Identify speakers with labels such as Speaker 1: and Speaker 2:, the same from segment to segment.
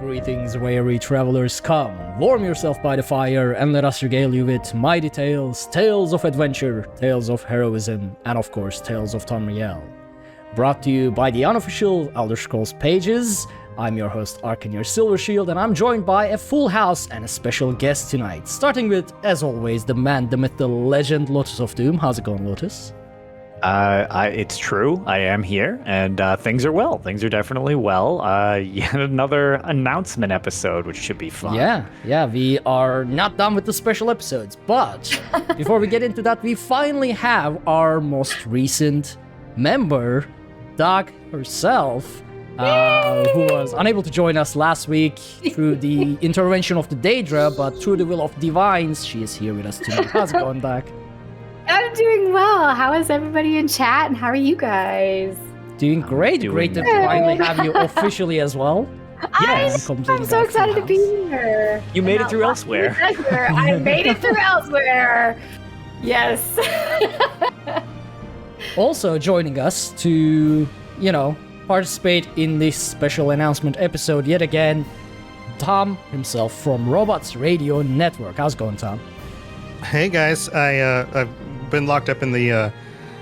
Speaker 1: Greetings, weary travelers, come, warm yourself by the fire, and let us regale you with mighty tales, tales of adventure, tales of heroism, and of course, tales of Tamriel. Brought to you by the unofficial Elder Scrolls pages. I'm your host, Arcaneer Silvershield, and I'm joined by a full house and a special guest tonight. Starting with, as always, the man, the myth, the legend, Lotus of Doom. How's it going, Lotus?
Speaker 2: It's true. I am here, and things are well. Things are definitely well. Yet another announcement episode, which should be fun.
Speaker 1: Yeah, we are not done with the special episodes, but before we get into that, we finally have our most recent member, Doug herself, who was unable to join us last week through the intervention of the Daedra, but through the will of Divines, she is here with us tonight. How's it going, Doug?
Speaker 3: I'm doing well. How is everybody in chat, and how are you guys?
Speaker 1: Doing great. Great to finally have you officially as well.
Speaker 2: Yes.
Speaker 3: I'm so excited to be here.
Speaker 2: You made it through elsewhere.
Speaker 3: I made it through elsewhere. Yes.
Speaker 1: Also joining us to, participate in this special announcement episode yet again, Tom himself from Robots Radio Network. How's it going, Tom?
Speaker 4: Hey guys, I've been locked up in the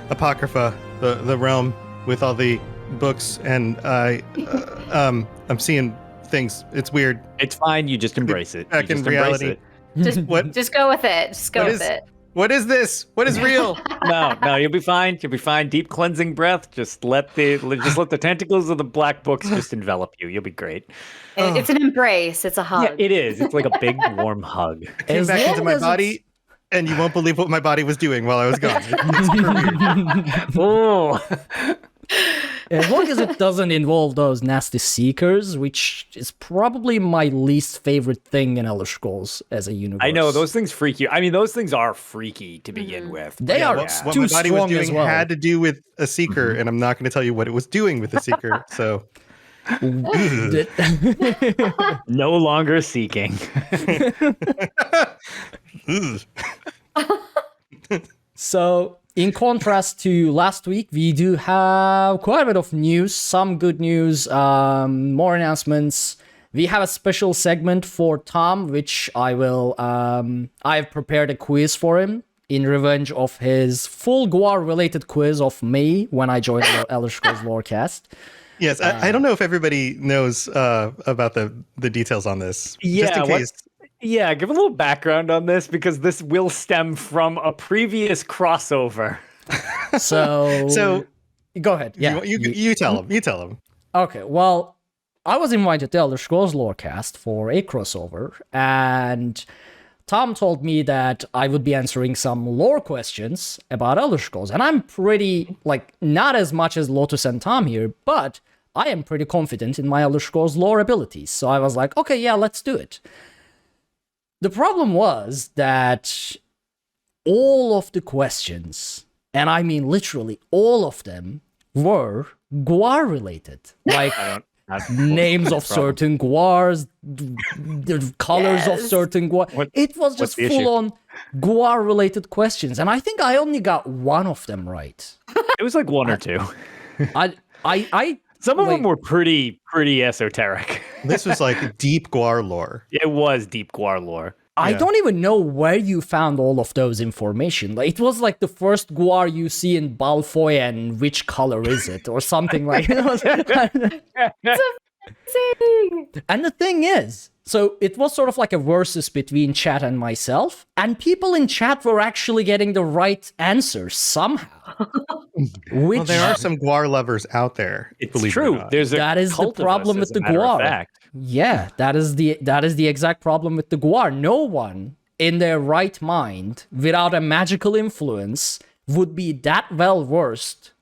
Speaker 4: Apocrypha, the realm with all the books, and I'm seeing things. It's weird.
Speaker 2: It's fine. You just embrace it.
Speaker 4: Back in reality.
Speaker 3: Just go with it. Just go with it.
Speaker 4: What is this? What is real?
Speaker 2: No, you'll be fine. You'll be fine. Deep cleansing breath. Just let the tentacles of the black books just envelop you. You'll be great.
Speaker 3: It's an embrace. It's a hug.
Speaker 2: Yeah, it is. It's like a big warm hug.
Speaker 4: I came back into my body. And you won't believe what my body was doing while I was gone.
Speaker 2: Oh.
Speaker 1: As long as it doesn't involve those nasty seekers, which is probably my least favorite thing in Elder Scrolls as a universe.
Speaker 2: I know, those things freak you. I mean, those things are freaky to begin with.
Speaker 1: They are
Speaker 4: what
Speaker 1: too
Speaker 4: my body was
Speaker 1: strong
Speaker 4: doing
Speaker 1: as well.
Speaker 4: had to do with a seeker, and I'm not going to tell you what it was doing with the seeker. So,
Speaker 2: no longer seeking.
Speaker 1: So, in contrast to last week, we do have quite a bit of news, some good news, more announcements. We have a special segment for Tom, which I've prepared a quiz for him in revenge of his full Gwar-related quiz of me when I joined the Elder Scrolls Lorecast.
Speaker 4: Yes, I don't know if everybody knows about the details on this.
Speaker 2: Yeah,
Speaker 4: just in case.
Speaker 2: Yeah, give a little background on this, because this will stem from a previous crossover.
Speaker 1: So go ahead. Yeah,
Speaker 4: you tell him. You tell him.
Speaker 1: Okay, well, I was invited to Elder Scrolls Lorecast for a crossover, and Tom told me that I would be answering some lore questions about Elder Scrolls, and I'm pretty, not as much as Lotus and Tom here, but I am pretty confident in my Elder Scrolls lore abilities, so I was like, okay, yeah, let's do it. The problem was that all of the questions, and I mean literally all of them, were Gwar related. Like names of certain Gwars, the colors of certain Gwar. It was just full on Gwar related questions, and I think I only got one of them right.
Speaker 2: It was like one or two. Some of them were pretty esoteric.
Speaker 4: This was like deep Gwar lore.
Speaker 2: It was deep Gwar lore.
Speaker 1: I don't even know where you found all of those information. It was like the first Gwar you see in Balfoy, and which color is it, or something like that. And the thing is, so it was sort of like a versus between chat and myself, and people in chat were actually getting the right answer somehow.
Speaker 4: Well, there are some Gwar lovers out there.
Speaker 2: It's true.
Speaker 1: That is the problem with the Gwar. Yeah, that is the exact problem with the Gwar. No one in their right mind, without a magical influence, would be that well versed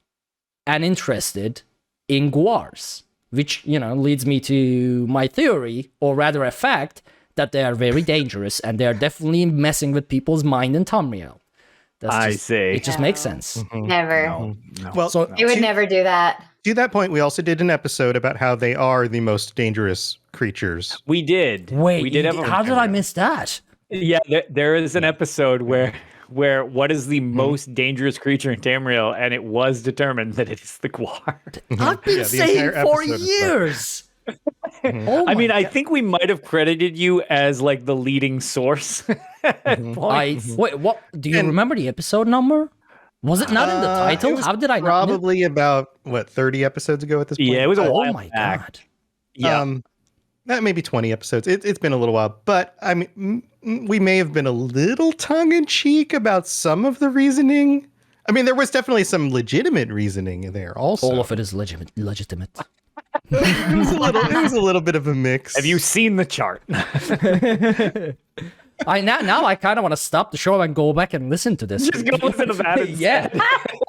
Speaker 1: and interested in Gwars. Which, leads me to my theory, or rather a fact, that they are very dangerous, and they are definitely messing with people's mind in Tamriel. It just makes sense.
Speaker 4: Mm-hmm.
Speaker 3: Never.
Speaker 2: No.
Speaker 4: Well,
Speaker 3: You would never do that.
Speaker 4: To that point, we also did an episode about how they are the most dangerous creatures.
Speaker 2: We did.
Speaker 1: Wait,
Speaker 2: we did have
Speaker 1: how did I miss that?
Speaker 2: Yeah, there is an episode where what is the most dangerous creature in Tamriel, and it was determined that it is the Gwar.
Speaker 1: I've been saying for years. Oh
Speaker 2: I mean,
Speaker 1: my
Speaker 2: I
Speaker 1: God.
Speaker 2: think we might have credited you as like the leading source. At points.
Speaker 1: Wait, what? Do you
Speaker 4: And-
Speaker 1: remember the episode number? Was it not in the
Speaker 4: It
Speaker 1: title?
Speaker 4: was
Speaker 1: How did I not know?
Speaker 4: probably about what 30 episodes ago at this point?
Speaker 2: Yeah, it was a
Speaker 1: Oh
Speaker 2: while
Speaker 1: my
Speaker 2: back.
Speaker 1: God.
Speaker 2: Yeah.
Speaker 4: Maybe 20 episodes. It's been a little while, but I mean, we may have been a little tongue in cheek about some of the reasoning. I mean, there was definitely some legitimate reasoning there also.
Speaker 1: All of it is legitimate.
Speaker 4: It was a little bit of a mix.
Speaker 2: Have you seen the chart?
Speaker 1: Now I kind of want to stop the show and go back and listen to this.
Speaker 2: Just go listen to that instead.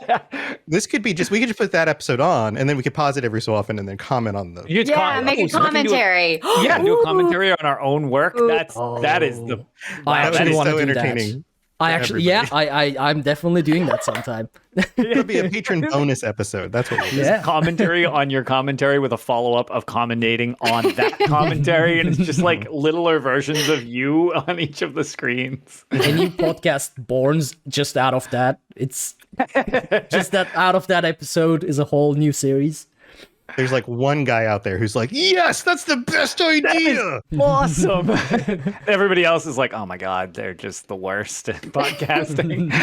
Speaker 1: Yeah.
Speaker 4: This could be we could just put that episode on and then we could pause it every so often and then comment on the.
Speaker 2: You just
Speaker 3: Yeah, make a
Speaker 2: so we can do
Speaker 3: commentary.
Speaker 2: do a commentary on our own work. That is the
Speaker 1: I
Speaker 4: That would
Speaker 1: actually
Speaker 4: be
Speaker 1: want to
Speaker 4: so
Speaker 1: do
Speaker 4: entertaining.
Speaker 1: that. I actually, I'm definitely doing that sometime.
Speaker 4: It'll be a patron bonus episode. That's what we'll do.
Speaker 1: Yeah.
Speaker 2: commentary on your commentary with a follow-up of commentating on that commentary, and it's just like littler versions of you on each of the screens.
Speaker 1: A new podcast borns just out of that. It's just that out of that episode is a whole new series.
Speaker 4: There's like one guy out there who's like, yes, that's the best idea.
Speaker 2: Awesome. Everybody else is like, oh my god, they're just the worst at podcasting.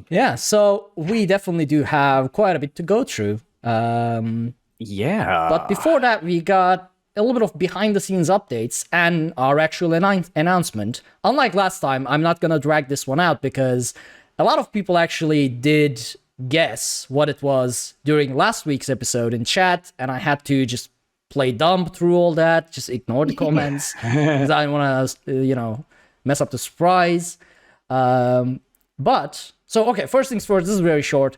Speaker 1: Yeah, so we definitely do have quite a bit to go through.
Speaker 2: Yeah.
Speaker 1: But before that, we got a little bit of behind the scenes updates and our actual announcement. Unlike last time, I'm not going to drag this one out because a lot of people actually did guess what it was during last week's episode in chat, and I had to just play dumb through all that, just ignore the comments because I didn't want to, mess up the surprise. But so okay, first things first, this is very short.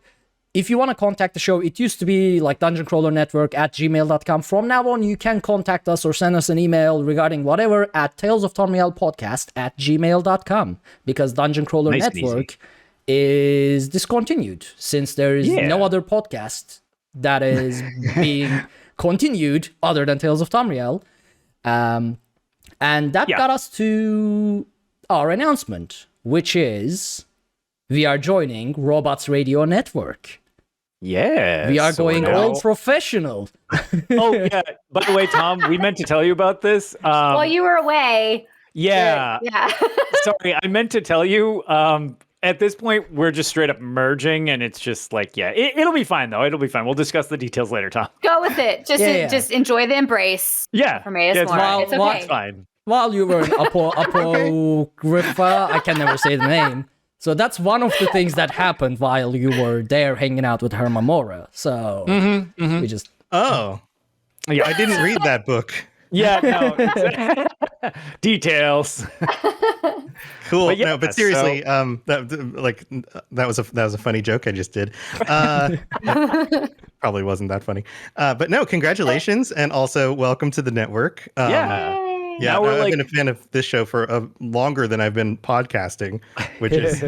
Speaker 1: If you want to contact the show, it used to be like dungeoncrawlernetwork@gmail.com. From now on, you can contact us or send us an email regarding whatever at talesoftamrielpodcast@gmail.com because Dungeon Crawler
Speaker 2: Nice and
Speaker 1: Network is discontinued since there is no other podcast that is being continued other than Tales of Tamriel. And that got us to our announcement, which is we are joining Robots Radio Network.
Speaker 2: Yeah.
Speaker 1: We are
Speaker 2: so
Speaker 1: going
Speaker 2: now-
Speaker 1: all professional.
Speaker 2: Oh yeah. By the way, Tom, we meant to tell you about this.
Speaker 3: While you were away.
Speaker 2: Yeah.
Speaker 3: Yeah.
Speaker 2: Sorry, I meant to tell you. At this point, we're just straight up merging, and it's just like, it'll be fine though. It'll be fine. We'll discuss the details later, Tom.
Speaker 3: Go with it.
Speaker 1: Yeah.
Speaker 3: Just enjoy the embrace.
Speaker 2: Yeah.
Speaker 3: For me, it's
Speaker 2: it's
Speaker 3: more.
Speaker 2: fine.
Speaker 3: It's
Speaker 1: Well,
Speaker 3: okay.
Speaker 2: It's fine.
Speaker 1: While you were in Apocrypha, I can never say the name. So that's one of the things that happened while you were there hanging out with Hermamora. So we just
Speaker 4: Oh,
Speaker 2: Yeah.
Speaker 4: I didn't read that book.
Speaker 2: Yeah. No. Details.
Speaker 4: Cool.
Speaker 2: But yeah,
Speaker 4: no, but seriously, that was a funny joke I just did. Probably wasn't that funny. But no, congratulations, and also welcome to the network.
Speaker 2: Yeah.
Speaker 4: Yeah,
Speaker 2: Now we're
Speaker 4: I've been a fan of this show for longer than I've been podcasting, which is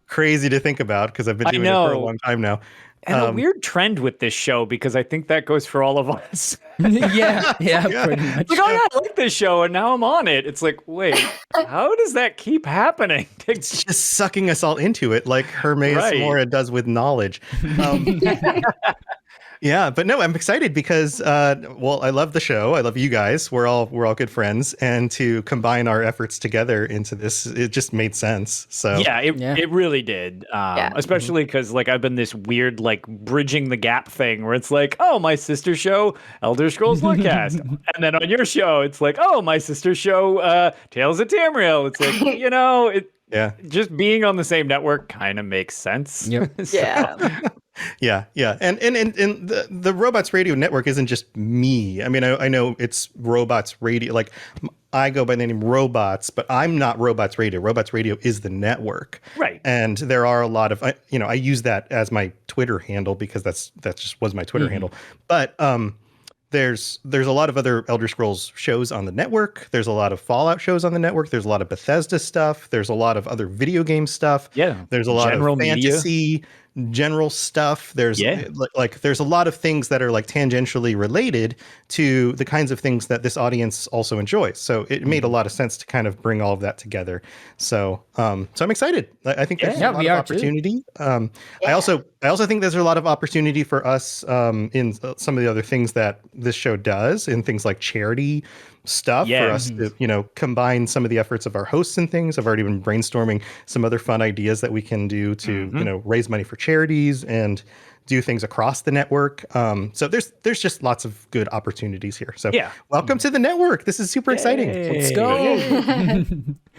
Speaker 4: crazy to think about because I've been
Speaker 2: I
Speaker 4: doing it for a
Speaker 2: know.
Speaker 4: long time now.
Speaker 2: And a weird trend with this show, because I think that goes for all of us.
Speaker 1: yeah, pretty much.
Speaker 2: Like, oh yeah, I like this show, and now I'm on it. It's like, wait, how does that keep happening? It's
Speaker 4: Just sucking us all into it like Hermes
Speaker 2: Right.
Speaker 4: Mora does with knowledge. Yeah, but no, I'm excited because, I love the show. I love you guys. We're all good friends, and to combine our efforts together into this, it just made sense. So
Speaker 2: it really did. Especially because like I've been this weird like bridging the gap thing where it's like, oh, my sister show Elder Scrolls Lorecast, and then on your show it's like, oh, my sister show Tales of Tamriel. It's like just being on the same network kind of makes sense.
Speaker 1: Yep.
Speaker 2: So-
Speaker 3: Yeah.
Speaker 4: Yeah. And the Robots Radio Network isn't just me. I mean, I know it's Robots Radio. Like, I go by the name Robots, but I'm not Robots Radio. Robots Radio is the network.
Speaker 2: Right.
Speaker 4: And there are a lot of, I use that as my Twitter handle because that just was my Twitter handle. But there's a lot of other Elder Scrolls shows on the network. There's a lot of Fallout shows on the network. There's a lot of Bethesda stuff. There's a lot of other video game stuff.
Speaker 2: Yeah.
Speaker 4: There's a lot
Speaker 2: General
Speaker 4: of
Speaker 2: media.
Speaker 4: fantasy. general stuff. There's
Speaker 2: Yeah.
Speaker 4: like there's a lot of things that are like tangentially related to the kinds of things that this audience also enjoys. So it made a lot of sense to kind of bring all of that together. So so I'm excited. I think there's a lot of opportunity. I also think there's a lot of opportunity for us in some of the other things that this show does, in things like charity stuff, for us to, you know, combine some of the efforts of our hosts and things. I've already been brainstorming some other fun ideas that we can do to, you know, raise money for charities and do things across the network. So there's just lots of good opportunities here. So welcome to the network. This is super exciting.
Speaker 1: Let's go.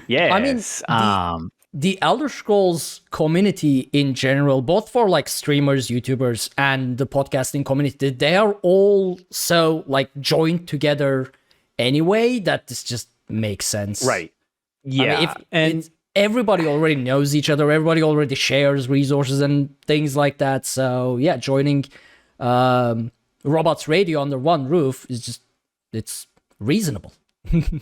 Speaker 2: Yeah.
Speaker 1: I mean, the Elder Scrolls community in general, both for like streamers, YouTubers, and the podcasting community, they are all so like joined together anyway that this just makes sense.
Speaker 2: Right. Yeah.
Speaker 1: I mean, everybody already knows each other. Everybody already shares resources and things like that. So yeah, joining Robots Radio under one roof is just, it's reasonable.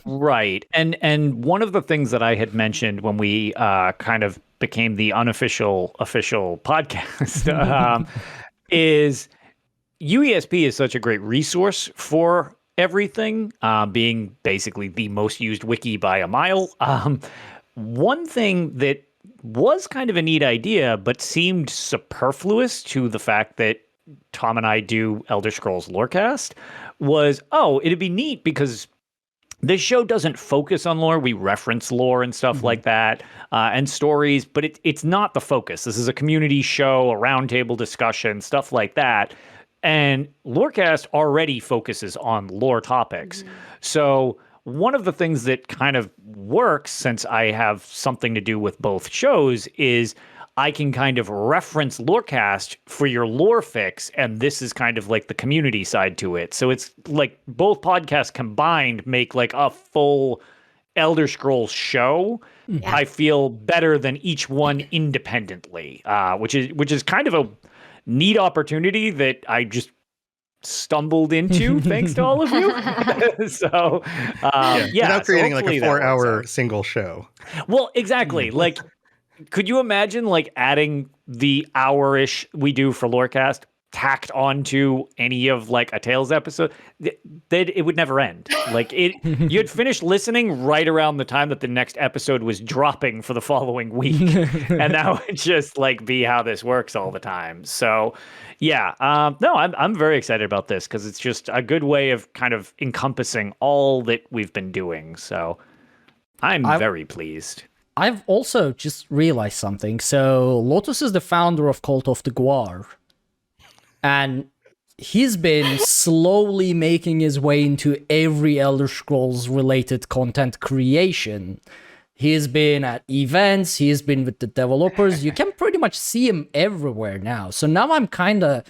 Speaker 2: Right. And one of the things that I had mentioned when we kind of became the official podcast is UESP is such a great resource for everything, being basically the most used wiki by a mile. One thing that was kind of a neat idea, but seemed superfluous to the fact that Tom and I do Elder Scrolls Lorecast was, it'd be neat because this show doesn't focus on lore. We reference lore and stuff like that, and stories, but it's not the focus. This is a community show, a roundtable discussion, stuff like that. And Lorecast already focuses on lore topics. So one of the things that kind of works, since I have something to do with both shows, is I can kind of reference Lorecast for your lore fix, and this is kind of like the community side to it. So it's like both podcasts combined make like a full Elder Scrolls show. I feel better than each one independently, which is kind of a neat opportunity that I just stumbled into thanks to all of you. So
Speaker 4: without creating like a 4-hour
Speaker 2: out.
Speaker 4: single show.
Speaker 2: Well, exactly. Like, could you imagine like adding the hour-ish we do for Lorecast tacked onto any of like a Tales episode? That it would never end. Like you'd finish listening right around the time that the next episode was dropping for the following week. And that would just like be how this works all the time. So yeah, no, I'm very excited about this because it's just a good way of kind of encompassing all that we've been doing. So I'm very pleased.
Speaker 1: I've also just realized something. So Lotus is the founder of Cult of the Guar. And he's been slowly making his way into every Elder Scrolls related content creation. He's been at events, he's been with the developers. You can pretty much see him everywhere now. So now I'm kind of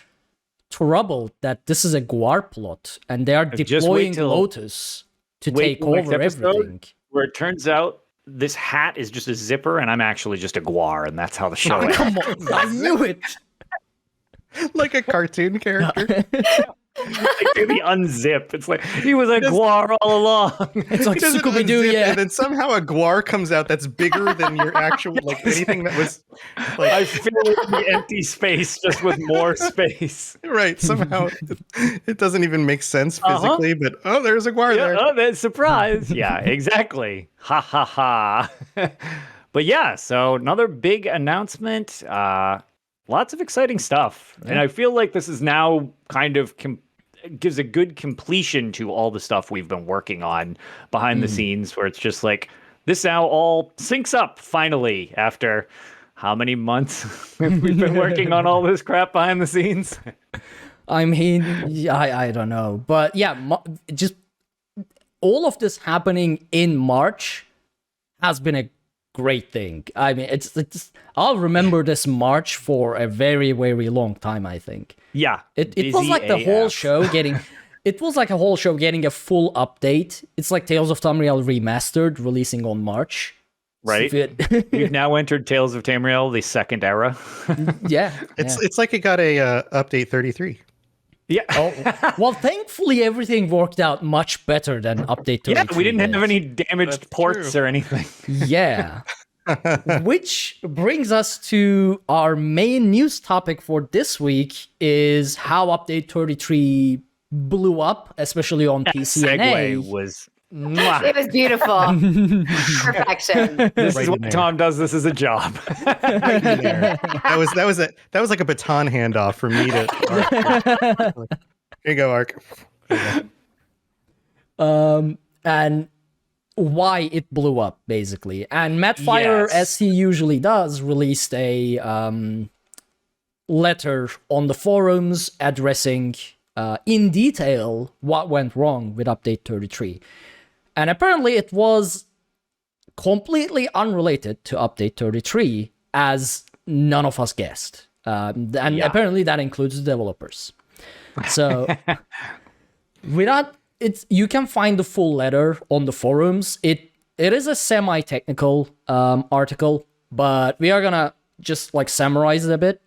Speaker 1: troubled that this is a Guar plot and they are deploying Lotus to take over everything.
Speaker 2: Where it turns out this hat is just a zipper and I'm actually just a Guar, and that's how the show ends.
Speaker 1: Come on, I knew it.
Speaker 4: Like a cartoon character.
Speaker 2: Like the unzip. It's like he was a Guar all along.
Speaker 1: It's like Scooby-Doo, yeah.
Speaker 4: And then somehow a Guar comes out that's bigger than your actual, like anything that was like.
Speaker 2: I filled the empty space just with more space.
Speaker 4: Right. Somehow it doesn't even make sense physically, but there's a Guar there.
Speaker 2: Oh, that's surprise. Yeah, exactly. Ha ha ha. But yeah, so another big announcement. Lots of exciting stuff. Yeah. And I feel like this is now kind of gives a good completion to all the stuff we've been working on behind the scenes, where it's just like, this now all syncs up finally after how many months we've been working on all this crap behind the scenes.
Speaker 1: I mean, I don't know. But yeah, just all of this happening in March has been a great thing. I mean, it's I'll remember this March for a very, very long time, I think.
Speaker 2: Yeah.
Speaker 1: It was like the whole show getting it was like a whole show getting a full update. It's like Tales of Tamriel Remastered releasing on March.
Speaker 2: Right. We've now entered Tales of Tamriel, the second era.
Speaker 1: Yeah.
Speaker 4: It's like it got a update 33.
Speaker 2: Yeah.
Speaker 1: Well, thankfully everything worked out much better than update 33.
Speaker 2: Yeah, we didn't have any damaged ports or anything.
Speaker 1: Yeah. Which brings us to our main news topic for this week is how Update 33 blew up, especially on PC and A.
Speaker 2: Segue was.
Speaker 3: It was beautiful. Perfection.
Speaker 2: This
Speaker 4: Right
Speaker 2: is
Speaker 4: in
Speaker 2: what
Speaker 4: there.
Speaker 2: Tom does. This is a job.
Speaker 4: Right in there. That was like a baton handoff for me to. Ark. Here you go, Ark.
Speaker 1: And why it blew up, basically. And Matt Fire,
Speaker 2: Yes.
Speaker 1: as he usually does, released a letter on the forums addressing in detail what went wrong with Update 33. And apparently it was completely unrelated to Update 33, as none of us guessed. And apparently that includes the developers. So you can find the full letter on the forums. It is a semi-technical article, but we are gonna just like summarize it a bit.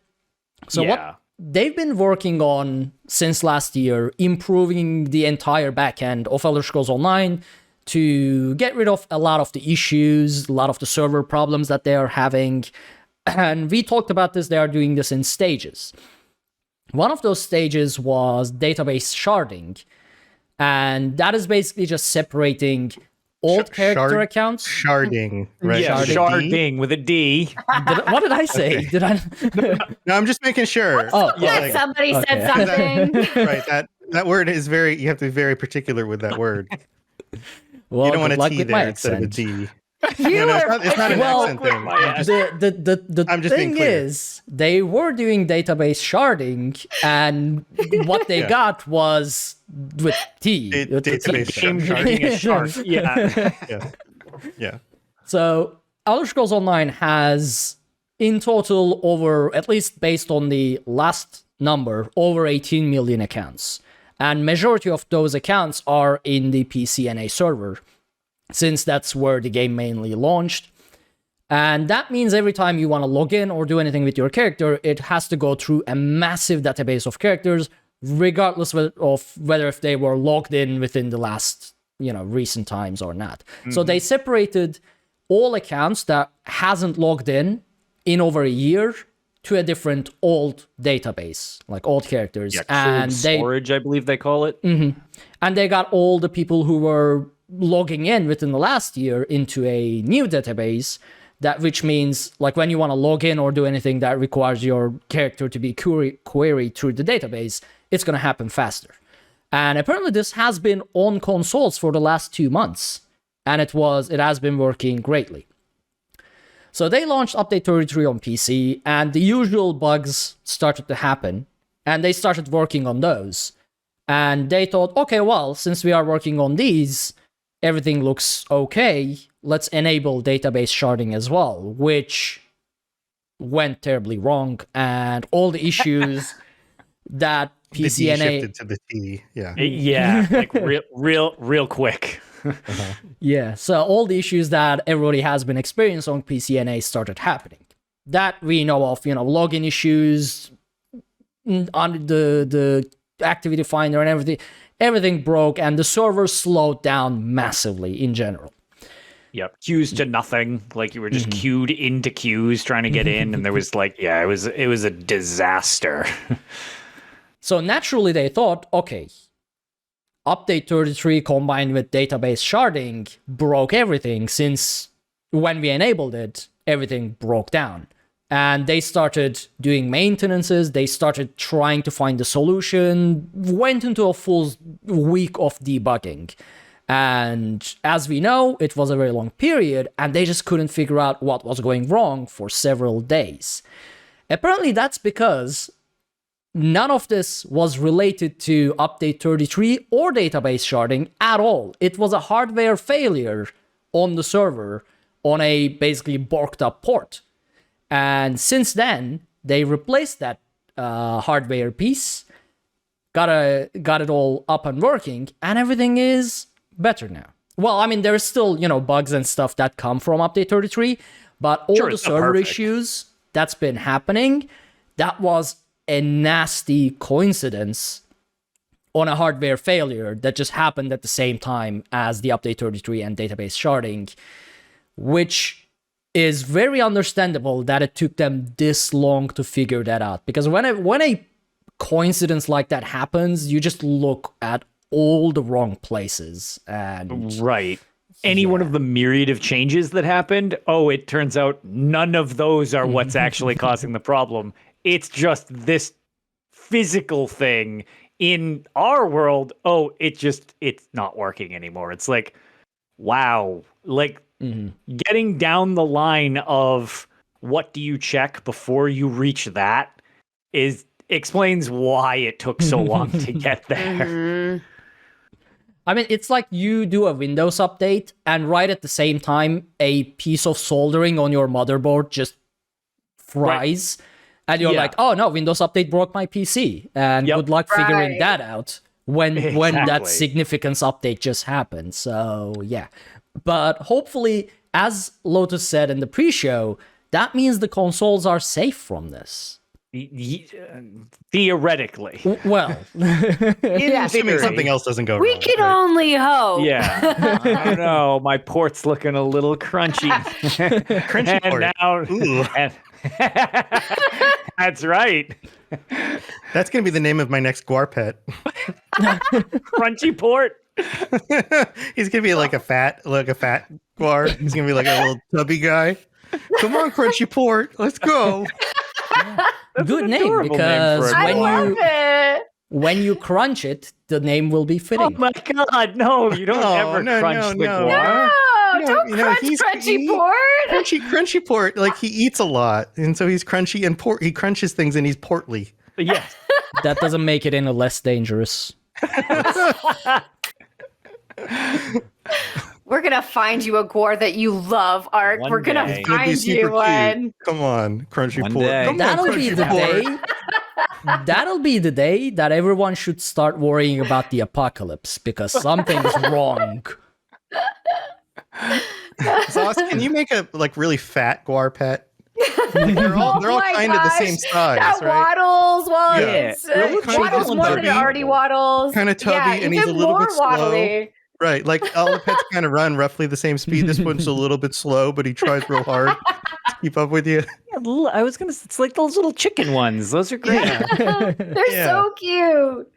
Speaker 1: So what they've been working on since last year, improving the entire backend of Elder Scrolls Online to get rid of a lot of the issues, a lot of the server problems that they are having. And we talked about this, they are doing this in stages. One of those stages was database sharding. And that is basically just separating old character accounts.
Speaker 4: Sharding, right?
Speaker 2: Yeah, sharding with a D.
Speaker 1: What did I say? Did I?
Speaker 4: No, I'm just making sure.
Speaker 1: Oh,
Speaker 3: Yeah, somebody said something.
Speaker 4: Right. That word is very. You have to be very particular with that word.
Speaker 1: Well,
Speaker 4: You don't want
Speaker 1: good
Speaker 4: a
Speaker 1: luck
Speaker 4: T
Speaker 1: with
Speaker 4: there
Speaker 1: my
Speaker 4: instead of a
Speaker 1: accent.
Speaker 4: D.
Speaker 3: You
Speaker 4: No,
Speaker 3: were
Speaker 4: it's not an
Speaker 1: Well,
Speaker 4: accent thing.
Speaker 1: The
Speaker 4: I'm just being
Speaker 1: thing
Speaker 4: clear.
Speaker 1: is, they were doing database sharding, and what they
Speaker 4: Yeah.
Speaker 1: got was with T.
Speaker 4: Database
Speaker 2: Game
Speaker 4: sharding.
Speaker 2: sharding a shark. Yeah.
Speaker 4: Yeah. Yeah.
Speaker 1: So, Elder Scrolls Online has, in total, over, at least based on the last number, over 18 million accounts. And majority of those accounts are in the PCNA server, since that's where the game mainly launched. And that means every time you want to log in or do anything with your character, it has to go through a massive database of characters, regardless of whether if they were logged in within the last, recent times or not. So they separated all accounts that hasn't logged in over a year to a different old database, like old characters.
Speaker 2: Yeah,
Speaker 1: and
Speaker 2: storage, I believe they call it.
Speaker 1: and they got all the people who were logging in within the last year into a new database, which means like when you want to log in or do anything that requires your character to be queried through the database, it's going to happen faster. And apparently this has been on consoles for the last 2 months, and it has been working greatly. So they launched Update 33 on PC, and the usual bugs started to happen, and they started working on those. And they thought, okay, well, since we are working on these, everything looks okay, let's enable database sharding as well, which went terribly wrong, and all the issues that
Speaker 4: The D
Speaker 1: PCNA...
Speaker 4: shifted to the T. Yeah.
Speaker 2: Yeah, like real quick.
Speaker 1: Yeah, so all the issues that everybody has been experiencing on PCNA started happening. That we know of, login issues, on the activity finder and everything broke, and the server slowed down massively in general.
Speaker 2: Yep, queues to nothing. Like you were just queued into queues trying to get in, and there was it was a disaster.
Speaker 1: So naturally they thought, okay, Update 33 combined with database sharding broke everything, since when we enabled it, everything broke down. And they started doing maintenances, they started trying to find a solution, went into a full week of debugging. And as we know, it was a very long period, and they just couldn't figure out what was going wrong for several days. Apparently that's because none of this was related to Update 33 or database sharding at all. It was a hardware failure on the server on a basically borked up port. And since then, they replaced that hardware piece, got it all up and working, and everything is better now. Well, I mean, there's still, bugs and stuff that come from Update 33, but all the server issues that's been happening, that was a nasty coincidence on a hardware failure that just happened at the same time as the Update 33 and database sharding, which is very understandable that it took them this long to figure that out. Because when a coincidence like that happens, you just look at all the wrong places. And
Speaker 2: Right. Any one of the myriad of changes that happened, it turns out none of those are what's actually causing the problem. It's just this physical thing in our world. It's not working anymore. It's like, wow. Like, getting down the line of what do you check before you reach that explains why it took so long to get there.
Speaker 1: I mean, it's like you do a Windows update, and right at the same time, a piece of soldering on your motherboard just fries, and you're like, oh no, Windows update broke my PC, and good luck figuring that out when that significance update just happened. So yeah. But hopefully, as Lotus said in the pre-show, that means the consoles are safe from this.
Speaker 2: Theoretically.
Speaker 1: Well,
Speaker 4: Assuming something else doesn't go wrong.
Speaker 3: We can only hope.
Speaker 2: Yeah. I don't know. My port's looking a little crunchy.
Speaker 4: Crunchy port.
Speaker 2: That's right.
Speaker 4: That's going to be the name of my next Guar pet.
Speaker 2: Crunchy port.
Speaker 4: He's going to be like a fat Guar. He's going to be like a little tubby guy. Come on, Crunchy Port. Let's go.
Speaker 1: Good name, because when you crunch it, the name will be fitting.
Speaker 2: Oh my god, no, you don't ever crunch the Guar.
Speaker 3: No, don't crunch Crunchy Port.
Speaker 4: Crunchy Port, like he eats a lot, and so he's crunchy and he crunches things and he's portly.
Speaker 2: Yes.
Speaker 1: That doesn't make it any less dangerous.
Speaker 3: We're gonna find you a Guar that you love, Art.
Speaker 2: One
Speaker 3: We're gonna
Speaker 2: day.
Speaker 3: find you one.
Speaker 4: Come on, Crunchy
Speaker 2: One
Speaker 4: Port.
Speaker 2: day.
Speaker 4: Come on,
Speaker 1: That'll be
Speaker 4: Crunchy
Speaker 1: the
Speaker 4: Port.
Speaker 1: day. That'll be the day that everyone should start worrying about the apocalypse, because something's wrong.
Speaker 4: Sauce, can you make a really fat Guar pet? Like, they're all kind of the same size,
Speaker 3: that
Speaker 4: right?
Speaker 3: waddles. Well,
Speaker 2: Yeah.
Speaker 3: it's
Speaker 4: They're kind of
Speaker 3: waddles more than it
Speaker 4: tubby.
Speaker 3: already waddles.
Speaker 4: Kind of tubby, and he's a
Speaker 3: even
Speaker 4: little
Speaker 3: more
Speaker 4: bit slow.
Speaker 3: waddly.
Speaker 4: Right, like all the pets kind of run roughly the same speed. This one's a little bit slow, but he tries real hard to keep up with you.
Speaker 2: I was gonna. It's like those little chicken ones. Those are great.
Speaker 3: They're so cute.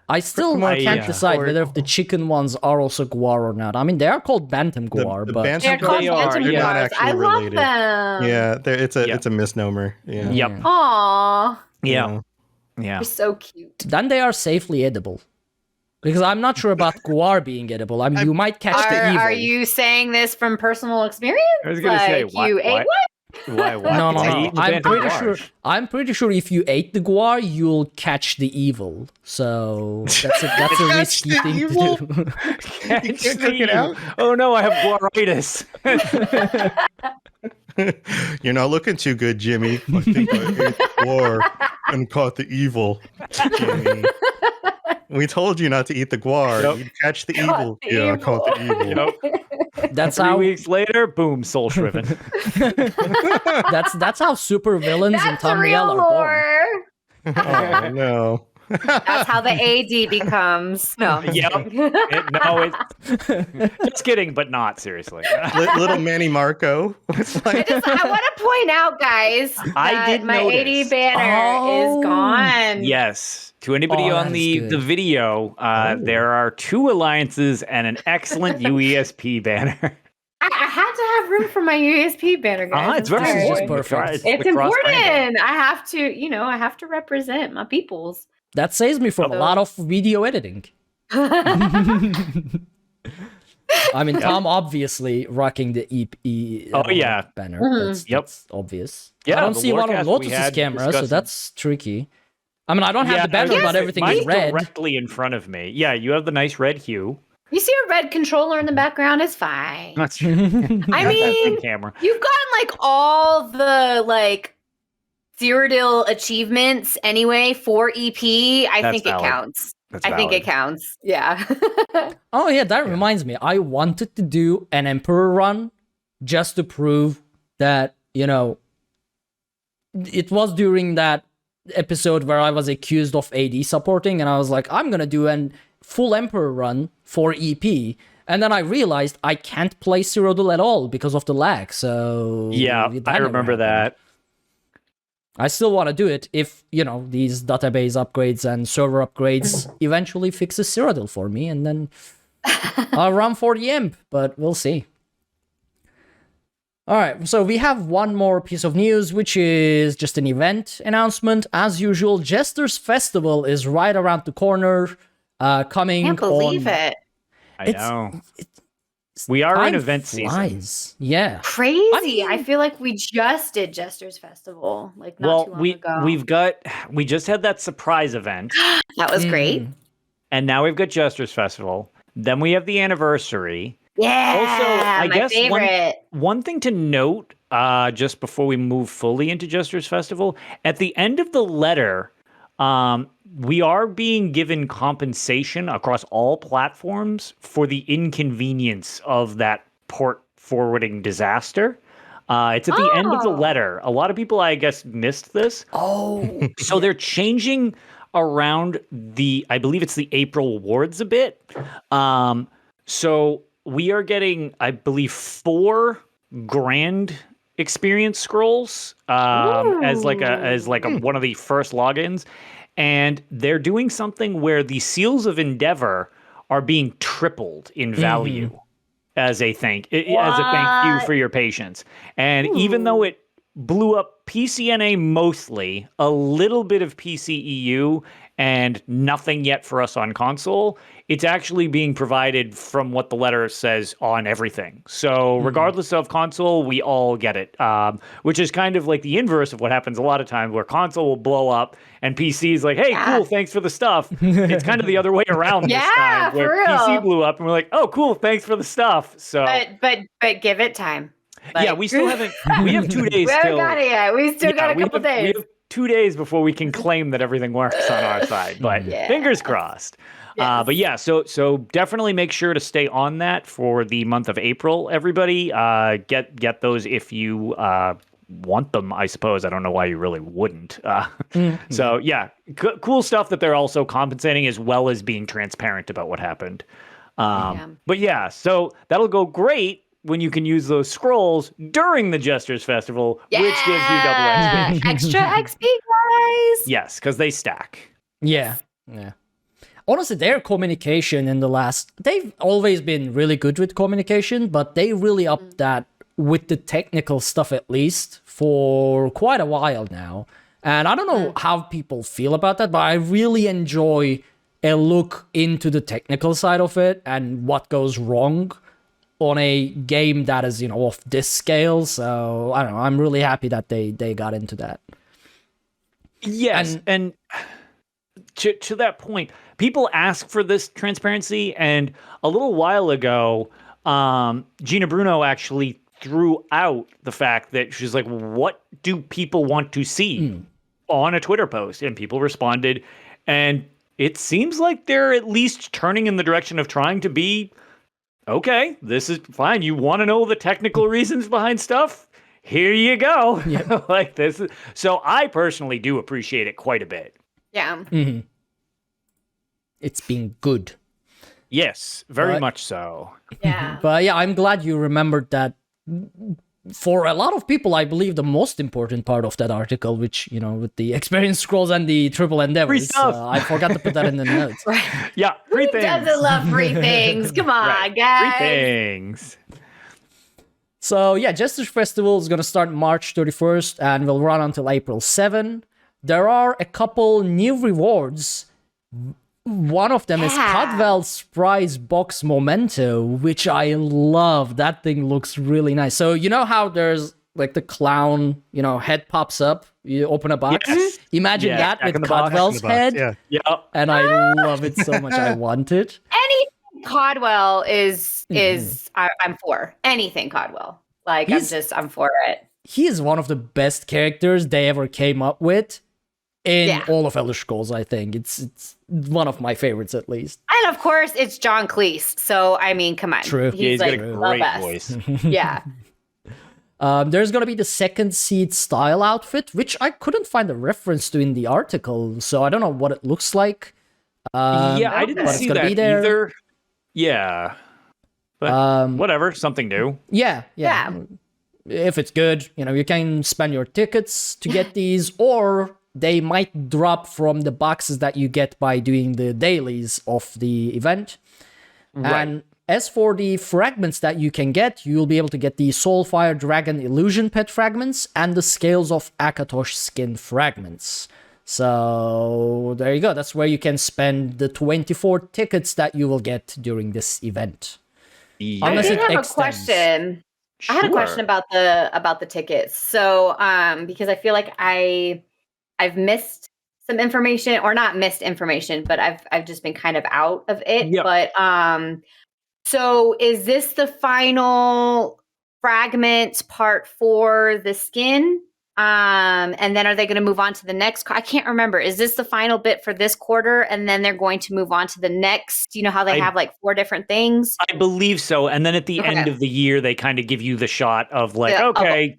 Speaker 1: I still
Speaker 4: Come on,
Speaker 1: can't
Speaker 2: yeah.
Speaker 1: decide whether if the chicken ones are also Guar or not. I mean, they are called Bantam Guar,
Speaker 4: The
Speaker 1: but
Speaker 4: Bantam
Speaker 3: They're called
Speaker 2: They are,
Speaker 3: Bantam
Speaker 2: yeah.
Speaker 4: Not
Speaker 3: Guars.
Speaker 4: actually
Speaker 3: I love
Speaker 4: related.
Speaker 3: them.
Speaker 4: Yeah, it's a misnomer. Yeah.
Speaker 2: Yep.
Speaker 3: Aww.
Speaker 2: Yeah.
Speaker 3: They're so cute.
Speaker 1: then they are safely edible. Because I'm not sure about Guar being edible. I mean, you might catch the evil.
Speaker 3: Are you saying this from personal experience?
Speaker 2: I was gonna say, what?
Speaker 3: You ate one?
Speaker 2: Why?
Speaker 1: No.
Speaker 2: Eating
Speaker 1: I'm
Speaker 2: Bantam
Speaker 1: pretty
Speaker 2: Guar.
Speaker 1: sure. I'm pretty sure if you ate the Guar, you'll catch the evil. So that's a risky
Speaker 4: the
Speaker 1: thing
Speaker 4: evil?
Speaker 1: to do.
Speaker 4: You can't cook it out?
Speaker 2: Oh no, I have guaritis.
Speaker 4: You're not looking too good, Jimmy. I think I ate the Guar and caught the evil, Jimmy. We told you not to eat the Guar.
Speaker 2: Yep.
Speaker 4: You'd catch the
Speaker 3: Caught
Speaker 4: evil.
Speaker 3: the
Speaker 4: Yeah, I
Speaker 3: evil.
Speaker 4: caught the evil.
Speaker 2: Yep.
Speaker 1: That's
Speaker 2: 3
Speaker 1: how.
Speaker 2: weeks later, boom, soul shriven.
Speaker 1: That's how super villains in
Speaker 3: That's
Speaker 1: Tamriel
Speaker 3: real
Speaker 1: are born.
Speaker 3: lore.
Speaker 4: Oh, no.
Speaker 3: That's how the AD becomes. No.
Speaker 2: Yep. Just kidding, but not seriously.
Speaker 4: Little Manny Marco. It's like,
Speaker 3: I want to point out, guys,
Speaker 2: I
Speaker 3: that
Speaker 2: did
Speaker 3: my
Speaker 2: notice.
Speaker 3: AD banner
Speaker 1: Oh.
Speaker 3: is gone.
Speaker 2: Yes. To anybody
Speaker 1: Oh,
Speaker 2: on
Speaker 1: that
Speaker 2: the
Speaker 1: is good.
Speaker 2: video, there are 2 alliances and an excellent UESP banner.
Speaker 3: I had to have room for my USP banner, guys.
Speaker 2: It's very
Speaker 3: I'm sorry.
Speaker 2: important.
Speaker 1: Perfect.
Speaker 3: It's
Speaker 2: the cross-branding.
Speaker 3: important. I have to represent my peoples.
Speaker 1: That saves me from a lot of video editing. I mean, Tom obviously rocking the EP
Speaker 2: Oh, yeah.
Speaker 1: banner.
Speaker 3: Mhm.
Speaker 1: That's obvious.
Speaker 2: Yeah,
Speaker 1: I don't
Speaker 2: the
Speaker 1: see one on
Speaker 2: Lorecast we
Speaker 1: Lotus's
Speaker 2: had
Speaker 1: camera, so
Speaker 2: discussing-
Speaker 1: that's tricky. I mean, I don't have the banner,
Speaker 3: Yes,
Speaker 1: but everything
Speaker 2: mine's
Speaker 1: is red.
Speaker 2: directly in front of me. Yeah, you have the nice red hue.
Speaker 3: You see a red controller in the background, it's fine.
Speaker 2: That's true.
Speaker 3: I
Speaker 2: That's
Speaker 3: mean,
Speaker 2: the camera.
Speaker 3: you've gotten like all the Cyrodiil achievements anyway for EP. I
Speaker 2: That's
Speaker 3: think
Speaker 2: valid.
Speaker 3: it counts.
Speaker 2: That's
Speaker 3: I think
Speaker 2: valid.
Speaker 3: it counts. Yeah.
Speaker 1: Oh yeah, that reminds me. I wanted to do an Emperor run just to prove that, it was during that episode where I was accused of AD supporting, and I was like, I'm gonna do an full Emperor run for EP, And then I realized I can't play Cyrodiil at all because of the lag. So
Speaker 2: Yeah,
Speaker 1: that
Speaker 2: I
Speaker 1: never
Speaker 2: remember
Speaker 1: happened.
Speaker 2: that.
Speaker 1: I still want to do it if, these database upgrades and server upgrades eventually fixes Cyrodiil for me, and then I'll run for the imp, but we'll see. All right, so we have one more piece of news, which is just an event announcement. As usual, Jester's Festival is right around the corner, coming
Speaker 3: Can't believe
Speaker 1: on...
Speaker 3: it.
Speaker 2: I know. We are in
Speaker 1: Time
Speaker 2: event season.
Speaker 1: flies. Yeah.
Speaker 3: Crazy. I feel like we just did Jester's Festival, like not too long ago.
Speaker 2: We just had that surprise event,
Speaker 3: That was great.
Speaker 2: and now we've got Jester's Festival. Then we have the anniversary.
Speaker 3: Yeah.
Speaker 2: Also, I
Speaker 3: my
Speaker 2: guess
Speaker 3: favorite.
Speaker 2: one thing to note, just before we move fully into Jester's Festival, at the end of the letter, we are being given compensation across all platforms for the inconvenience of that port forwarding disaster. It's at the end of the letter. A lot of people, I guess, missed this.
Speaker 1: Oh.
Speaker 2: So they're changing around I believe it's the April awards a bit. So we are getting, I believe, 4 grand experience scrolls as one of the first logins. And they're doing something where the seals of endeavor are being tripled in value as a thank you for your patience. And even though it blew up PCNA mostly, a little bit of PCEU, and nothing yet for us on console, it's actually being provided from what the letter says on everything. So regardless of console, we all get it, which is kind of like the inverse of what happens a lot of times, where console will blow up and PC is like, hey, cool, thanks for the stuff. It's kind of the other way around this time, where PC blew up and we're like, oh, cool, thanks for the stuff. So,
Speaker 3: but give it time.
Speaker 2: Yeah, we still haven't. We have 2 days.
Speaker 3: We haven't got it yet. We still got a couple days.
Speaker 2: We have 2 days before we can claim that everything works on our side. But fingers crossed.
Speaker 3: Yes.
Speaker 2: But yeah, so definitely make sure to stay on that for the month of April. Everybody, get those if you want them. I suppose I don't know why you really wouldn't. So yeah, cool stuff that they're also compensating as well as being transparent about what happened. But yeah, so that'll go great when you can use those scrolls during the Jester's Festival, which gives you double XP.
Speaker 3: Extra XP, guys.
Speaker 2: Yes, because they stack.
Speaker 1: Yeah. Honestly, their communication they've always been really good with communication, but they really upped that with the technical stuff, at least, for quite a while now. And I don't know how people feel about that, but I really enjoy a look into the technical side of it and what goes wrong on a game that is, of this scale. So, I don't know, I'm really happy that they got into that.
Speaker 2: Yes, and to that point, people ask for this transparency, and a little while ago, Gina Bruno actually threw out the fact that she's like, what do people want to see on a Twitter post? And people responded, and it seems like they're at least turning in the direction of trying to be, okay, this is fine. You want to know the technical reasons behind stuff? Here you go. Yep. Like this. So I personally do appreciate it quite a bit.
Speaker 3: Yeah.
Speaker 1: It's been good.
Speaker 2: Yes, very much so.
Speaker 3: Yeah.
Speaker 1: But yeah, I'm glad you remembered that. For a lot of people, I believe the most important part of that article, which, with the experience scrolls and the triple endeavors, I forgot to put that in the notes.
Speaker 2: Yeah, free
Speaker 3: Who
Speaker 2: things.
Speaker 3: doesn't love free things? Come on, guys.
Speaker 2: Free things.
Speaker 1: So yeah, Jester's Festival is going to start March 31st and will run until April 7. There are a couple new rewards. One of them is Catwell's Prize Box Memento, which I love. That thing looks really nice. So you know how there's like the clown, head pops up, you open a box.
Speaker 2: Yes.
Speaker 1: Imagine that with Catwell's head.
Speaker 4: Yeah.
Speaker 1: And I love it so much. I want it.
Speaker 3: Anything Codwell is I'm for. Anything Codwell. Like I'm for it.
Speaker 1: He is one of the best characters they ever came up with in all of Elder Scrolls, I think. It's one of my favorites, at least.
Speaker 3: And of course, it's John Cleese. So, I mean, come on.
Speaker 1: True.
Speaker 3: He's
Speaker 2: got
Speaker 3: like
Speaker 2: a great
Speaker 3: the best.
Speaker 2: voice.
Speaker 3: Yeah.
Speaker 1: There's going to be the second seed style outfit, which I couldn't find a reference to in the article, so I don't know what it looks like.
Speaker 2: I didn't
Speaker 1: but it's
Speaker 2: see
Speaker 1: gonna
Speaker 2: that
Speaker 1: be there.
Speaker 2: either. Yeah. But whatever, something new.
Speaker 1: Yeah. If it's good, you can spend your tickets to get these, or they might drop from the boxes that you get by doing the dailies of the event.
Speaker 2: Right.
Speaker 1: And as for the fragments that you can get, you'll be able to get the Soulfire Dragon Illusion Pet fragments and the Scales of Akatosh skin fragments. So there you go. That's where you can spend the 24 tickets that you will get during this event.
Speaker 2: Yeah.
Speaker 1: Unless
Speaker 3: I
Speaker 1: it
Speaker 3: did have a
Speaker 1: extends.
Speaker 3: question. I had a question about the tickets. So, because I feel like I've missed some information, or not missed information, but I've just been kind of out of it.
Speaker 2: Yep.
Speaker 3: But so is this the final fragment part for the skin? And then are they going to move on to the next? I can't remember. Is this the final bit for this quarter? And then they're going to move on to the next? You know how they have like 4 different things?
Speaker 2: I believe so. And then at the end of the year, they kind of give you the shot of like,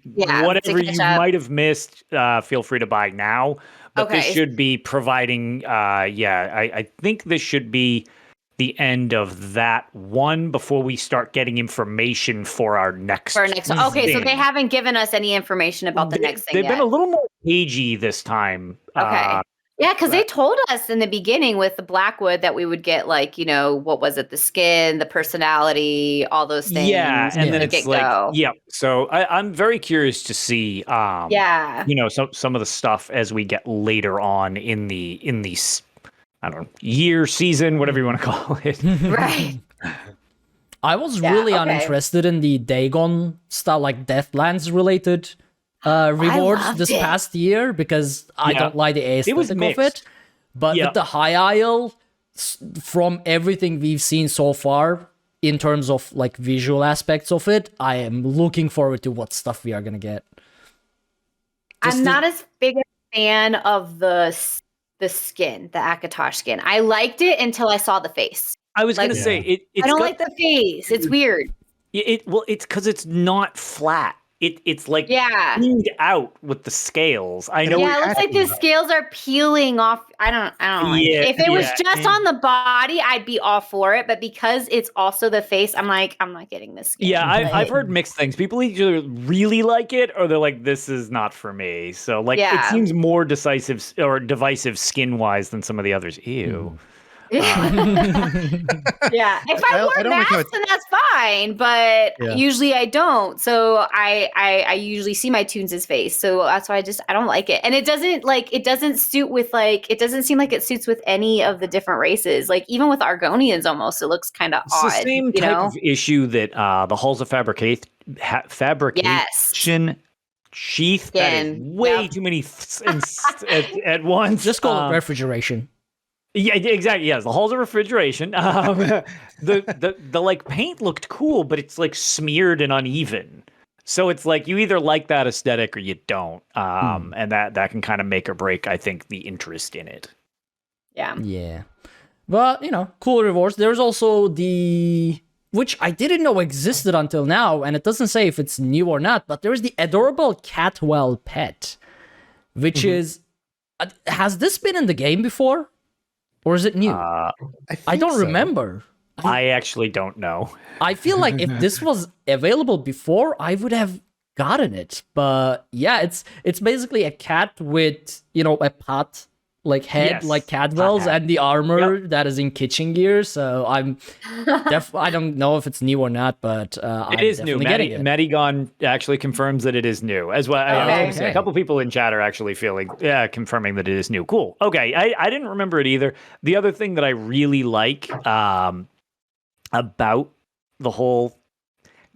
Speaker 2: whatever you might have missed, feel free to buy now. But this should be providing, I think this should be the end of that one before we start getting information for our next
Speaker 3: one. Okay, so they haven't given us any information about the next thing
Speaker 2: They've
Speaker 3: yet.
Speaker 2: been a little more cagey this time.
Speaker 3: Okay. Yeah, because they told us in the beginning with the Blackwood that we would get like, what was it? The skin, the personality, all those things.
Speaker 2: Yeah, and then it's like, So I'm very curious to see, some of the stuff as we get later on in the I don't know, year, season, whatever you want to call it.
Speaker 3: Right.
Speaker 1: I was really uninterested in the Dagon style, like Deathlands related rewards this past year, because I don't like the aesthetic of it. But with the High Isle, from everything we've seen so far, in terms of like visual aspects of it, I am looking forward to what stuff we are going to get.
Speaker 3: I'm not as big a fan of the skin, the Akatosh skin. I liked it until I saw the face.
Speaker 2: I was going to say I
Speaker 3: don't like the face. It's weird.
Speaker 2: It's because it's not flat. It's like cleaned out with the scales. I know.
Speaker 3: Yeah, it looks like the scales are peeling off. I don't like it. If it was just on the body, I'd be all for it. But because it's also the face, I'm like, I'm not getting this skin.
Speaker 2: Yeah, I've heard mixed things. People either really like it or they're like, this is not for me. So like, it seems more decisive or divisive skin wise than some of the others. Ew.
Speaker 3: If I wear masks, then that's fine, but usually I don't. So I usually see my Toons' face, so that's why I don't like it. And it doesn't suit with it doesn't seem like it suits with any of the different races. Like even with Argonians, almost it looks kind of odd.
Speaker 2: It's the same type of issue that the Halls of Fabrication sheath. That is way too many at once.
Speaker 1: Just call it refrigeration.
Speaker 2: Yeah, exactly. Yes, the halls of refrigeration. The like paint looked cool, but it's like smeared and uneven. So it's like you either like that aesthetic or you don't. And that can kind of make or break, I think, the interest in it.
Speaker 3: Yeah.
Speaker 1: Yeah. But, cool rewards. There's also which I didn't know existed until now, and it doesn't say if it's new or not, but there's the adorable Catwell Pet, which is... has this been in the game before? Or is it new? I don't remember.
Speaker 2: I actually don't know.
Speaker 1: I feel like if this was available before, I would have gotten it. But yeah, it's basically a cat with, a pot like head, like Cadwell's, and the armor that is in kitchen gear. So I don't know if it's new or not, but
Speaker 2: it is new. Medigon actually confirms that it is new as well. A couple people in chat are actually confirming that it is new. Cool. Okay, I didn't remember it either. The other thing that I really like about the whole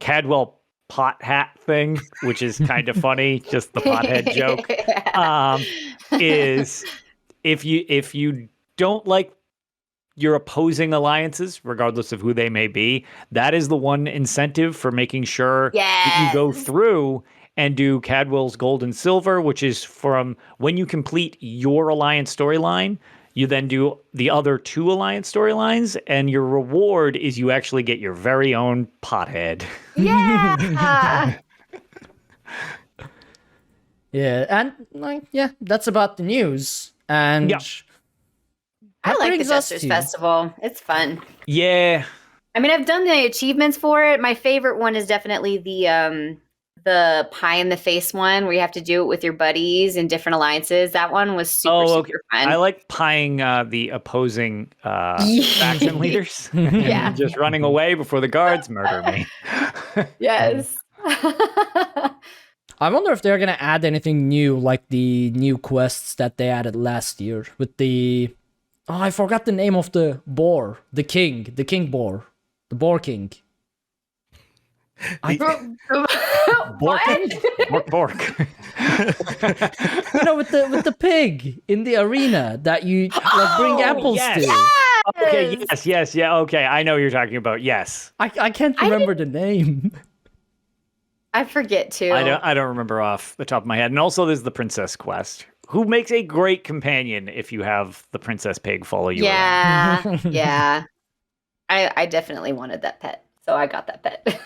Speaker 2: Cadwell pot hat thing, which is kind of funny, just the pothead joke, is if you don't like your opposing alliances, regardless of who they may be, that is the one incentive for making sure that you go through and do Cadwell's Gold and Silver, which is from when you complete your alliance storyline, you then do the other 2 alliance storylines, and your reward is you actually get your very own pothead.
Speaker 3: Yeah.
Speaker 1: Yeah, and that's about the news. And
Speaker 3: I like the Jester's Festival. It's fun.
Speaker 2: Yeah.
Speaker 3: I mean, I've done the achievements for it. My favorite one is definitely the pie in the face one where you have to do it with your buddies in different alliances. That one was super fun.
Speaker 2: I like pieing the opposing faction leaders.
Speaker 3: Yeah.
Speaker 2: And just running away before the guards murder me.
Speaker 3: Yes.
Speaker 1: I wonder if they're gonna add anything new, like the new quests that they added last year with the... Oh, I forgot the name of the boar. The king boar. The boar king.
Speaker 3: What?
Speaker 2: Bork.
Speaker 1: You know, with the pig in the arena that you like bring apples
Speaker 2: yes.
Speaker 1: to.
Speaker 3: Yes!
Speaker 2: Okay, yes, yeah, okay. I know what you're talking about. Yes.
Speaker 1: I can't remember the name.
Speaker 3: I forget too.
Speaker 2: I don't remember off the top of my head. And also there's the princess quest, who makes a great companion if you have the princess pig follow you around.
Speaker 3: Yeah. I definitely wanted that pet. So I got that pet.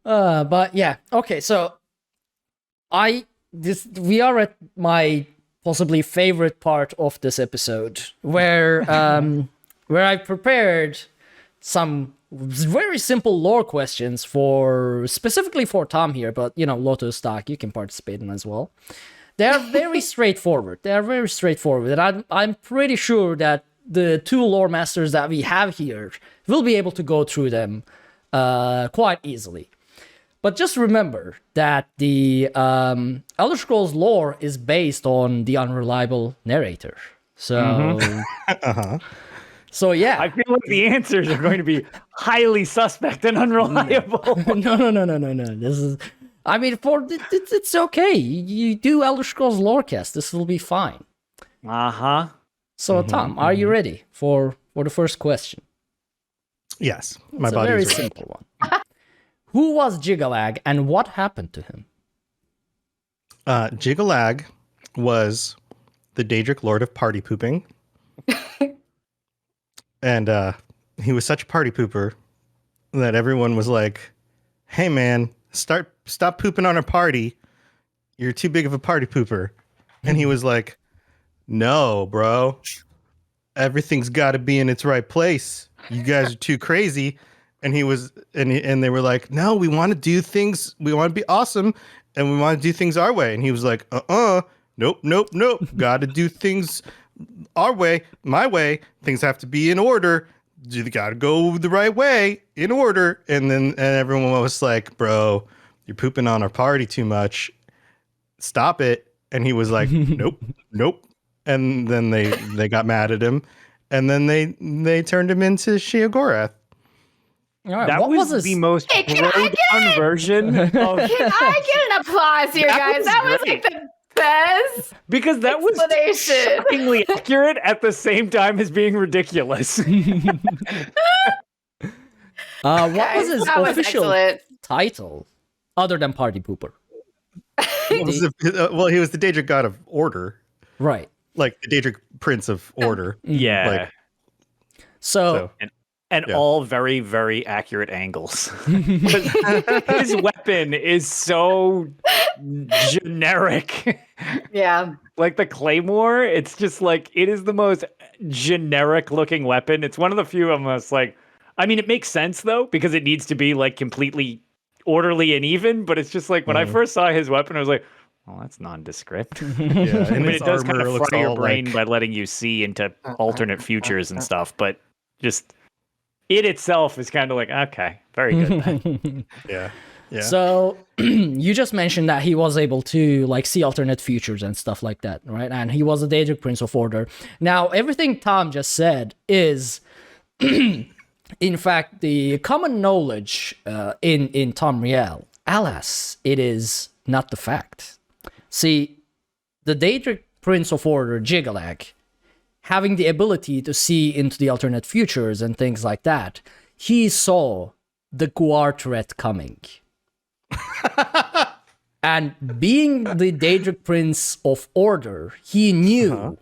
Speaker 1: But yeah. Okay, so we are at my possibly favorite part of this episode where I prepared some very simple lore questions specifically for Tom here, but you know, Lotus Stock, you can participate in as well. They're very straightforward. And I'm pretty sure that the two lore masters that we have here will be able to go through them quite easily. But just remember that the Elder Scrolls lore is based on the unreliable narrator. So, So yeah,
Speaker 2: I feel like the answers are going to be highly suspect and unreliable.
Speaker 1: No. This is, I mean, it's okay. You do Elder Scrolls Lorecast. This will be fine. So Tom, are you ready for the first question?
Speaker 4: Yes, my
Speaker 1: It's a
Speaker 4: body
Speaker 1: very
Speaker 4: is ready.
Speaker 1: simple one. Who was Gigalag and what happened to him?
Speaker 4: Gigalag was the Daedric Lord of Party Pooping. And he was such a party pooper that everyone was like, hey man, stop pooping on our party. You're too big of a party pooper. And he was like, no, bro. Everything's got to be in its right place. You guys are too crazy. And he was, and they were like, no, we want to do things. We want to be awesome. And we want to do things our way. And he was like, nope. Got to do things our way, my way. Things have to be in order. You got to go the right way, in order. And everyone was like, bro, you're pooping on our party too much. Stop it. And he was like, nope. And then they got mad at him. And then they turned him into Sheogorath.
Speaker 1: All right,
Speaker 2: That was the most broken version of...
Speaker 3: Can I get an applause here, guys? That was like the best.
Speaker 2: Because that was
Speaker 3: explanation.
Speaker 2: shockingly accurate at the same time as being ridiculous.
Speaker 1: What was his
Speaker 3: That was
Speaker 1: official
Speaker 3: excellent.
Speaker 1: title other than Party Pooper?
Speaker 4: He was the Daedric God of Order.
Speaker 1: Right.
Speaker 4: Like the Daedric Prince of Order.
Speaker 2: Yeah.
Speaker 4: Like,
Speaker 1: So
Speaker 2: and
Speaker 4: Yeah.
Speaker 2: all very, very accurate angles. His weapon is so generic.
Speaker 3: Yeah.
Speaker 2: Like the Claymore, it's just like, it is the most generic looking weapon. It's one of the few almost like, I mean, it makes sense though, because it needs to be like completely orderly and even, but it's just like when I first saw his weapon, I was like, well, that's nondescript.
Speaker 4: yeah,
Speaker 2: I
Speaker 4: and
Speaker 2: mean,
Speaker 4: his
Speaker 2: it does kind
Speaker 4: armor
Speaker 2: of
Speaker 4: looks
Speaker 2: fry your
Speaker 4: all
Speaker 2: brain
Speaker 4: like,
Speaker 2: by letting you see into alternate futures and stuff, but just it itself is kind of like, okay, very good then.
Speaker 4: yeah.
Speaker 1: So you just mentioned that he was able to like see alternate futures and stuff like that, right? And he was a Daedric Prince of Order. Now, everything Tom just said is, in fact, the common knowledge in Tamriel. Alas, it is not the fact. See, the Daedric Prince of Order, Gigalag, having the ability to see into the alternate futures and things like that, he saw the Guar threat coming. And being the Daedric Prince of Order, he knew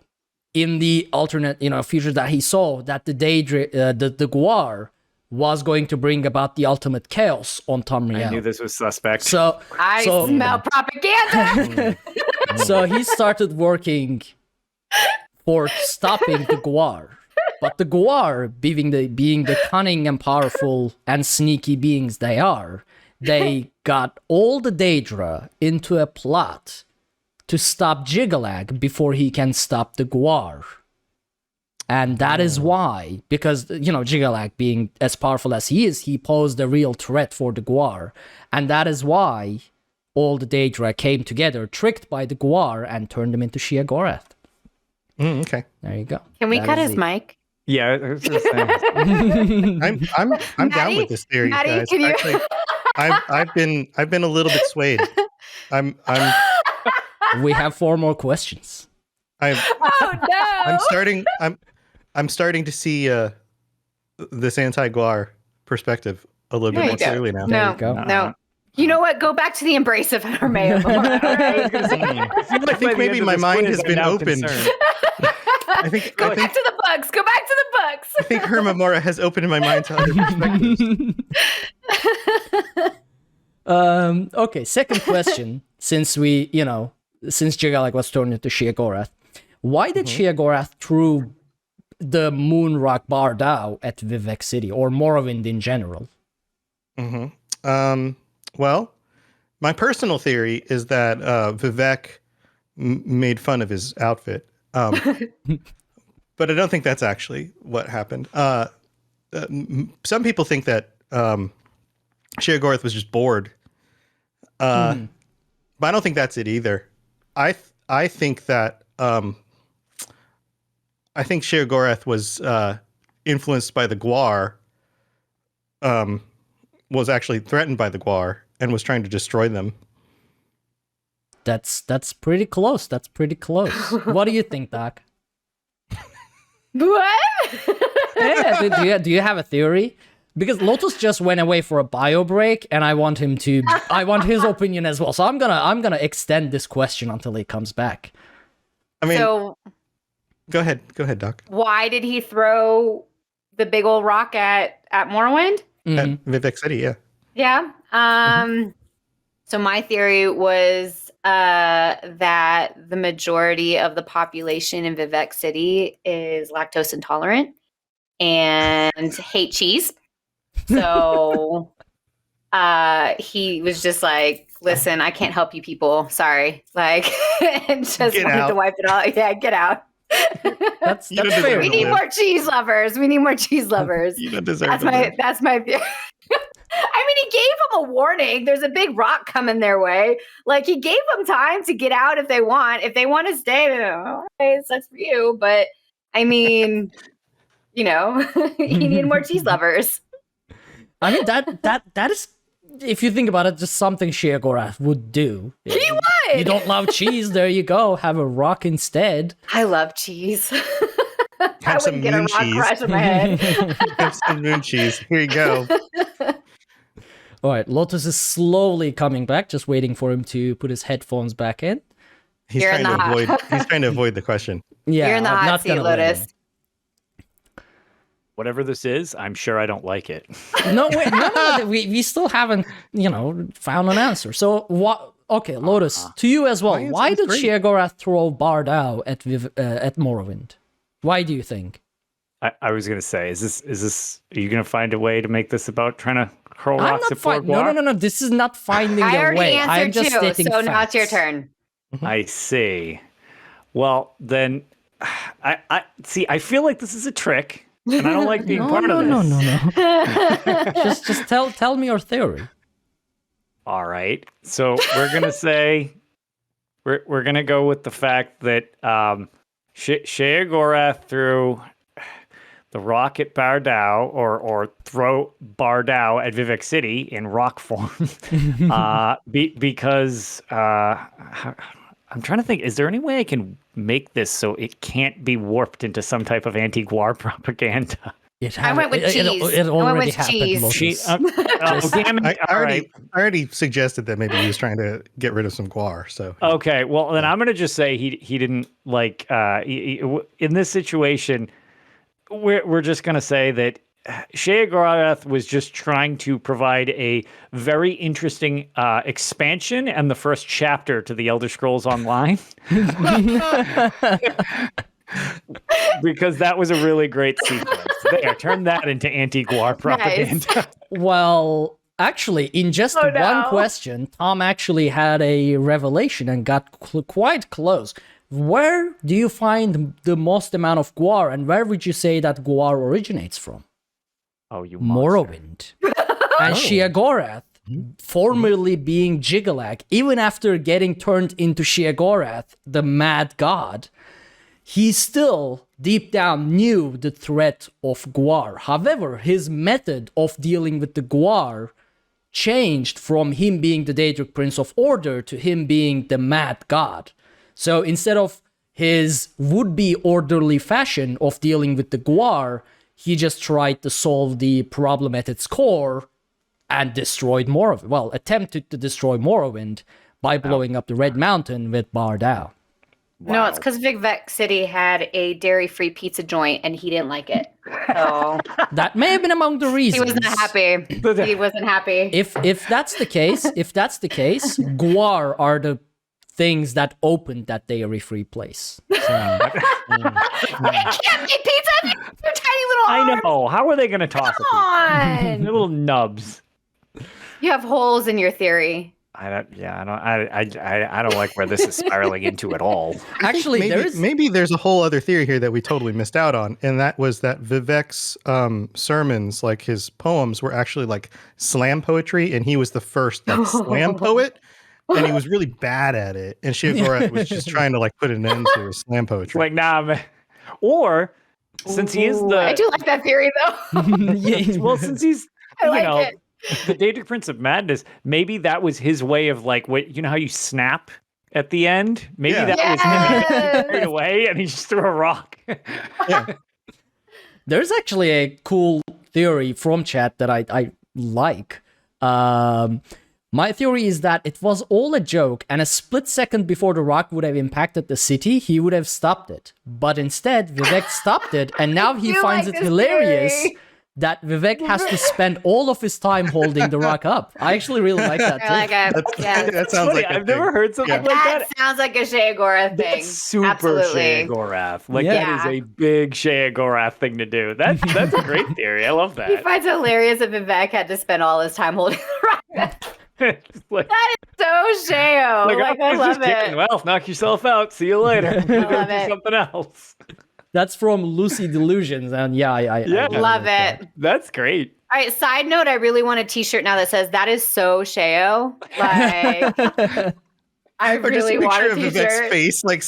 Speaker 1: in the alternate, futures that he saw that the Guar was going to bring about the ultimate chaos on Tamriel.
Speaker 2: I knew this was suspect.
Speaker 1: So
Speaker 3: I smell propaganda.
Speaker 1: so he started working for stopping the Guar. But the Guar, being the cunning and powerful and sneaky beings they are, they got all the Daedra into a plot to stop Gigalag before he can stop the Guar. And that is why, because, Gigalag being as powerful as he is, he posed a real threat for the Guar. And that is why all the Daedra came together, tricked by the Guar, and turned him into Sheogorath.
Speaker 4: Okay.
Speaker 1: There you go.
Speaker 3: Can we
Speaker 1: That
Speaker 3: cut
Speaker 1: is
Speaker 3: his
Speaker 1: the-
Speaker 3: mic?
Speaker 2: Yeah, I was gonna say.
Speaker 4: I'm down with this theory,
Speaker 3: Maddie,
Speaker 4: guys.
Speaker 3: can you-
Speaker 4: Actually, I've been a little bit swayed. I'm
Speaker 1: We have 4 more questions.
Speaker 3: Oh no!
Speaker 4: I'm starting to see this anti-Guar perspective a little
Speaker 3: No,
Speaker 4: bit
Speaker 3: you
Speaker 4: more
Speaker 3: don't.
Speaker 4: clearly now.
Speaker 3: No,
Speaker 1: you go.
Speaker 3: no. You know what? Go back to the embrace of Hermeo.
Speaker 4: I think maybe my mind has been opened. I think
Speaker 3: Go back to the books. Go back to the books.
Speaker 4: I think Hermamora has opened my mind to other perspectives.
Speaker 1: Okay, second question. Since Gigalag was turned into Sheogorath, why did Sheogorath throw the moon rock Bardao at Vivek City, or Morrowind in general?
Speaker 4: Well, my personal theory is that Vivek made fun of his outfit. But I don't think that's actually what happened. Some people think that Sheogorath was just bored. But I don't think that's it either. I think that I think Sheogorath was influenced by the Guar, was actually threatened by the Guar, and was trying to destroy them.
Speaker 1: That's pretty close. That's pretty close. What do you think, Doc?
Speaker 3: What?
Speaker 1: Yeah, do you have a theory? Because Lotus just went away for a bio break, and I want his opinion as well. So I'm gonna extend this question until he comes back.
Speaker 4: I mean,
Speaker 3: So
Speaker 4: go ahead, Doc.
Speaker 3: why did he throw the big old rock at Morrowind?
Speaker 4: At Vivek City, yeah.
Speaker 3: Yeah. So my theory was that the majority of the population in Vivek City is lactose intolerant and hate cheese. So he was just like, listen, I can't help you people. Sorry. Like, and just
Speaker 4: Get
Speaker 3: wanted
Speaker 4: out.
Speaker 3: to wipe it all. Yeah, get out.
Speaker 1: That's
Speaker 4: You don't
Speaker 1: fair.
Speaker 4: deserve
Speaker 3: We
Speaker 4: to
Speaker 3: need
Speaker 4: live.
Speaker 3: more cheese lovers. We need more cheese lovers.
Speaker 4: You don't deserve
Speaker 3: That's
Speaker 4: to
Speaker 3: my
Speaker 4: live.
Speaker 3: that's my theory. I mean, he gave him a warning. There's a big rock coming their way. Like, he gave them time to get out if they want. If they want to stay, okay, it sucks for you. But I mean, you need more cheese lovers.
Speaker 1: I mean that is, if you think about it, just something Sheogorath would do.
Speaker 3: He would.
Speaker 1: You don't love cheese? There you go. Have a rock instead.
Speaker 3: I love cheese. I
Speaker 4: Have some
Speaker 3: wouldn't get a
Speaker 4: moon
Speaker 3: rock
Speaker 4: cheese.
Speaker 3: crush in my head.
Speaker 4: Have some moon cheese. Here you go.
Speaker 1: All right, Lotus is slowly coming back, just waiting for him to put his headphones back in.
Speaker 4: He's
Speaker 3: You're in
Speaker 4: trying to
Speaker 3: the hot-
Speaker 4: avoid. He's trying to avoid the question.
Speaker 1: Yeah,
Speaker 3: You're in the
Speaker 1: I'm
Speaker 3: hot
Speaker 1: not
Speaker 3: seat,
Speaker 1: gonna let
Speaker 3: Lotus.
Speaker 1: him.
Speaker 2: Whatever this is, I'm sure I don't like it.
Speaker 1: No, wait, no, we still haven't, found an answer. So what? Okay, Lotus, to you as well.
Speaker 4: My answer
Speaker 1: Why
Speaker 4: is
Speaker 1: did
Speaker 4: great.
Speaker 1: Sheogorath throw Bardao at Morrowind? Why do you think?
Speaker 2: I was gonna say, is this? Are you gonna find a way to make this about trying to hurl
Speaker 1: I'm
Speaker 2: rocks
Speaker 1: not
Speaker 2: at poor
Speaker 1: finding. No,
Speaker 2: Guar?
Speaker 1: no. This is not finding
Speaker 3: I
Speaker 1: a
Speaker 3: already
Speaker 1: way. I'm
Speaker 3: answered
Speaker 1: just
Speaker 3: you,
Speaker 1: stating
Speaker 3: so now it's your
Speaker 1: facts.
Speaker 3: turn.
Speaker 2: I see. Well, then, I see. I feel like this is a trick, and I don't like being
Speaker 1: No,
Speaker 2: part
Speaker 1: no,
Speaker 2: of this.
Speaker 1: no. just tell me your theory.
Speaker 2: All right. So we're gonna say we're gonna go with the fact that Sheogorath threw the rock at Bardao, or throw Bardao at Vivek City in rock form, because I'm trying to think. Is there any way I can make this so it can't be warped into some type of anti-Guar propaganda?
Speaker 1: I
Speaker 3: went with cheese.
Speaker 1: It
Speaker 3: I went
Speaker 1: already
Speaker 3: with
Speaker 1: happened.
Speaker 3: cheese.
Speaker 1: Lotus.
Speaker 2: Damn it.
Speaker 4: I
Speaker 2: All right.
Speaker 4: already suggested that maybe he was trying to get rid of some Guar. So
Speaker 2: Okay, well then I'm gonna just say he didn't like in this situation. We're just gonna say that Sheogorath was just trying to provide a very interesting expansion and the first chapter to the Elder Scrolls Online. because that was a really great sequence. There, turn that into anti-Guar propaganda.
Speaker 1: Well, actually, in just
Speaker 3: Oh, no.
Speaker 1: one question, Tom actually had a revelation and got quite close. Where do you find the most amount of Guar, and where would you say that Guar originates from?
Speaker 2: Oh, you monster.
Speaker 1: Morrowind. And Sheogorath, formerly being Gigalag, even after getting turned into Sheogorath, the mad god, he still deep down knew the threat of Guar. However, his method of dealing with the Guar changed from him being the Daedric Prince of Order to him being the mad god. So instead of his would-be orderly fashion of dealing with the Guar, he just tried to solve the problem at its core and destroyed Morrowind. Well, attempted to destroy Morrowind by blowing up the Red Mountain with Bardau.
Speaker 3: No, it's because Vivek City had a dairy-free pizza joint and he didn't like it. So
Speaker 1: That may have been among the
Speaker 3: he
Speaker 1: reasons.
Speaker 3: wasn't happy. He wasn't happy.
Speaker 1: If that's the case, Guar are the things that opened that dairy-free place. So,
Speaker 3: You can't make pizza with your tiny little
Speaker 2: I
Speaker 3: arms.
Speaker 2: know. How are they going to toss it?
Speaker 3: Come on.
Speaker 2: Little nubs.
Speaker 3: You have holes in your theory.
Speaker 2: I don't like where this is spiraling into at all.
Speaker 1: actually,
Speaker 4: Maybe there's a whole other theory here that we totally missed out on, and that was that Vivek's sermons, like his poems, were actually like slam poetry, and he was the first like slam poet, and he was really bad at it. And Sheogorath was just trying to like put an end to his slam poetry.
Speaker 2: Like, nah, man. Or since he is
Speaker 3: I do like that theory though.
Speaker 2: well, since he's
Speaker 3: I like it.
Speaker 2: the Daedric Prince of Madness, maybe that was his way of like what you know how you snap at the end? Maybe
Speaker 4: Yeah.
Speaker 2: that was him carried away and he just threw a rock.
Speaker 4: Yeah.
Speaker 1: there's actually a cool theory from chat that I like. My theory is that it was all a joke, and a split second before the rock would have impacted the city, he would have stopped it. But instead, Vivek stopped it, and now he
Speaker 3: You
Speaker 1: finds
Speaker 3: like
Speaker 1: it
Speaker 3: this
Speaker 1: hilarious
Speaker 3: theory.
Speaker 1: that Vivek has to spend all of his time holding the rock up. I actually really like that too.
Speaker 3: I like it. Yeah.
Speaker 4: That sounds
Speaker 2: Funny,
Speaker 4: like a
Speaker 2: I've never
Speaker 4: thing.
Speaker 2: heard something
Speaker 4: Yeah.
Speaker 2: like
Speaker 3: That
Speaker 2: that.
Speaker 3: sounds like a Sheogorath thing.
Speaker 2: That's super
Speaker 3: Absolutely.
Speaker 2: Sheogorath. Like
Speaker 1: Yeah.
Speaker 2: that is a big Sheogorath thing to do. That's a great theory. I love
Speaker 3: He
Speaker 2: that.
Speaker 3: finds it hilarious that Vivek had to spend all his time holding the rock.
Speaker 2: It's like,
Speaker 3: So Sheo. Like, I
Speaker 2: was
Speaker 3: love
Speaker 2: just kidding.
Speaker 3: it.
Speaker 2: Well, knock yourself out. See you later. Go
Speaker 3: love
Speaker 2: do
Speaker 3: it.
Speaker 2: something else.
Speaker 1: That's from Lucy Delusions, and yeah, I
Speaker 2: Yeah.
Speaker 1: really
Speaker 3: Love
Speaker 1: like
Speaker 3: it.
Speaker 2: That's great.
Speaker 3: All right, side note, I really want a t-shirt now that says that is so Sheo. Like
Speaker 1: that.
Speaker 3: I
Speaker 4: Or just a
Speaker 3: really want
Speaker 4: picture
Speaker 3: a
Speaker 4: of Vivek's
Speaker 3: t-shirt.
Speaker 4: face, like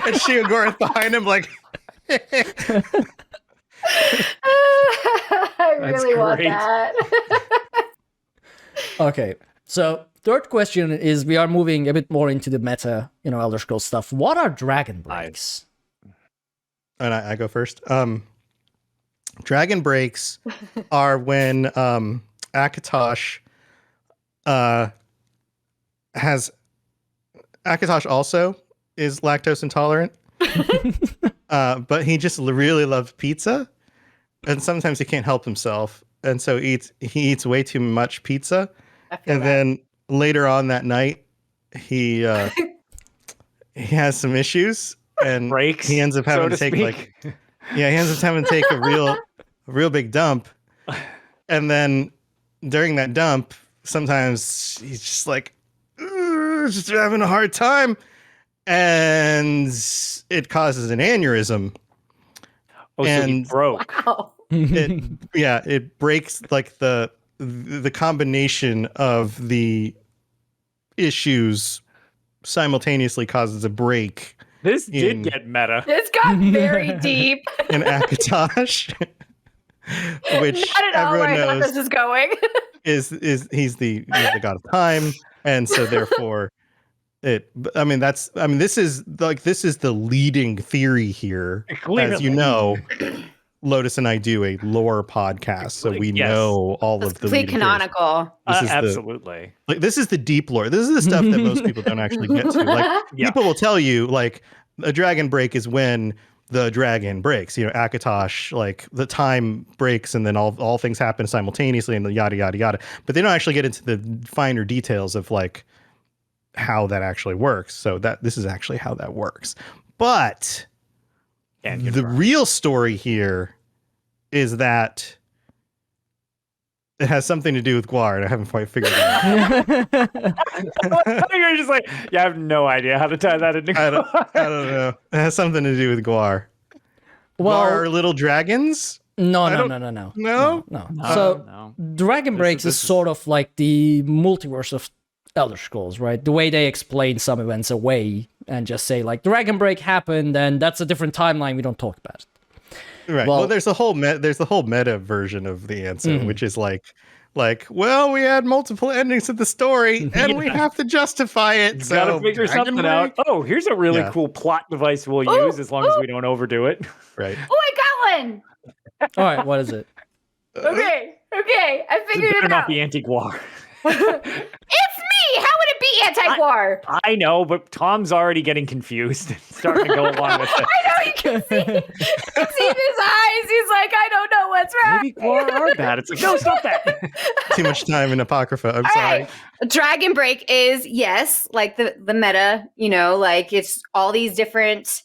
Speaker 4: and Sheogorath behind him, like.
Speaker 3: I
Speaker 2: That's
Speaker 3: really want
Speaker 2: great.
Speaker 3: that.
Speaker 1: Okay, so third question is, we are moving a bit more into the meta, Elder Scrolls stuff. What are dragon breaks?
Speaker 4: And I go first. Dragon breaks are when Akatosh Akatosh also is lactose intolerant, but he just really loves pizza, and sometimes he can't help himself, and so he eats way too much pizza,
Speaker 3: I feel
Speaker 4: and
Speaker 3: that.
Speaker 4: then later on that night he has some issues, and
Speaker 2: Breaks.
Speaker 4: he ends up having to take
Speaker 2: speak.
Speaker 4: he ends up having to take a real big dump, and then during that dump, sometimes he's just like, just having a hard time, and it causes an aneurysm.
Speaker 2: Oh, so he
Speaker 4: and-
Speaker 2: broke.
Speaker 3: Wow.
Speaker 4: It breaks like the combination of the issues simultaneously causes a break
Speaker 2: This
Speaker 4: In-
Speaker 2: did get meta.
Speaker 3: This got very deep.
Speaker 4: in Akatosh, which
Speaker 3: I don't know where
Speaker 4: everyone
Speaker 3: I thought
Speaker 4: knows
Speaker 3: this is going.
Speaker 4: is he's the god of time, and so therefore this is the leading theory here.
Speaker 2: Clearly.
Speaker 4: As you know, Lotus and I do a lore podcast, so we
Speaker 2: Yes.
Speaker 4: know all
Speaker 3: It's
Speaker 4: of the
Speaker 3: complete
Speaker 4: leading theories.
Speaker 3: canonical.
Speaker 4: This is
Speaker 2: Absolutely.
Speaker 4: this is the deep lore. This is the stuff that most people don't actually get to. Like
Speaker 2: Yeah.
Speaker 4: people will tell you, like a dragon break is when the dragon breaks. Akatosh, like the time breaks, and then all things happen simultaneously, and yada yada yada. But they don't actually get into the finer details of like how that actually works. So this is actually how that works. But
Speaker 2: Can
Speaker 4: the
Speaker 2: confirm.
Speaker 4: real story here is that it has something to do with Guar, and I haven't quite figured it out.
Speaker 2: You're just like, I have no idea how to tie that into.
Speaker 4: I don't know. It has something to do with Guar.
Speaker 1: Well,
Speaker 4: Guar are little dragons?
Speaker 1: no.
Speaker 4: No?
Speaker 1: So
Speaker 2: no.
Speaker 1: Dragon Breaks
Speaker 2: this
Speaker 1: is
Speaker 2: is-
Speaker 1: sort of like the multiverse of Elder Scrolls, right? The way they explain some events away and just say like Dragon Break happened and that's a different timeline. We don't talk about it.
Speaker 4: Right.
Speaker 1: Well-
Speaker 4: Well, there's the whole meta version of the answer, which is like, well, we had multiple endings to the story, and we have to justify it. So
Speaker 2: Gotta figure
Speaker 4: Dragon
Speaker 2: something out.
Speaker 4: Break?
Speaker 2: Oh, here's a really
Speaker 4: Yeah.
Speaker 2: cool plot device we'll use as long as we don't overdo it.
Speaker 4: Right.
Speaker 3: Oh, I got one.
Speaker 1: All right, what is it?
Speaker 3: Okay, I
Speaker 2: It
Speaker 3: figured
Speaker 2: better
Speaker 3: it
Speaker 2: not
Speaker 3: out.
Speaker 2: be anti-Guar.
Speaker 3: It's me. How would it be anti-war?
Speaker 2: I know, but Tom's already getting confused and starting to go along with it.
Speaker 3: I know, you can see. You can see in his eyes. He's like, I don't know what's wrong.
Speaker 2: Maybe Guar are bad. It's like, no, stop that.
Speaker 4: Too much time in Apocrypha. I'm
Speaker 3: All
Speaker 4: sorry.
Speaker 3: right. Dragon Break is, yes, like the meta, like it's all these different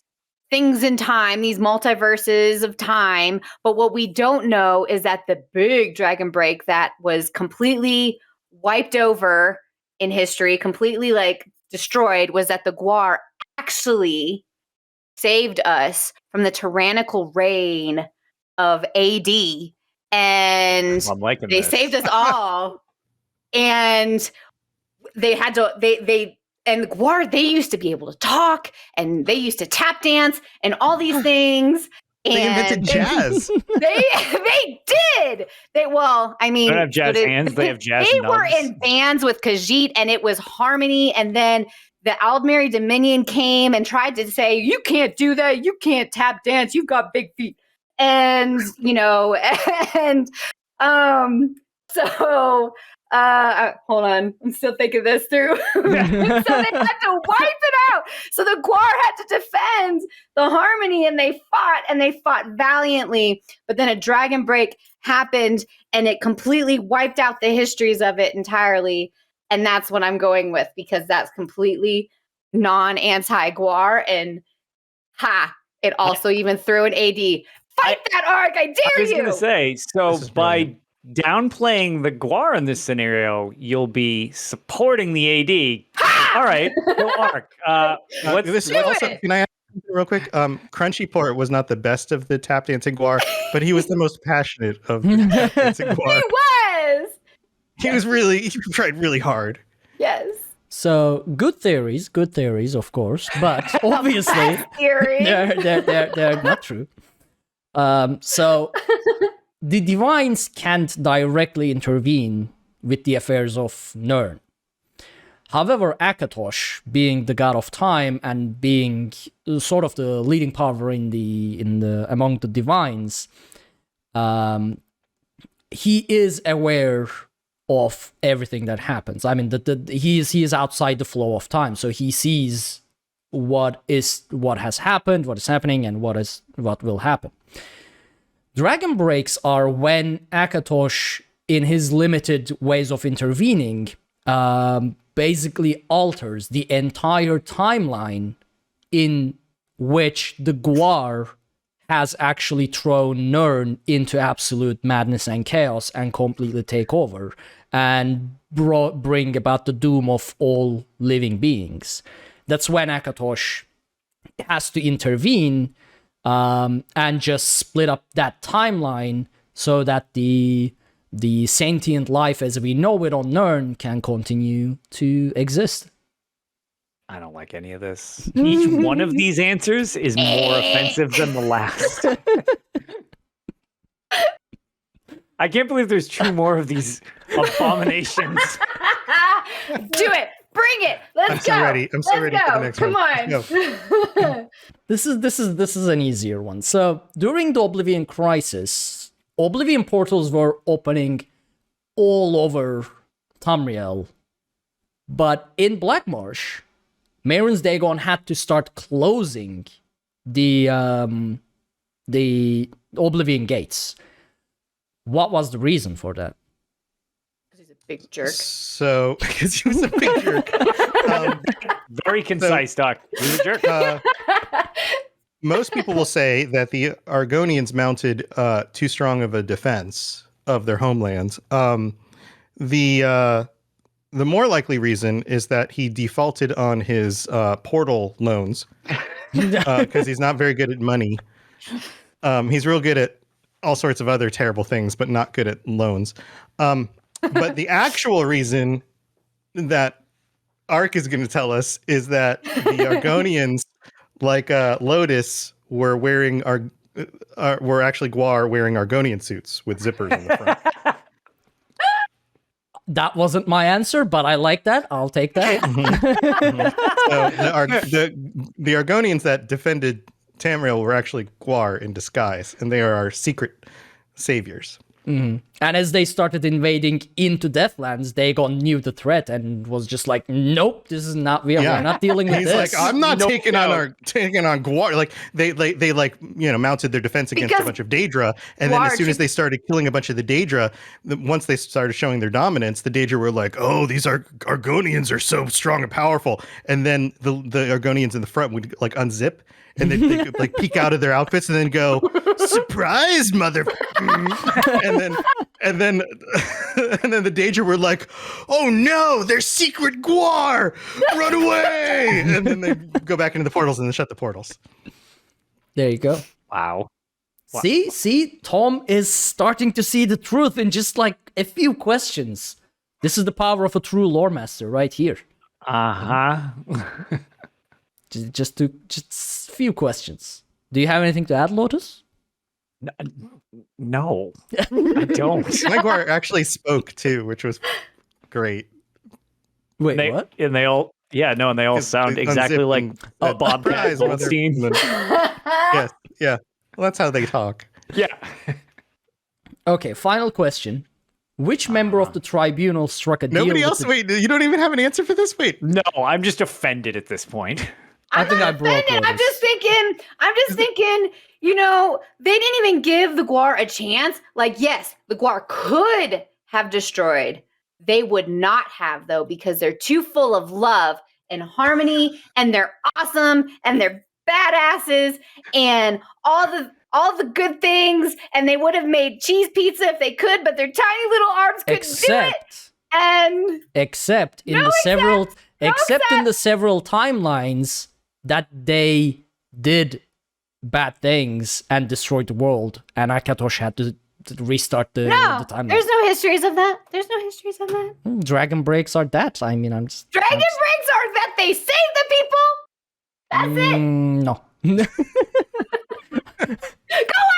Speaker 3: things in time, these multiverses of time. But what we don't know is that the big Dragon Break that was completely wiped over in history, completely like destroyed, was that the Guar actually saved us from the tyrannical reign of AD. And
Speaker 2: I'm liking
Speaker 3: they
Speaker 2: this.
Speaker 3: saved us all. And they had to, and the Guar, they used to be able to talk and they used to tap dance and all these things.
Speaker 4: They
Speaker 3: and
Speaker 4: invented jazz.
Speaker 3: They did. I mean,
Speaker 2: They don't have jazz
Speaker 3: but
Speaker 2: hands, they have jazz
Speaker 3: They were
Speaker 2: nubs.
Speaker 3: in bands with Khajiit, and it was harmony. And then the Aldmeri Dominion came and tried to say, "You can't do that. You can't tap dance. You've got big feet." And and so. Hold on. I'm still thinking this through. So they had to wipe it out. So the Guar had to defend the harmony, and they fought valiantly. But then a Dragon Break happened, and it completely wiped out the histories of it entirely. And that's what I'm going with, because that's completely non-anti-Guar. And it also even threw an AD. Fight that arc! I dare
Speaker 2: I was
Speaker 3: you.
Speaker 2: going to say, so
Speaker 4: This is
Speaker 2: by
Speaker 4: brilliant.
Speaker 2: downplaying the Guar in this scenario, you'll be supporting the AD. All right, go Arc.
Speaker 4: This
Speaker 3: do
Speaker 4: also,
Speaker 3: it.
Speaker 4: can I ask something real quick? Crunchy Port was not the best of the tap dancing Guar, but he was the most passionate of the tap dancing Guar.
Speaker 3: He was.
Speaker 4: He tried really hard.
Speaker 3: Yes.
Speaker 1: So good theories, of course, but obviously
Speaker 3: Best theory.
Speaker 1: they're not true. So the divines can't directly intervene with the affairs of Nirn. However, Akatosh, being the god of time and being sort of the leading power in the among the divines, he is aware of everything that happens. I mean, he is outside the flow of time, so he sees what has happened, what is happening, and what will happen. Dragon breaks are when Akatosh, in his limited ways of intervening, basically alters the entire timeline in which the Guar has actually thrown Nirn into absolute madness and chaos and completely take over and bring about the doom of all living beings. That's when Akatosh has to intervene and just split up that timeline so that the sentient life as we know it on Nirn can continue to exist.
Speaker 2: I don't like any of this. Each one of these answers is more offensive than the last. I can't believe there's two more of these abominations.
Speaker 3: Do it. Bring it. Let's go.
Speaker 4: I'm so ready for the next
Speaker 3: Come
Speaker 4: one.
Speaker 3: on.
Speaker 1: This is an easier one. So during the Oblivion Crisis, Oblivion portals were opening all over Tamriel, but in Blackmarsh, Marin's Dagon had to start closing the Oblivion gates. What was the reason for that?
Speaker 3: He's a big jerk.
Speaker 4: So, because he was a big jerk.
Speaker 2: Very concise, Doc. He's a jerk.
Speaker 4: most people will say that the Argonians mounted too strong of a defense of their homelands. The more likely reason is that he defaulted on his portal loans because he's not very good at money. He's real good at all sorts of other terrible things, but not good at loans. But the actual reason that Ark is going to tell us is that the Argonians, like Lotus, were actually Gwar wearing Argonian suits with zippers in the front.
Speaker 1: That wasn't my answer, but I like that. I'll take that.
Speaker 4: So the Argonians that defended Tamriel were actually Gwar in disguise, and they are our secret saviors.
Speaker 1: And as they started invading into Deathlands, Dagon knew the threat and was just like, "Nope, this is not. We're not dealing with
Speaker 4: He's
Speaker 1: this."
Speaker 4: like, "I'm not taking on Gwar." Like they mounted their defense against a bunch of Daedra, and then as soon as they started killing a bunch of the Daedra, once they started showing their dominance, the Daedra were like, "Oh, these Argonians are so strong and powerful." And then the Argonians in the front would like unzip. And they could like peek out of their outfits and then go, "Surprise, mother!" and then the Daedra were like, "Oh no, they're secret Gwar! Run away!" And then they go back into the portals and then shut the portals.
Speaker 1: There you go.
Speaker 2: Wow.
Speaker 1: See, Tom is starting to see the truth in just like a few questions. This is the power of a true lore master right here. Just a few questions. Do you have anything to add, Lotus?
Speaker 2: No, I don't.
Speaker 4: Gwar actually spoke too, which was great.
Speaker 1: Wait, what?
Speaker 2: And they all sound exactly like Bobcat Goldstein.
Speaker 4: Yes, yeah. Well, that's how they talk.
Speaker 2: Yeah.
Speaker 1: Okay, final question. Which member of the tribunal struck a deal?
Speaker 4: Nobody else. Wait, you don't even have an answer for this? Wait.
Speaker 2: No, I'm just offended at this point.
Speaker 1: I think I broke
Speaker 3: offended. I'm just thinking, you know, they didn't even give the Gwar a chance. Like, yes, the Gwar could have destroyed. They would not have, though, because they're too full of love and harmony, and they're awesome, and they're badasses, and all the good things, and they would have made cheese pizza if they could, but their tiny little arms couldn't do it. And
Speaker 1: except in the several timelines that they did bad things and destroyed the world, and Akatosh had to restart the timeline.
Speaker 3: There's no histories of that.
Speaker 1: Dragon breaks are that. I mean,
Speaker 3: breaks are that they save the people. That's it.
Speaker 1: No.
Speaker 3: Go on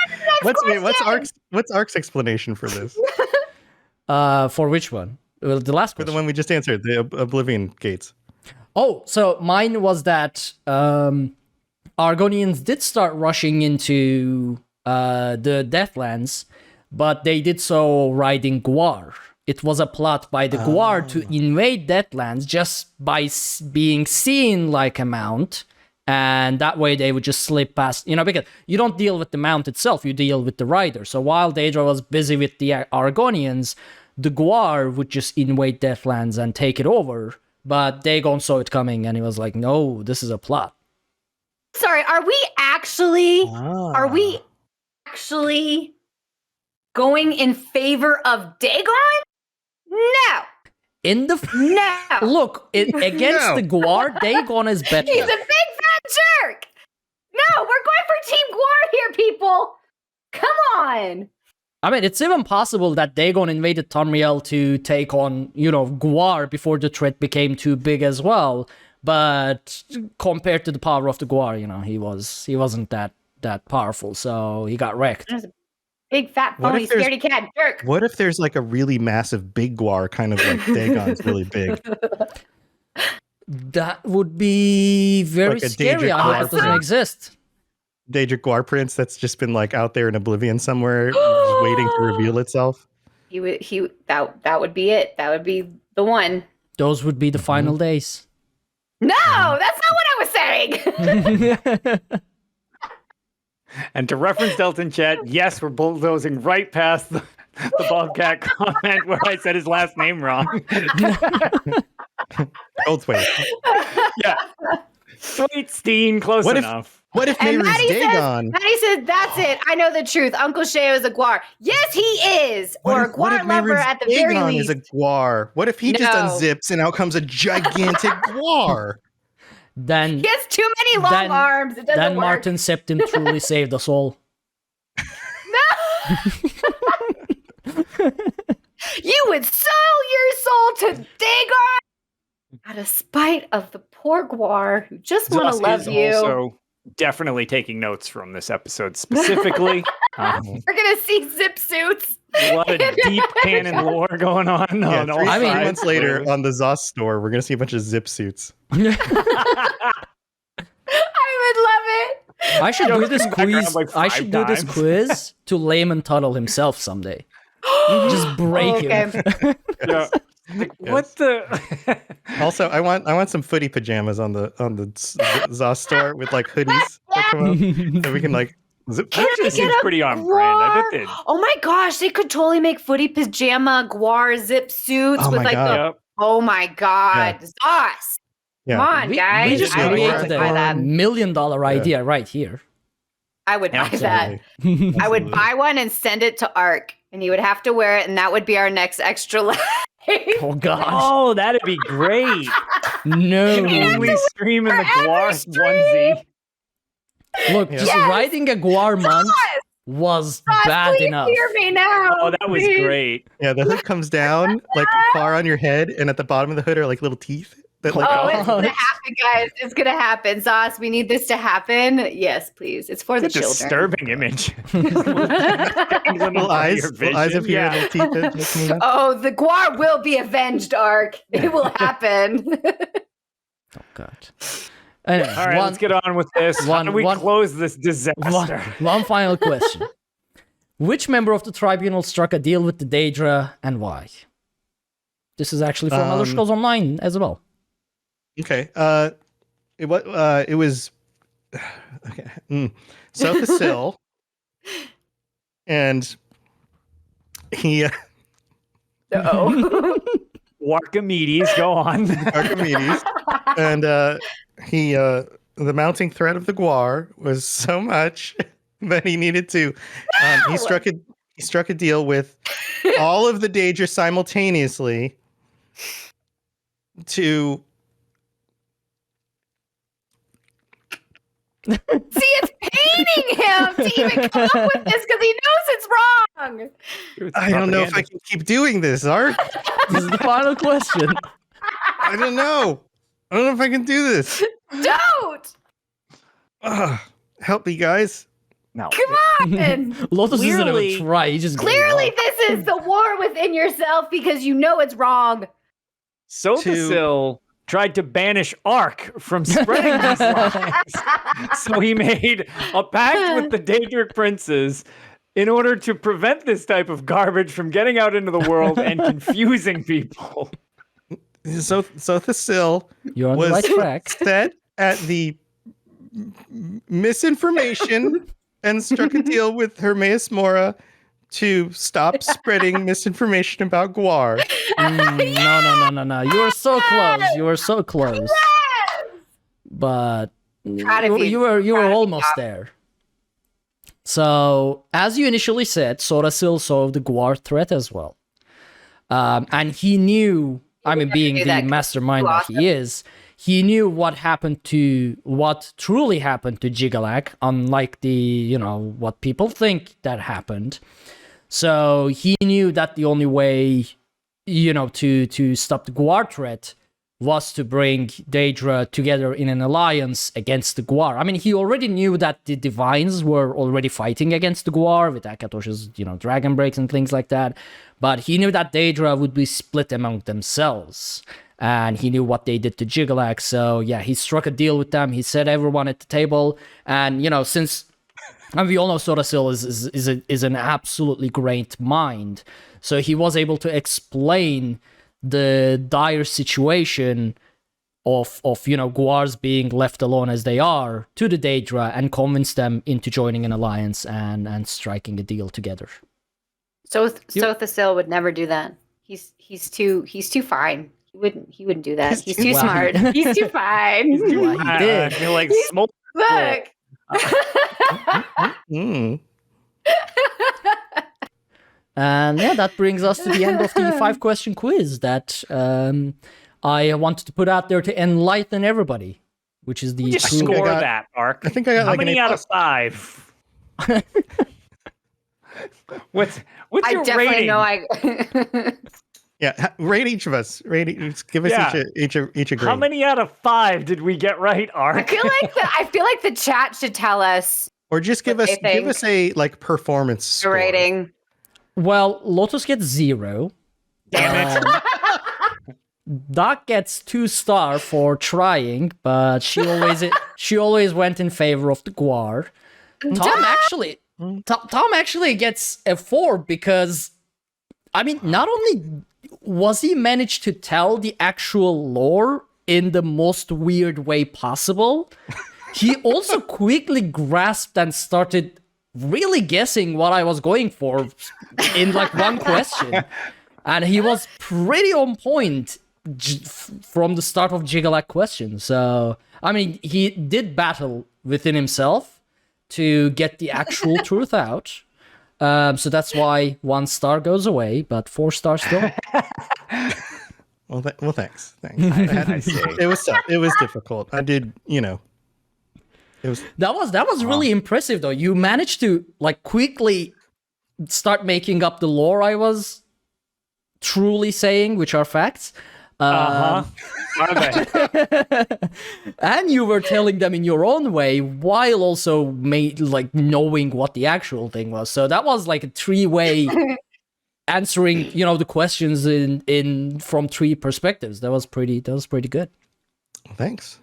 Speaker 3: to the next question.
Speaker 4: What's Ark's explanation for this?
Speaker 1: For which one? Well, the last
Speaker 4: For
Speaker 1: question.
Speaker 4: the one we just answered, the Oblivion Gates.
Speaker 1: Oh, so mine was that Argonians did start rushing into the Deathlands, but they did so riding Gwar. It was a plot by the Gwar to invade Deathlands just by being seen like a mount, and that way they would just slip past, because you don't deal with the mount itself, you deal with the rider. So while Daedra was busy with the Argonians, the Gwar would just invade Deathlands and take it over. But Dagon saw it coming, and he was like, "No, this is a plot."
Speaker 3: Sorry, are we actually going in favor of Dagon? No.
Speaker 1: Look, against the Gwar, Dagon is better.
Speaker 3: He's a big fat jerk. No, we're going for Team Gwar here, people. Come on.
Speaker 1: I mean, it's even possible that Dagon invaded Tamriel to take on, Gwar before the threat became too big as well. But compared to the power of the Gwar, he wasn't that powerful, so he got wrecked.
Speaker 3: Big fat phony scaredy cat jerk.
Speaker 4: What if there's like a really massive big Gwar, kind of like Dagon's really big?
Speaker 1: That would be very
Speaker 4: like
Speaker 1: scary. I hope it doesn't exist.
Speaker 4: Daedric Gwar Prince that's just been like out there in Oblivion somewhere, just waiting to reveal itself.
Speaker 3: That would be it. That would be the one.
Speaker 1: Those would be the final days.
Speaker 3: No, that's not what I was saying.
Speaker 2: And to reference Delton Chat, yes, we're bulldozing right past the Bobcat comment where I said his last name wrong.
Speaker 4: Goldsway.
Speaker 2: Yeah. Sweet Steen, close
Speaker 4: What if-
Speaker 2: enough.
Speaker 4: What if
Speaker 3: And
Speaker 4: Mary's
Speaker 3: Maddie
Speaker 4: Dagon?
Speaker 3: says, that's it. I know the truth. Uncle Sheo is a guar. Yes, he is. Or a guar lover
Speaker 4: Mary's
Speaker 3: at the very
Speaker 4: Dagon
Speaker 3: least.
Speaker 4: is a guar? What if he just
Speaker 3: No.
Speaker 4: unzips and out comes a gigantic guar?
Speaker 1: Then
Speaker 3: He has too many long
Speaker 1: Then-
Speaker 3: arms. It doesn't
Speaker 1: then
Speaker 3: work.
Speaker 1: Martin Septim truly saved us all.
Speaker 3: You would sell your soul to Dagon out of spite of the poor guar who just want to
Speaker 2: Zoss
Speaker 3: love
Speaker 2: is
Speaker 3: you.
Speaker 2: also definitely taking notes from this episode specifically.
Speaker 3: We're gonna see zip suits.
Speaker 2: A lot of deep canon lore going on.
Speaker 4: Yeah,
Speaker 2: on all
Speaker 4: three
Speaker 1: I mean,
Speaker 2: sides.
Speaker 4: months later on the Zoss store, we're gonna see a bunch of zip suits.
Speaker 3: I would love it.
Speaker 1: I should
Speaker 2: Yo,
Speaker 1: do this
Speaker 2: it's been background
Speaker 1: quiz.
Speaker 2: like
Speaker 1: I
Speaker 2: 5
Speaker 1: should do this
Speaker 2: times.
Speaker 1: quiz to Layman Tuttle himself someday. Just break him.
Speaker 2: Yeah. Like, what the?
Speaker 4: Also, I want some footy pajamas on the Zoss store with like hoodies that come up, so we can like zip.
Speaker 2: That actually
Speaker 3: Get
Speaker 2: seems
Speaker 3: a
Speaker 2: pretty on brand. I bet
Speaker 3: guar.
Speaker 2: they.
Speaker 3: Oh my gosh, they could totally make footy pajama guar zip suits
Speaker 4: Oh
Speaker 3: with
Speaker 4: my
Speaker 3: like
Speaker 4: God.
Speaker 3: the.
Speaker 2: Yep.
Speaker 3: Oh my God, Zoss!
Speaker 4: Yeah.
Speaker 3: Come on,
Speaker 1: We
Speaker 3: guys.
Speaker 1: just
Speaker 3: I would
Speaker 1: created
Speaker 3: totally
Speaker 1: a
Speaker 3: buy that.
Speaker 1: $1 million idea right here.
Speaker 3: I would buy that.
Speaker 4: Absolutely.
Speaker 3: I would
Speaker 4: Absolutely.
Speaker 3: buy one and send it to Ark, and he would have to wear it, and that would be our next extra life.
Speaker 1: Oh gosh,
Speaker 2: Oh, that'd be great.
Speaker 1: no!
Speaker 2: Only stream in the
Speaker 3: for every
Speaker 2: Guar
Speaker 3: stream.
Speaker 2: onesie.
Speaker 1: Look,
Speaker 4: Yeah.
Speaker 1: just
Speaker 3: Yes!
Speaker 1: writing a Guar month was
Speaker 3: Zoss,
Speaker 1: bad
Speaker 3: please
Speaker 1: enough.
Speaker 3: hear me now.
Speaker 2: Oh, that was
Speaker 3: please.
Speaker 2: great.
Speaker 4: Yeah, the hood comes down like far on your head, and at the bottom of the hood are like little teeth that like.
Speaker 3: Oh, it's
Speaker 1: Oh.
Speaker 3: gonna happen, guys. It's gonna happen. Zoss, we need this to happen. Yes, please. It's for the
Speaker 2: It's a
Speaker 3: children.
Speaker 2: disturbing image.
Speaker 4: Little eyes of here,
Speaker 2: Yeah.
Speaker 4: little teeth. that just move up.
Speaker 3: Oh, the Guar will be avenged, Ark. It will happen.
Speaker 1: Oh god. Anyway,
Speaker 2: All right, let's get on with this. How do we
Speaker 1: one-
Speaker 2: close this disaster?
Speaker 1: one final question. Which member of the tribunal struck a deal with the Daedra and why? This is actually from Elder Scrolls Online as well.
Speaker 4: Okay. It was okay. So Fasil, and he
Speaker 3: Oh.
Speaker 2: Archimedes, go on.
Speaker 4: Archimedes, and he the mounting threat of the Guar was so much that he needed to. He struck a deal with all of the Daedra simultaneously to.
Speaker 3: See, it's paining him to even come up with this because he knows it's wrong.
Speaker 4: I don't know if I can keep doing this, Art.
Speaker 1: This is the final question.
Speaker 4: I don't know. I don't know if I can do this.
Speaker 3: Don't.
Speaker 4: Help me, guys.
Speaker 2: No.
Speaker 3: Come on.
Speaker 1: Lotus isn't
Speaker 2: Clearly-
Speaker 1: even try. He just gave
Speaker 3: Clearly,
Speaker 1: up.
Speaker 3: this is the war within yourself because you know it's wrong.
Speaker 2: Sothassil tried to banish Ark from spreading these lies. So he made a pact with the Daedric princes in order to prevent this type of garbage from getting out into the world and confusing people.
Speaker 4: So Thasil
Speaker 1: You're on the
Speaker 4: was
Speaker 1: right track.
Speaker 4: set at the misinformation and struck a deal with Hermaeus Mora to stop spreading misinformation about Guar.
Speaker 1: No. You were so close. You were so close. But
Speaker 3: Proud of
Speaker 1: you
Speaker 3: you.
Speaker 1: were
Speaker 3: Proud of you,
Speaker 1: almost
Speaker 3: Doc.
Speaker 1: there. So, as you initially said, Sorasil saw the Guar threat as well. And he knew, I mean, being
Speaker 3: do
Speaker 1: the
Speaker 3: that 'cause
Speaker 1: mastermind that he is, he knew what truly happened to Gigalag, unlike what people think that happened. So he knew that the only way, to stop the Guar threat was to bring Daedra together in an alliance against the Guar. I mean, he already knew that the Divines were already fighting against the Guar with Akatosh's, dragon breaks and things like that. But he knew that Daedra would be split among themselves. And he knew what they did to Gigalag. So, yeah, he struck a deal with them. He set everyone at the table. And, since... And we all know Sorasil is an absolutely great mind. So he was able to explain the dire situation of Guars being left alone as they are to the Daedra and convince them into joining an alliance and striking a deal together.
Speaker 3: Thasil would never do that. He's too fine. He wouldn't do that. He's
Speaker 4: too
Speaker 3: too
Speaker 1: fine.
Speaker 3: smart. He's too fine.
Speaker 1: Well, he
Speaker 2: I
Speaker 1: did.
Speaker 2: feel like
Speaker 3: He's-
Speaker 2: smoke.
Speaker 3: Look.
Speaker 1: And yeah, that brings us to the end of the 5-question quiz that I wanted to put out there to enlighten everybody, which is the
Speaker 2: Just
Speaker 1: true-
Speaker 2: score
Speaker 4: got-
Speaker 2: that, Ark.
Speaker 4: I think I got
Speaker 2: How
Speaker 4: like
Speaker 2: many
Speaker 4: an
Speaker 2: out of 5? What's
Speaker 3: I
Speaker 2: your
Speaker 3: definitely
Speaker 2: rating?
Speaker 3: know I.
Speaker 4: Rate each of us. Give us
Speaker 2: Yeah.
Speaker 4: each a grade.
Speaker 2: How many out of 5 did we get right,
Speaker 3: I
Speaker 2: Ark?
Speaker 3: feel like the chat should tell us
Speaker 4: Or just give
Speaker 3: what
Speaker 4: us
Speaker 3: they
Speaker 4: a like performance
Speaker 3: the
Speaker 4: score.
Speaker 3: rating.
Speaker 1: Well, Lotus gets 0.
Speaker 2: Damn it.
Speaker 1: Doc gets 2-star for trying, but she always went in favor of the Guar. Tom actually gets a 4 because, I mean, not only was he managed to tell the actual lore in the most weird way possible, he also quickly grasped and started really guessing what I was going for in like one question. And he was pretty on point from the start of Gigalag question. So, I mean, he did battle within himself to get the actual truth out. So that's why 1 star goes away, but 4 stars still.
Speaker 4: Well, thanks.
Speaker 2: I see.
Speaker 4: It was tough. It was difficult. I did, It was.
Speaker 1: That was really impressive, though. You managed to like quickly start making up the lore I was truly saying, which are facts.
Speaker 2: Are they?
Speaker 1: And you were telling them in your own way while also knowing what the actual thing was. So that was like a 3-way answering, the questions in from 3 perspectives. That was pretty good.
Speaker 4: Thanks.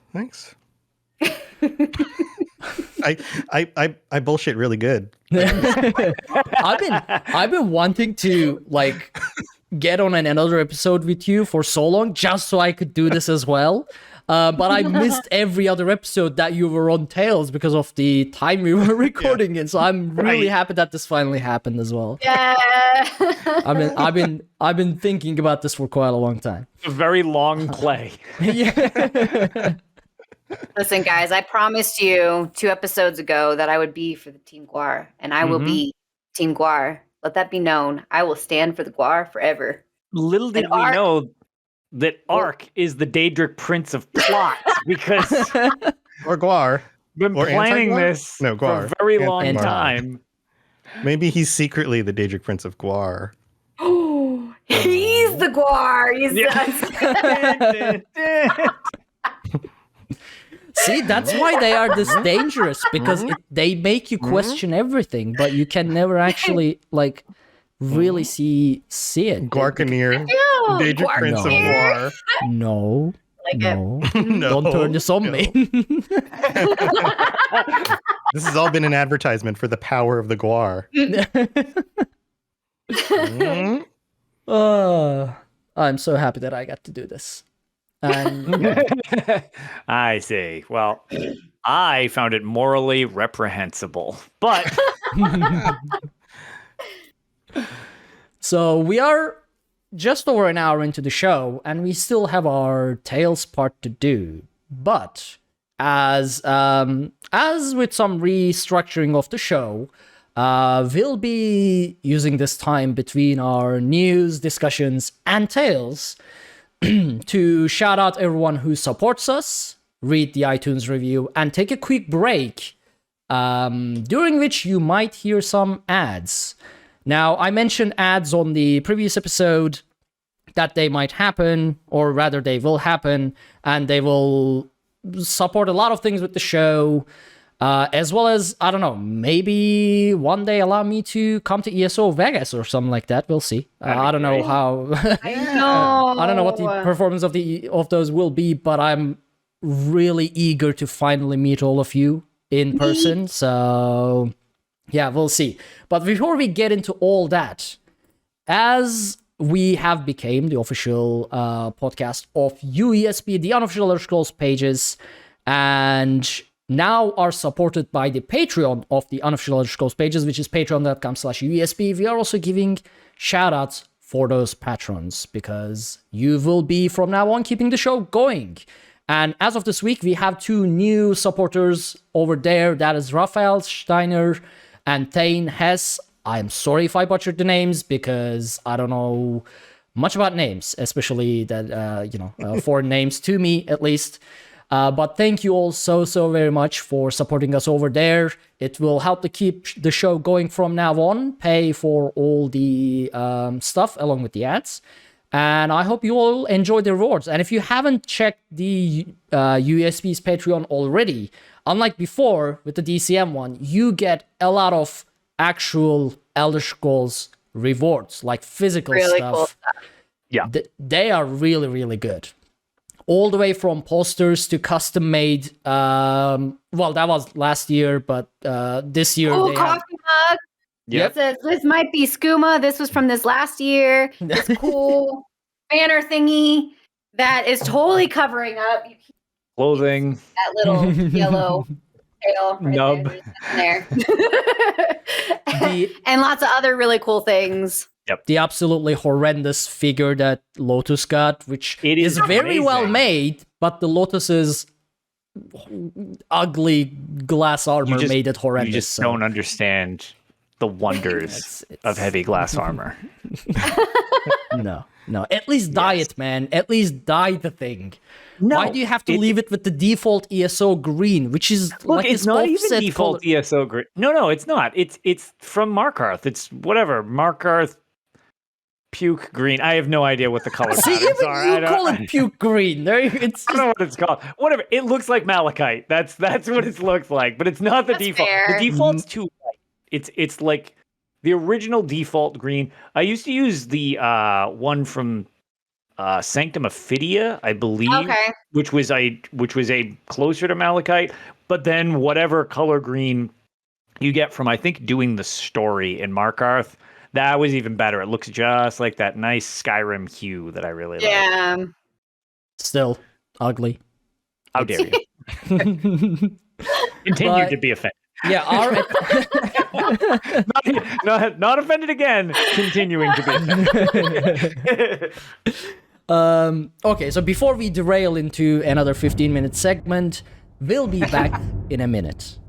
Speaker 4: I bullshit really good.
Speaker 1: I've been wanting to like get on another episode with you for so long just so I could do this as well. But I missed every other episode that you were on Tales because of the time we were recording it. So I'm really happy that this finally happened as well.
Speaker 3: Yeah.
Speaker 1: I've been thinking about this for quite a long time.
Speaker 2: A very long play.
Speaker 1: Yeah.
Speaker 3: Listen, guys, I promised you 2 episodes ago that I would be for the Team Guar, and I will be Team Guar. Let that be known. I will stand for the Guar forever.
Speaker 2: Little did
Speaker 3: And
Speaker 2: we
Speaker 3: Ark-
Speaker 2: know that Ark is the Daedric Prince of Plot because
Speaker 4: Or Guar.
Speaker 2: been
Speaker 4: Or
Speaker 2: planning
Speaker 4: anti-Guar?
Speaker 2: this
Speaker 4: No,
Speaker 2: for
Speaker 4: Guar.
Speaker 2: a very long
Speaker 1: Anti-Guar.
Speaker 2: time.
Speaker 4: Maybe he's secretly the Daedric Prince of Guar.
Speaker 3: Oh, he's the Guar.
Speaker 1: See, that's why they are this dangerous, because they make you question everything, but you can never actually like really see it.
Speaker 4: Guarcaneer. Daedric Prince of Guar.
Speaker 1: No.
Speaker 3: Like
Speaker 1: No.
Speaker 4: No.
Speaker 1: Don't turn this on
Speaker 4: no.
Speaker 1: me.
Speaker 4: This has all been an advertisement for the power of the Guar. Mhm.
Speaker 1: I'm so happy that I got to do this. And
Speaker 2: I see. Well, I found it morally reprehensible, but
Speaker 1: so we are just over an hour into the show, and we still have our Tales part to do. But as with some restructuring of the show, we'll be using this time between our news, discussions, and Tales to shout out everyone who supports us, read the iTunes review, and take a quick break, during which you might hear some ads. Now, I mentioned ads on the previous episode, that they might happen, or rather they will happen, and they will support a lot of things with the show, as well as, I don't know, maybe one day allow me to come to ESO Vegas or something like that. We'll see. I don't know how.
Speaker 3: I know.
Speaker 1: I don't know what the performance of those will be, but I'm really eager to finally meet all of you in person. So yeah, we'll see. But before we get into all that, as we have become the official podcast of UESP, the unofficial Elder Scrolls pages, and now are supported by the Patreon of the unofficial Elder Scrolls pages, which is patreon.com/UESP. We are also giving shoutouts for those patrons, because you will be from now on keeping the show going. And as of this week, we have 2 new supporters over there. That is Raphael Steiner and Thane Hess. I'm sorry if I butchered the names, because I don't know much about names, especially that, foreign names to me, at least. But thank you all so very much for supporting us over there. It will help to keep the show going from now on, pay for all the stuff along with the ads. And I hope you all enjoy the rewards. And if you haven't checked the USP's Patreon already, unlike before with the DCM one, you get a lot of actual Elder Scrolls rewards, like physical
Speaker 3: Really
Speaker 1: stuff.
Speaker 3: cool stuff.
Speaker 2: Yeah.
Speaker 1: They are really good. All the way from posters to custom made. Well, that was last year, but this year
Speaker 3: Cool
Speaker 1: they have...
Speaker 3: coffee mug.
Speaker 2: Yep.
Speaker 3: It says, this might be skooma. This was from this last year. This cool banner thingy that is totally covering up. You keep
Speaker 2: Clothing.
Speaker 3: that little yellow tail right
Speaker 2: Nub.
Speaker 3: there. And lots of other really cool things.
Speaker 1: The absolutely horrendous figure that Lotus got, which
Speaker 2: It is
Speaker 1: very well
Speaker 2: amazing.
Speaker 1: made, but the Lotus's ugly glass armor made it horrendous.
Speaker 2: You just don't understand the wonders of heavy glass armor.
Speaker 1: No. At least dye it, man. At least dye the thing.
Speaker 2: No,
Speaker 1: Why do you have to leave it with the default ESO green, which is
Speaker 2: Look,
Speaker 1: like
Speaker 2: it's
Speaker 1: this
Speaker 2: not even
Speaker 1: offset
Speaker 2: default
Speaker 1: color?
Speaker 2: ESO green. No, it's not. It's from Markarth. It's whatever. Markarth puke green. I have no idea what the color
Speaker 1: See,
Speaker 2: patterns
Speaker 1: even
Speaker 2: are.
Speaker 1: you
Speaker 2: I don't,
Speaker 1: call it puke green. There, it's
Speaker 2: I don't know what it's called. Whatever. It looks like malachite. That's what it looks like, but it's not the
Speaker 3: That's
Speaker 2: default.
Speaker 3: fair.
Speaker 2: The default's too light. It's like the original default green. I used to use the one from Sanctum Ophidia, I believe,
Speaker 3: Okay.
Speaker 2: which was a closer to malachite, but then whatever color green you get from, I think, doing the story in Markarth, that was even better. It looks just like that nice Skyrim hue that I really like.
Speaker 3: Yeah.
Speaker 1: still ugly.
Speaker 2: How dare you? Continue
Speaker 1: But-
Speaker 2: to be offended.
Speaker 1: Yeah,
Speaker 2: Not offended again. Continuing to be offended.
Speaker 1: okay, so before we derail into another 15-minute segment, we'll be back in a minute.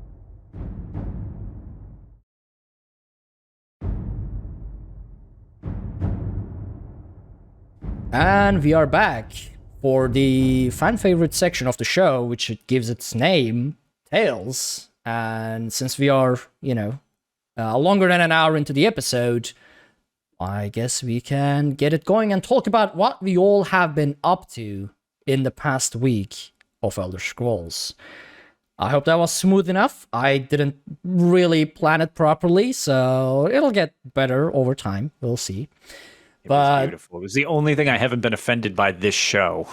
Speaker 1: And we are back for the fan favorite section of the show, which it gives its name, Tales. And since we are, longer than an hour into the episode, I guess we can get it going and talk about what we all have been up to in the past week of Elder Scrolls. I hope that was smooth enough. I didn't really plan it properly, so it'll get better over time. We'll see.
Speaker 2: It was beautiful. It was the only thing I haven't been offended by this show.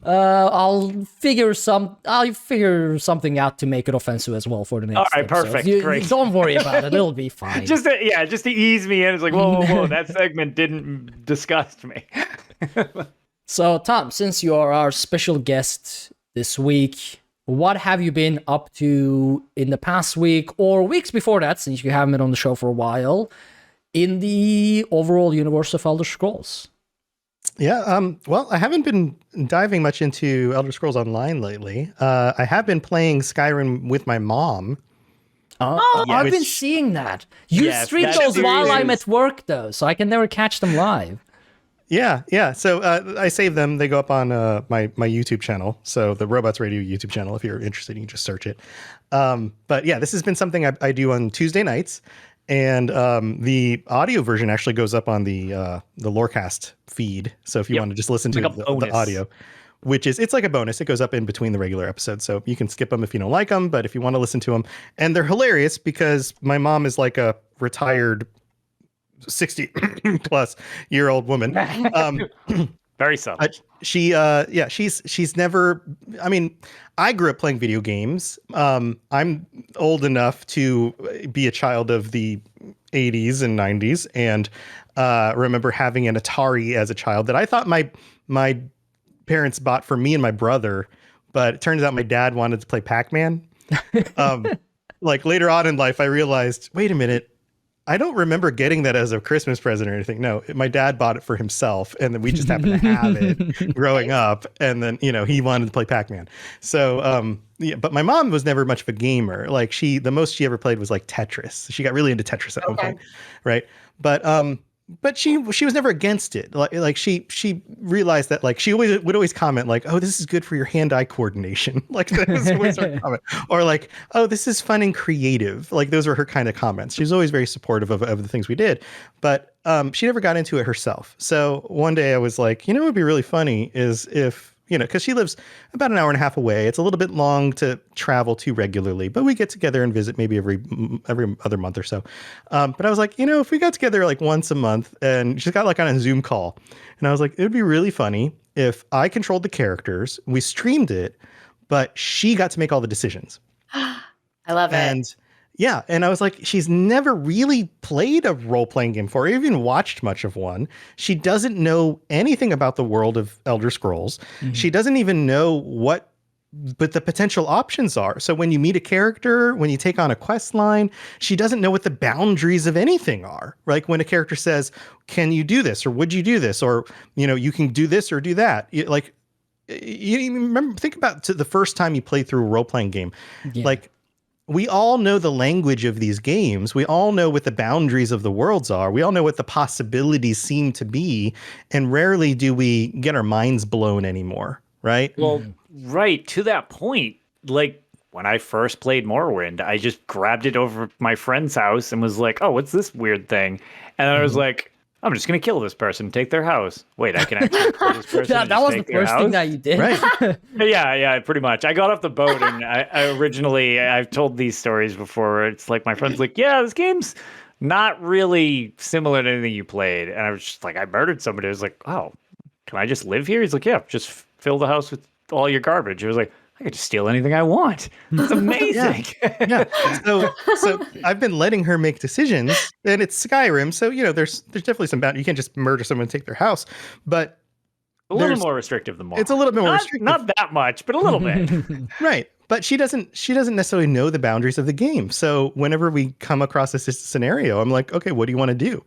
Speaker 1: I'll figure something out to make it offensive as well for the next
Speaker 2: All right,
Speaker 1: episode.
Speaker 2: perfect, great.
Speaker 1: Don't worry about it. It'll be fine.
Speaker 2: just to ease me in. It's like, whoa, that segment didn't disgust me.
Speaker 1: So, Tom, since you are our special guest this week, what have you been up to in the past week or weeks before that, since you haven't been on the show for a while, in the overall universe of Elder Scrolls?
Speaker 4: Yeah, well, I haven't been diving much into Elder Scrolls Online lately. I have been playing Skyrim with my mom.
Speaker 1: I've been
Speaker 4: Which-
Speaker 1: seeing that. You
Speaker 2: Yes,
Speaker 1: stream
Speaker 2: that
Speaker 1: those while
Speaker 2: series
Speaker 1: I'm
Speaker 2: is-
Speaker 1: at work, though, so I can never catch them live.
Speaker 4: Yeah. So I save them. They go up on my YouTube channel. So the Robots Radio YouTube channel. If you're interested, you can just search it. But yeah, this has been something I do on Tuesday nights. And the audio version actually goes up on the Lorecast feed. So if you want to just listen to
Speaker 2: Like a
Speaker 4: the
Speaker 2: bonus.
Speaker 4: audio, it's like a bonus. It goes up in between the regular episodes. So you can skip them if you don't like them. But if you want to listen to them, and they're hilarious because my mom is like a retired 60 plus year old woman.
Speaker 2: Very subtle.
Speaker 4: She's never, I mean, I grew up playing video games. I'm old enough to be a child of the 80s and 90s and remember having an Atari as a child that I thought my parents bought for me and my brother, but it turns out my dad wanted to play Pac-Man. Like later on in life, I realized, wait a minute, I don't remember getting that as a Christmas present or anything. No, my dad bought it for himself, and then we just happened to have it growing up. And then he wanted to play Pac-Man. So yeah, but my mom was never much of a gamer. Like the most she ever played was like Tetris. She got really into Tetris at one point, right? But she was never against it. Like she realized that like she would always comment like, "Oh, this is good for your hand-eye coordination." Like that was always her comment. Or like, "Oh, this is fun and creative." Like those were her kind of comments. She was always very supportive of the things we did, but she never got into it herself. So one day I was like, what would be really funny is if because she lives about an hour and a half away. It's a little bit long to travel to regularly, but we get together and visit maybe every other month or so. But I was like, if we got together like once a month and just got like on a Zoom call, and I was like, it would be really funny if I controlled the characters, we streamed it, but she got to make all the decisions.
Speaker 3: I love it.
Speaker 4: And yeah, and I was like, she's never really played a role-playing game before, or even watched much of one. She doesn't know anything about the world of Elder Scrolls. Mm-hmm. She doesn't even know but the potential options are. So when you meet a character, when you take on a quest line, she doesn't know what the boundaries of anything are. Like when a character says, "Can you do this?" or "Would you do this?" or "You can do this or do that." You remember, think about the first time you played through a role-playing game, like. We all know the language of these games. We all know what the boundaries of the worlds are. We all know what the possibilities seem to be. And rarely do we get our minds blown anymore, right?
Speaker 2: Well, right. To that point, like when I first played Morrowind, I just grabbed it over my friend's house and was like, "Oh, what's this weird thing?" And I was like, "I'm just going to kill this person, take their house." Wait, I can actually kill this person.
Speaker 1: that was the first thing that you did.
Speaker 4: Right.
Speaker 2: Yeah, pretty much. I got off the boat and I've told these stories before where it's like my friend's like, "Yeah, this game's not really similar to anything you played." And I was just like, "I murdered somebody." I was like, "Oh, can I just live here?" He's like, "Yeah, just fill the house with all your garbage." I was like, "I could just steal anything I want." It's amazing.
Speaker 4: Yeah. So I've been letting her make decisions, and it's Skyrim. So, there's definitely some boundaries. You can't just murder someone and take their house, but
Speaker 2: a little more restrictive than more.
Speaker 4: It's a little bit more restrictive.
Speaker 2: Not that much, but a little bit.
Speaker 4: Right. But she doesn't necessarily know the boundaries of the game. So whenever we come across this scenario, I'm like, "Okay, what do you want to do?"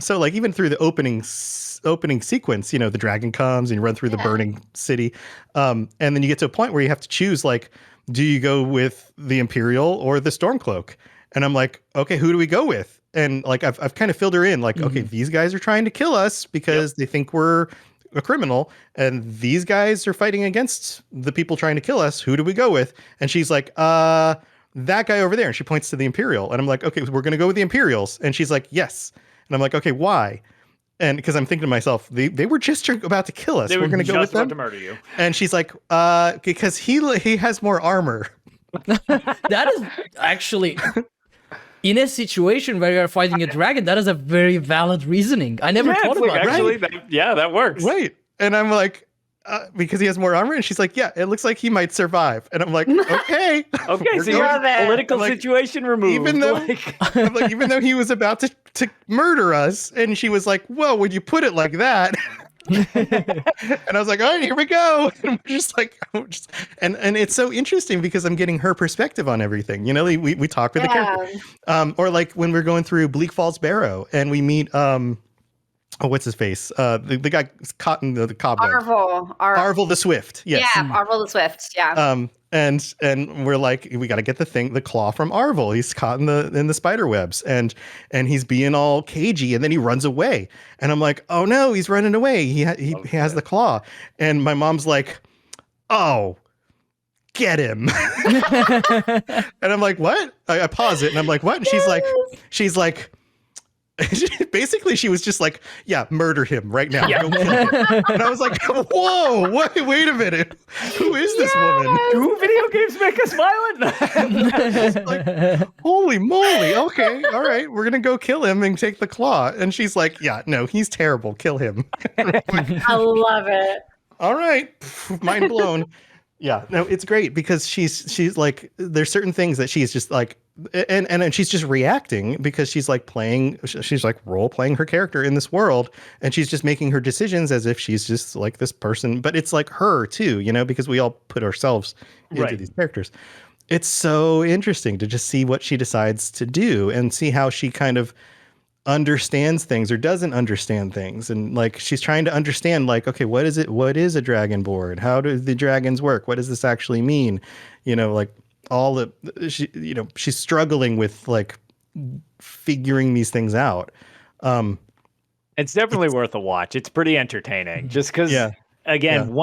Speaker 4: So like even through the opening sequence, the dragon comes and you run through the burning city. And then you get to a point where you have to choose, like, do you go with the Imperial or the Stormcloak? And I'm like, okay, who do we go with? And like, I've kind of filled her in, like, okay, these guys are trying to kill us because they think we're a criminal. And these guys are fighting against the people trying to kill us. Who do we go with? And she's like, that guy over there. And she points to the Imperial. And I'm like, okay, we're going to go with the Imperials. And she's like, yes. And I'm like, okay, why? And because I'm thinking to myself, they were just about to kill us. We're going to go with them.
Speaker 2: To murder you.
Speaker 4: And she's like, because he has more armor.
Speaker 1: That is actually, in a situation where you're fighting a dragon, that is a very valid reasoning. I never thought about that.
Speaker 2: Actually, that works.
Speaker 4: Right. And I'm like, because he has more armor, and she's like, yeah, it looks like he might survive. And I'm like, okay.
Speaker 2: Okay, so you're political situation removed.
Speaker 4: Even though he was about to murder us, and she was like, "Whoa, would you put it like that?" And I was like, "All right, here we go." And we're just like, and it's so interesting because I'm getting her perspective on everything. We talk with the character, or like when we're going through Bleak Falls Barrow, and we meet what's his face? The guy caught in the cobweb. Arvel the Swift. Yes.
Speaker 3: Yeah, Arvel the Swift. Yeah.
Speaker 4: And we're like, we got to get the claw from Arvel. He's caught in the spider webs, and he's being all cagey, and then he runs away. And I'm like, oh no, he's running away. He has the claw. And my mom's like, oh, get him. And I'm like, what? I pause it, and I'm like, what? And she's like. Basically, she was just like, yeah, murder him right now. Yeah. Go kill him. And I was like, whoa, wait a minute. Who is this woman?
Speaker 2: Do video games make us violent?
Speaker 4: Like, holy moly. Okay. All right. We're going to go kill him and take the claw. And she's like, yeah, no, he's terrible. Kill him.
Speaker 3: I love it.
Speaker 4: All right. Mind blown. Yeah, no, it's great because she's like, there's certain things that she's just like, and she's just reacting because she's like role playing her character in this world, and she's just making her decisions as if she's just like this person, but it's like her too, because we all put ourselves into these characters. it's so interesting to just see what she decides to do and see how she kind of understands things or doesn't understand things. And like, she's trying to understand, like, okay, what is it? What is a dragon board? How do the dragons work? What does this actually mean? You know, like all the, she's struggling with like figuring these things out.
Speaker 2: It's definitely worth a watch. It's pretty entertaining just because, again,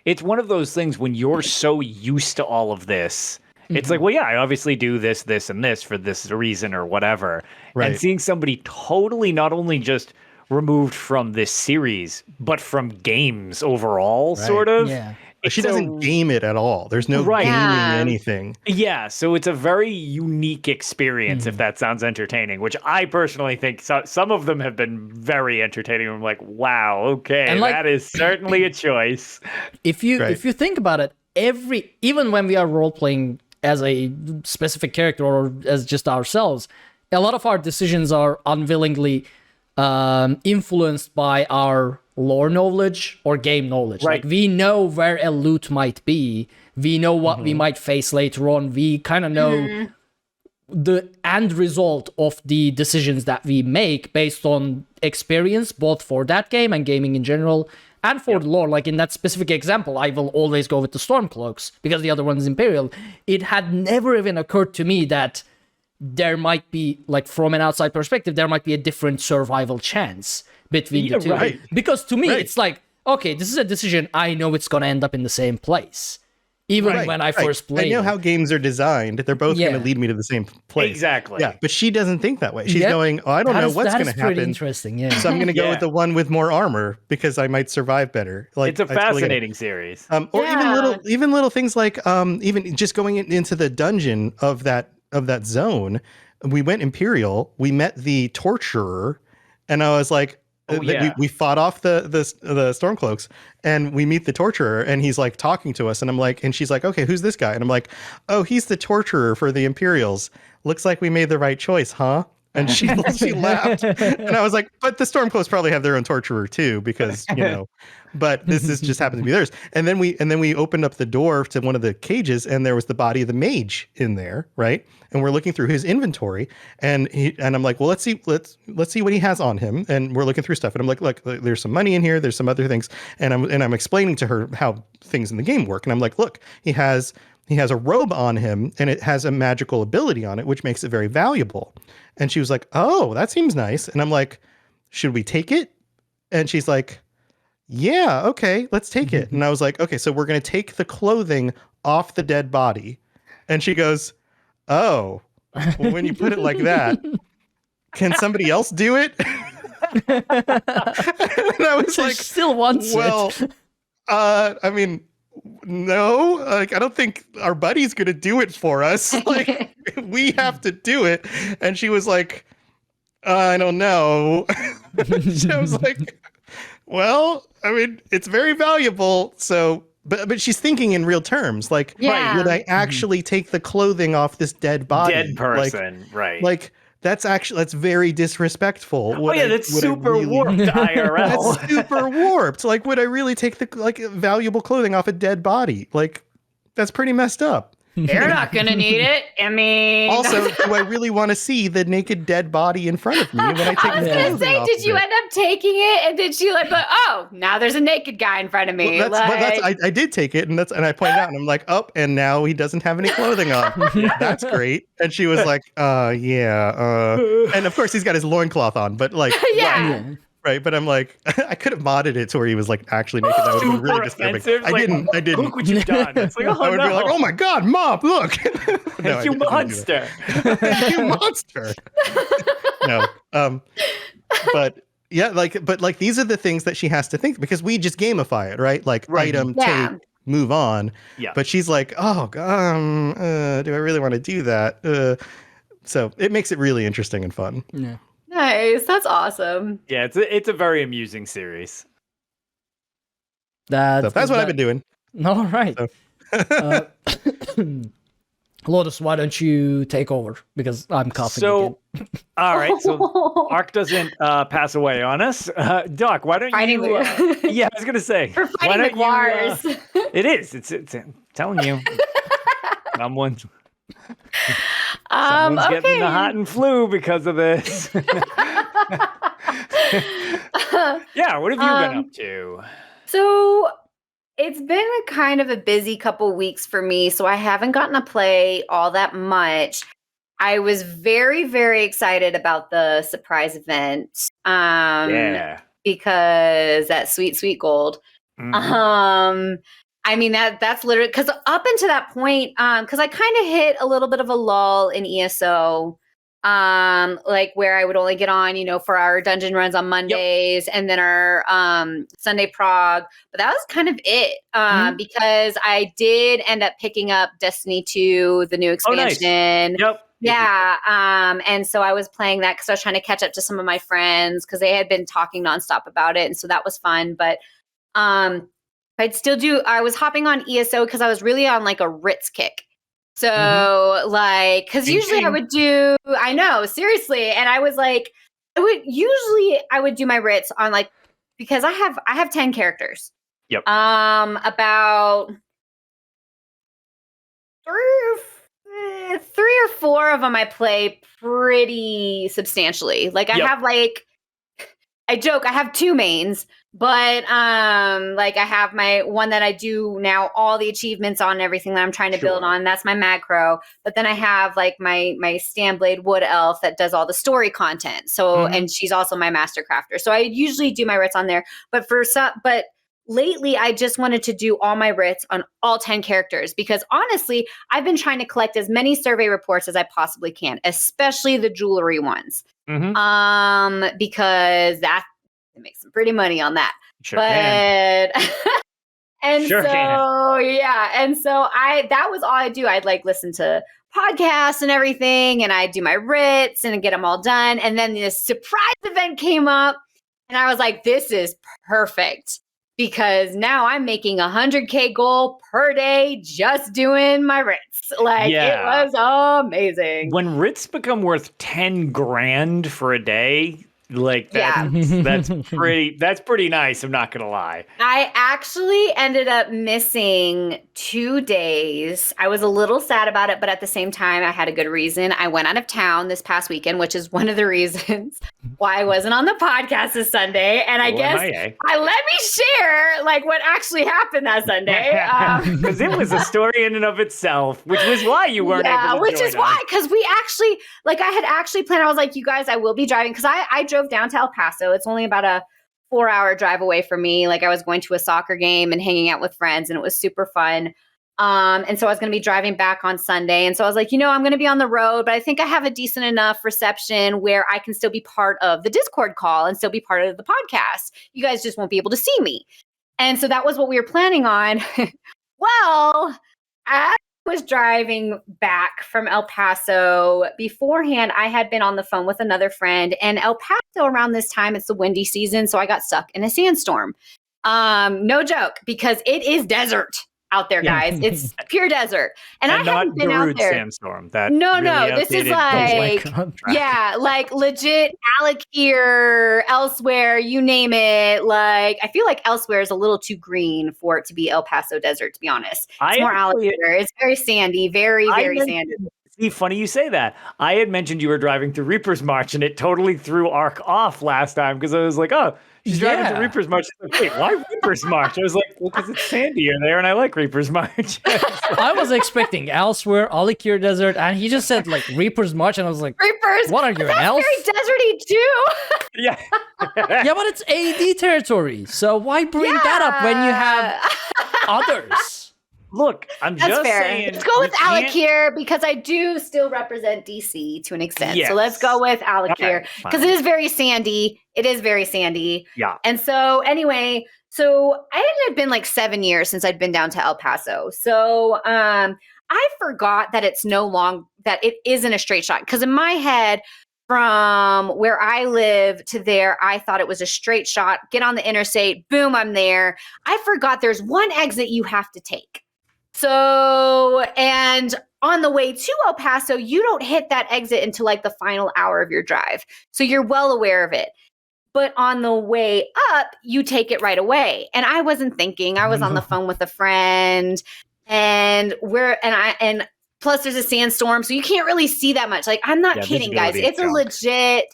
Speaker 2: it's one of those things when you're so used to all of this. It's like, well, yeah, I obviously do this, this, and this for this reason or whatever. Right. And seeing somebody totally not only just removed from this series, but from games overall, sort of.
Speaker 1: Yeah.
Speaker 4: She doesn't game it at all. There's no gaming anything.
Speaker 2: Yeah, so it's a very unique experience, if that sounds entertaining, which I personally think some of them have been very entertaining. I'm like, wow, okay, and like, that is certainly a choice.
Speaker 1: If you think about it, even when we are role-playing as a specific character or as just ourselves, a lot of our decisions are unwillingly influenced by our lore knowledge or game knowledge. Right. Like, we know where a loot might be. We know what we might face later on. We kind of know the end result of the decisions that we make based on experience, both for that game and gaming in general, and for the lore. Like in that specific example, I will always go with the Stormcloaks because the other one is Imperial. It had never even occurred to me that there might be, like, from an outside perspective, there might be a different survival chance between the two. Right. Because to me, it's like, okay, this is a decision. I know it's going to end up in the same place. Even when I first played.
Speaker 4: I know how games are designed. They're both going to lead me to the same place.
Speaker 2: Exactly.
Speaker 4: Yeah, but she doesn't think that way. She's going, I don't know what's going to happen. Pretty
Speaker 1: interesting,
Speaker 4: So I'm going to go with the one with more armor because I might survive better. Like,
Speaker 2: it's a fascinating series.
Speaker 4: Or even little things like even just going into the dungeon of that zone. We went Imperial. We met the Torturer, and I was like, we fought off the Stormcloaks, and we meet the Torturer, and he's like talking to us, and I'm like, and she's like, okay, who's this guy? And I'm like, oh, he's the Torturer for the Imperials. Looks like we made the right choice, huh? And she laughed, and I was like, but the Stormcloaks probably have their own Torturer too, because but this is just happens to be theirs. And then we opened up the door to one of the cages, and there was the body of the mage in there, right? And we're looking through his inventory, and I'm like, well, let's see what he has on him. And we're looking through stuff, and I'm like, look, there's some money in here, there's some other things, and I'm explaining to her how things in the game work, and I'm like, look, he has a robe on him, and it has a magical ability on it, which makes it very valuable. And she was like, oh, that seems nice. And I'm like, should we take it? And she's like, yeah, okay, let's take it. And I was like, okay, so we're going to take the clothing off the dead body. And she goes, oh, well, when you put it like that, can somebody else do it? And I was like,
Speaker 1: still wants it.
Speaker 4: I mean, no, like, I don't think our buddy's gonna do it for us. Like, we have to do it. And she was like, I don't know. I was like, well, I mean, it's very valuable. So, but she's thinking in real terms. Like, would I actually take the clothing off this dead body?
Speaker 2: Dead person, right.
Speaker 4: Like, that's very disrespectful.
Speaker 2: That's super warped IRL.
Speaker 4: That's super warped. Like, would I really take the valuable clothing off a dead body? Like, that's pretty messed up.
Speaker 3: They're not gonna need it. I mean,
Speaker 4: also, do I really want to see the naked dead body in front of me when I take
Speaker 3: I was gonna say, did you end up taking it, and did she like, oh, now there's a naked guy in front of me?
Speaker 4: Well, I did take it, and I pointed out, and I'm like, oh, and now he doesn't have any clothing on. That's great. And she was like, and of course he's got his loincloth on, but like, right, but I'm like, I could have modded it to where he was like actually naked. That would have been really disturbing. I didn't.
Speaker 2: Look what you've done. It's like,
Speaker 4: I would be like, oh my god, Mom, look!
Speaker 2: No, you monster!
Speaker 4: You monster! No, but yeah, but these are the things that she has to think, because we just gamify it, right? Like, item, take, move on. Yeah. But she's like, oh god, do I really want to do that? So it makes it really interesting and fun.
Speaker 1: Yeah.
Speaker 3: Nice. That's awesome.
Speaker 2: Yeah, it's a very amusing series.
Speaker 4: That's what I've been doing.
Speaker 1: All right. So. Lotus, why don't you take over? Because I'm coughing again.
Speaker 2: All right. So Ark doesn't pass away on us. Doc, why don't you... yeah, I was going to say.
Speaker 3: We're fighting the Guars.
Speaker 2: It is. It's telling you. Someone Someone's getting the
Speaker 3: Okay.
Speaker 2: hot and flu because of this. Yeah, what have you been up to?
Speaker 3: So it's been a kind of a busy couple weeks for me, so I haven't gotten to play all that much. I was very, very excited about the surprise event.
Speaker 2: Yeah.
Speaker 3: Because that sweet gold.
Speaker 2: Mhm.
Speaker 3: I mean that's literally because up until that point, because I kind of hit a little bit of a lull in ESO, like where I would only get on, for our dungeon runs on Mondays and then our Sunday prog. But that was kind of it, because I did end up picking up Destiny 2, the new expansion.
Speaker 2: Oh, nice. Yep.
Speaker 3: Yeah. And so I was playing that because I was trying to catch up to some of my friends because they had been talking nonstop about it. And so that was fun. But I was hopping on ESO because I was really on like a Ritz kick. So like, because usually I know, seriously. And I was like, I would do my Ritz on like, because I have 10 characters.
Speaker 2: Yep.
Speaker 3: About three or four of them I play pretty substantially. Like I have I joke, I have two mains, but like I have my one that I do now all the achievements on, everything that I'm trying to build on. That's my Macro. But then I have like my Stanblade Wood Elf that does all the story content. So and she's also my Master Crafter. So I usually do my Writs on there. But lately, I just wanted to do all my writs on all 10 characters because honestly, I've been trying to collect as many survey reports as I possibly can, especially the jewelry ones. Because that makes some pretty money on that.
Speaker 2: Sure can.
Speaker 3: And so that was all I do. I'd like listen to podcasts and everything, and I'd do my writs and get them all done. And then this surprise event came up, and I was like, this is perfect. Because now I'm making 100K goal per day just doing my writs. Like it was amazing.
Speaker 2: When writs become worth 10 grand for a day, like that's pretty nice. I'm not gonna lie.
Speaker 3: I actually ended up missing 2 days. I was a little sad about it, but at the same time, I had a good reason. I went out of town this past weekend, which is one of the reasons why I wasn't on the podcast this Sunday. And I guess let me share like what actually happened that Sunday.
Speaker 2: Because it was a story in and of itself, which was why you weren't able to
Speaker 3: which is why, because we actually, like I had actually planned, I was like, you guys, I will be driving, because I drove down to El Paso. It's only about a 4-hour drive away from me. Like I was going to a soccer game and hanging out with friends, and it was super fun. And so I was going to be driving back on Sunday. And so I was like, I'm going to be on the road, but I think I have a decent enough reception where I can still be part of the Discord call and still be part of the podcast. You guys just won't be able to see me. And so that was what we were planning on. Well, I was driving back from El Paso. Beforehand, I had been on the phone with another friend, and El Paso around this time, it's the windy season, so I got stuck in a sandstorm. No joke, because it is desert out there, guys. It's pure desert. And I haven't been out there.
Speaker 2: Sandstorm, that
Speaker 3: no, this is like, like legit Alakir, Elsewhere, you name it. Like, I feel like Elsewhere is a little too green for it to be El Paso desert, to be honest. It's more Alakir. It's very sandy, very sandy.
Speaker 2: See, funny you say that. I had mentioned you were driving through Reaper's March, and it totally threw Ark off last time because I was like, oh, she's driving through Reaper's March. Like, wait, why Reaper's March? I was like, well, because it's sandier there, and I like Reaper's March.
Speaker 1: I was expecting Elsewhere, Alikir Desert, and he just said like Reaper's March, and I was like,
Speaker 3: Reaper's?
Speaker 1: What are you, an elf?
Speaker 3: That's very deserty too.
Speaker 2: Yeah.
Speaker 1: Yeah, but it's AD territory, so why bring that up when you have others?
Speaker 2: Look,
Speaker 3: That's just fair. Saying. Let's go with Alakir because I do still represent DC to an extent. Yes. So let's go with Alakir because it is very sandy. It is very sandy.
Speaker 2: Yeah.
Speaker 3: And so anyway, it had been like 7 years since I'd been down to El Paso. So I forgot that that it isn't a straight shot because in my head, from where I live to there, I thought it was a straight shot. Get on the interstate, boom, I'm there. I forgot there's one exit you have to take. So, and on the way to El Paso, you don't hit that exit until like the final hour of your drive. So you're well aware of it. But on the way up, you take it right away. And I wasn't thinking. I was on the phone with a friend, and Plus, there's a sandstorm, so you can't really see that much. Like, I'm not kidding, guys. It's a legit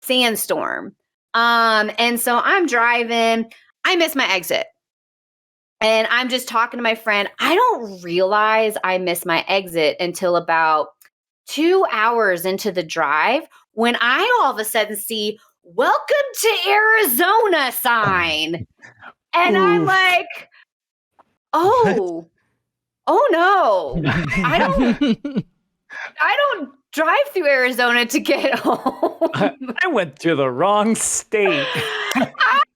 Speaker 3: sandstorm. And so I'm driving. I miss my exit. And I'm just talking to my friend. I don't realize I missed my exit until about 2 hours into the drive when I all of a sudden see "Welcome to Arizona" sign. And I'm like, oh no. I don't drive through Arizona to get home.
Speaker 2: I went to the wrong state.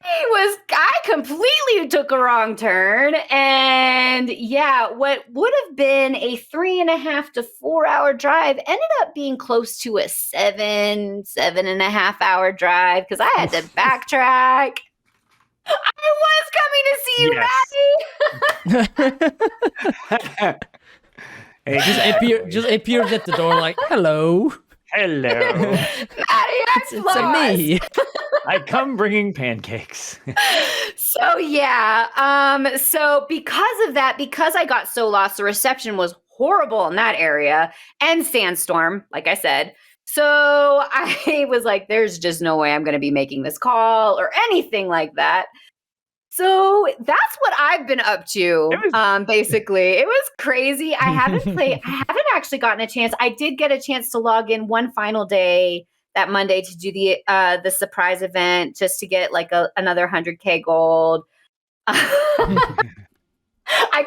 Speaker 3: I completely took a wrong turn. And yeah, what would have been a 3.5 to 4 hour drive ended up being close to a 7.5 hour drive because I had to backtrack. I was coming to see you, Maddie.
Speaker 2: Hey,
Speaker 1: just appears at the door like, hello.
Speaker 2: Hello.
Speaker 3: Maddie,
Speaker 1: It's me.
Speaker 2: I come bringing pancakes.
Speaker 3: So yeah, so because of that, because I got so lost, the reception was horrible in that area and sandstorm, like I said. So I was like, there's just no way I'm going to be making this call or anything like that. So that's what I've been up to. Basically, it was crazy. I haven't actually gotten a chance. I did get a chance to log in one final day that Monday to do the surprise event just to get like another 100K gold. I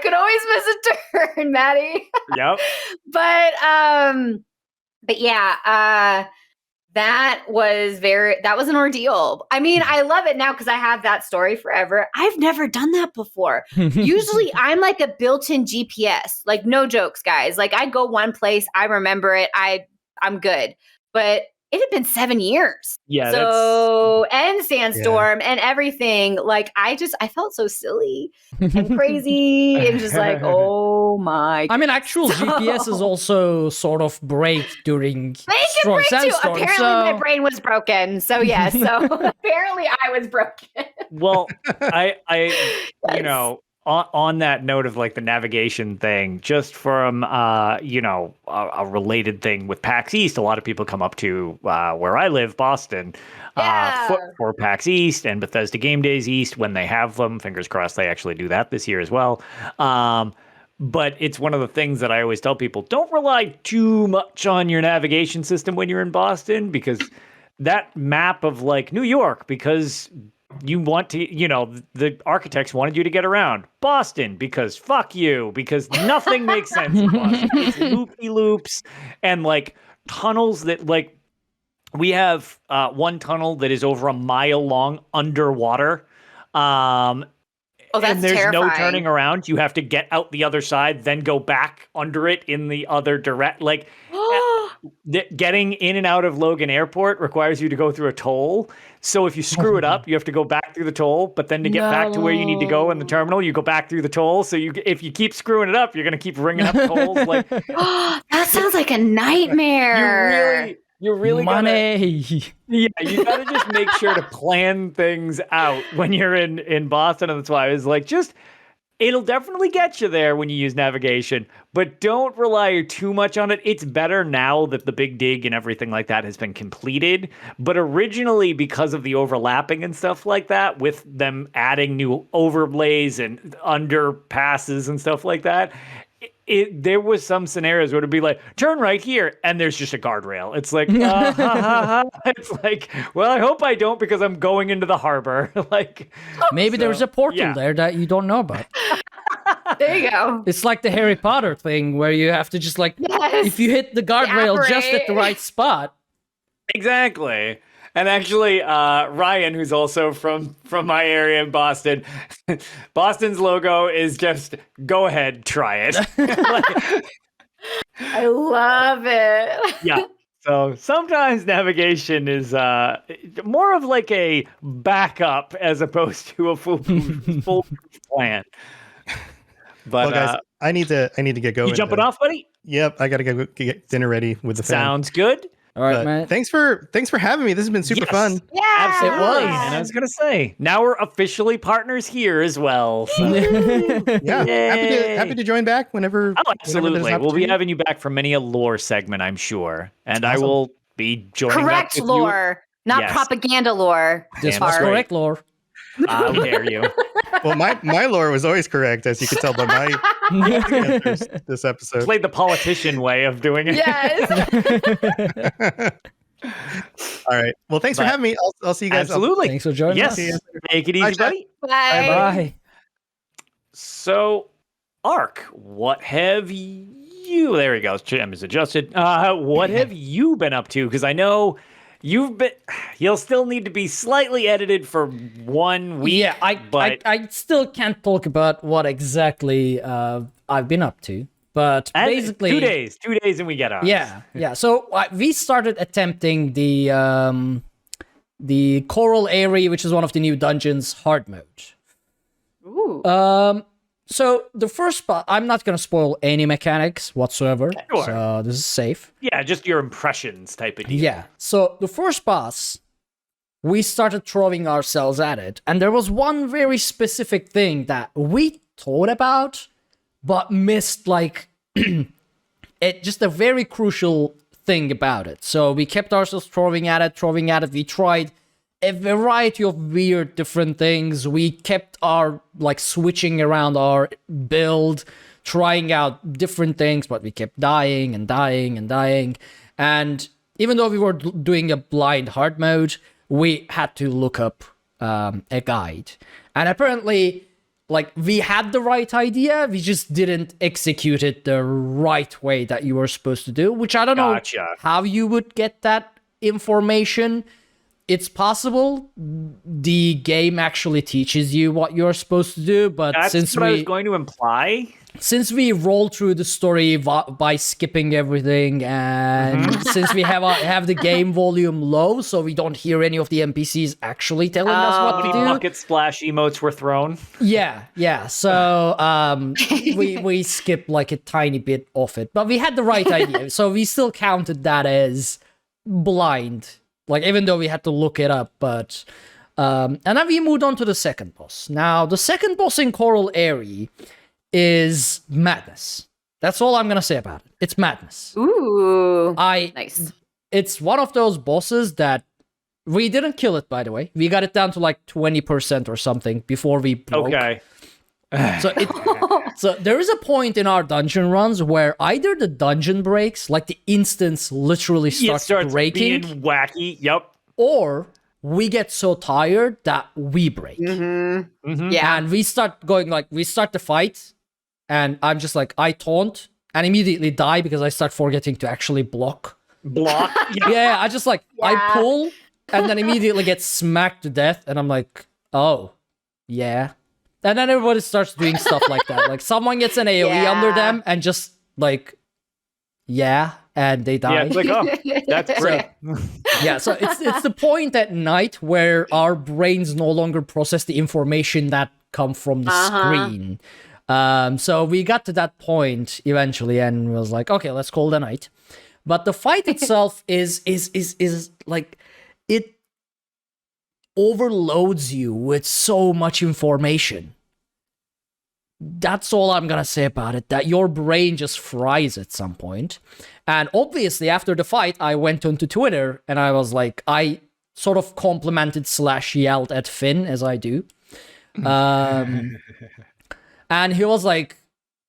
Speaker 3: could always miss a turn, Maddie.
Speaker 2: Yep.
Speaker 3: But yeah, that was an ordeal. I mean, I love it now because I have that story forever. I've never done that before. Usually I'm like a built-in GPS, like no jokes, guys. Like I go one place, I remember it, I'm good. But it had been 7 years.
Speaker 2: Yeah.
Speaker 3: So, and sandstorm and everything. Like I felt so silly and crazy and just like, oh my.
Speaker 1: I mean, actual GPSs also sort of break during strong sandstorms.
Speaker 3: Apparently my brain was broken. So yes. So apparently I was broken.
Speaker 2: Well, I you know, on that note of like the navigation thing, just from you know, a related thing with PAX East, a lot of people come up to where I live, Boston, for PAX East and Bethesda Game Days East when they have them. Fingers crossed they actually do that this year as well. But it's one of the things that I always tell people, don't rely too much on your navigation system when you're in Boston, because that map of like New York, because you want to, you know, the architects wanted you to get around Boston because fuck you, because nothing makes sense in Boston. It's loopy-loops and like tunnels that like, we have one tunnel that is over a mile long underwater.
Speaker 3: Oh, that's
Speaker 2: and there's
Speaker 3: terrifying.
Speaker 2: no turning around. You have to get out the other side, then go back under it in the other direct. Like getting in and out of Logan Airport requires you to go through a toll. So if you screw it up, you have to go back through the toll. But then to get back to where you need to go in the terminal, you go back through the toll. So if you keep screwing it up, you're going to keep ringing up tolls. Like
Speaker 3: that sounds like a nightmare.
Speaker 2: You really
Speaker 1: money.
Speaker 2: You gotta just make sure to plan things out when you're in Boston, and that's why I was like, it'll definitely get you there when you use navigation, but don't rely too much on it. It's better now that the big dig and everything like that has been completed, but originally, because of the overlapping and stuff like that, with them adding new overlays and underpasses and stuff like that, there was some scenarios where it'd be like, turn right here, and there's just a guardrail. It's like, it's like, well, I hope I don't, because I'm going into the harbor. Like,
Speaker 1: maybe there's a portal there that you don't know about.
Speaker 3: There you go.
Speaker 1: It's like the Harry Potter thing where you have to just like, if you hit the guardrail just at the right spot.
Speaker 2: Exactly. And actually, Ryan, who's also from my area in Boston, Boston's logo is just, go ahead, try it.
Speaker 3: I love it.
Speaker 2: Yeah. So sometimes navigation is more of like a backup as opposed to a full plan. But
Speaker 4: well, guys, I need to get going.
Speaker 2: You jumping off, buddy?
Speaker 4: Yep, I gotta go get dinner ready with the
Speaker 2: Sounds good.
Speaker 1: All right,
Speaker 4: But
Speaker 1: man.
Speaker 4: thanks for having me. This has been super
Speaker 2: Yes.
Speaker 4: fun.
Speaker 3: Yeah.
Speaker 2: Absolutely. And I was going to say, now we're officially partners here as well. So.
Speaker 4: Yeah,
Speaker 2: Yay.
Speaker 4: happy to join back whenever.
Speaker 2: Oh,
Speaker 4: whenever
Speaker 2: absolutely.
Speaker 4: there's an
Speaker 2: We'll be
Speaker 4: opportunity.
Speaker 2: having you back for many a lore segment, I'm sure. And I
Speaker 4: Awesome.
Speaker 2: will be joining
Speaker 3: Correct
Speaker 2: back with
Speaker 3: lore, not
Speaker 2: Yes.
Speaker 3: propaganda lore.
Speaker 1: This
Speaker 2: Damn
Speaker 1: was
Speaker 2: straight.
Speaker 1: correct, lore.
Speaker 2: How dare you?
Speaker 4: Well, my lore was always correct, as you could tell by my answers this episode.
Speaker 2: Played the politician way of doing it.
Speaker 3: Yes.
Speaker 4: All right. Well, thanks for
Speaker 2: But-
Speaker 4: having me. I'll see you guys.
Speaker 2: Absolutely.
Speaker 1: Thanks for joining
Speaker 2: Yes.
Speaker 1: us.
Speaker 2: Make it
Speaker 4: Bye,
Speaker 2: easy,
Speaker 4: Jeff.
Speaker 2: buddy.
Speaker 3: Bye.
Speaker 1: Bye.
Speaker 2: So, Ark, what have you? There he goes. Jim is adjusted. What have you been up to? Because I know you'll still need to be slightly edited for 1 week.
Speaker 1: Yeah,
Speaker 2: but
Speaker 1: I still can't talk about what exactly I've been up to, but
Speaker 2: and
Speaker 1: basically
Speaker 2: 2 days, and we get ours.
Speaker 1: Yeah. So we started attempting the Coral Area, which is one of the new dungeons, hard mode.
Speaker 3: Ooh.
Speaker 1: So the first part, I'm not gonna spoil any mechanics whatsoever,
Speaker 2: Sure.
Speaker 1: so this is safe.
Speaker 2: Yeah, just your impressions type of deal.
Speaker 1: Yeah. So the first boss, we started throwing ourselves at it, and there was one very specific thing that we thought about, but missed like it. Just a very crucial thing about it. So we kept ourselves throwing at it. We tried a variety of weird different things. We kept our like switching around our build, trying out different things, but we kept dying. And even though we were doing a blind hard mode, we had to look up a guide. And apparently, like, we had the right idea, we just didn't execute it the right way that you were supposed to do, which I don't
Speaker 2: Gotcha.
Speaker 1: know how you would get that information. It's possible the game actually teaches you what you're supposed to do, but
Speaker 2: That's
Speaker 1: since
Speaker 2: what I was going to imply.
Speaker 1: since we roll through the story by skipping everything, and since we have the game volume low, so we don't hear any of the NPCs actually telling us
Speaker 2: How
Speaker 1: what to
Speaker 2: many
Speaker 1: do.
Speaker 2: bucket splash emotes were thrown?
Speaker 1: Yeah. So we skipped like a tiny bit of it, but we had the right idea, so we still counted that as blind. Like, even though we had to look it up, but and then we moved on to the second boss. Now, the second boss in Coral Area is madness. That's all I'm gonna say about it. It's madness.
Speaker 3: Ooh. Nice.
Speaker 1: It's one of those bosses that we didn't kill it, by the way. We got it down to like 20% or something before we broke.
Speaker 2: Okay.
Speaker 1: So there is a point in our dungeon runs where either the dungeon breaks, like the instance literally
Speaker 2: It
Speaker 1: starts breaking,
Speaker 2: being wacky. Yep.
Speaker 1: or we get so tired that we break.
Speaker 2: Mm-hmm.
Speaker 3: Yeah.
Speaker 1: And we start going, like, we start the fight, and I'm just like, I taunt, and immediately die because I start forgetting to actually block.
Speaker 2: Block. Yep.
Speaker 1: Yeah, I just like, I
Speaker 3: Yeah.
Speaker 1: pull, and then immediately get smacked to death, and I'm like, oh, yeah. And then everybody starts doing stuff like that. Like, someone gets an AoE under
Speaker 3: Yeah.
Speaker 1: them, and just like, yeah, and they die.
Speaker 2: Yeah, it's like, oh, that's great.
Speaker 1: Yeah, so it's the point at night where our brains no longer process the information that come from the screen. So we got to that point eventually, and was like, okay, let's call the night. But the fight itself is like, it overloads you with so much information. That's all I'm gonna say about it, that your brain just fries at some point. And obviously, after the fight, I went onto Twitter, and I was like, I sort of complimented / yelled at Finn, as I do. And he was like,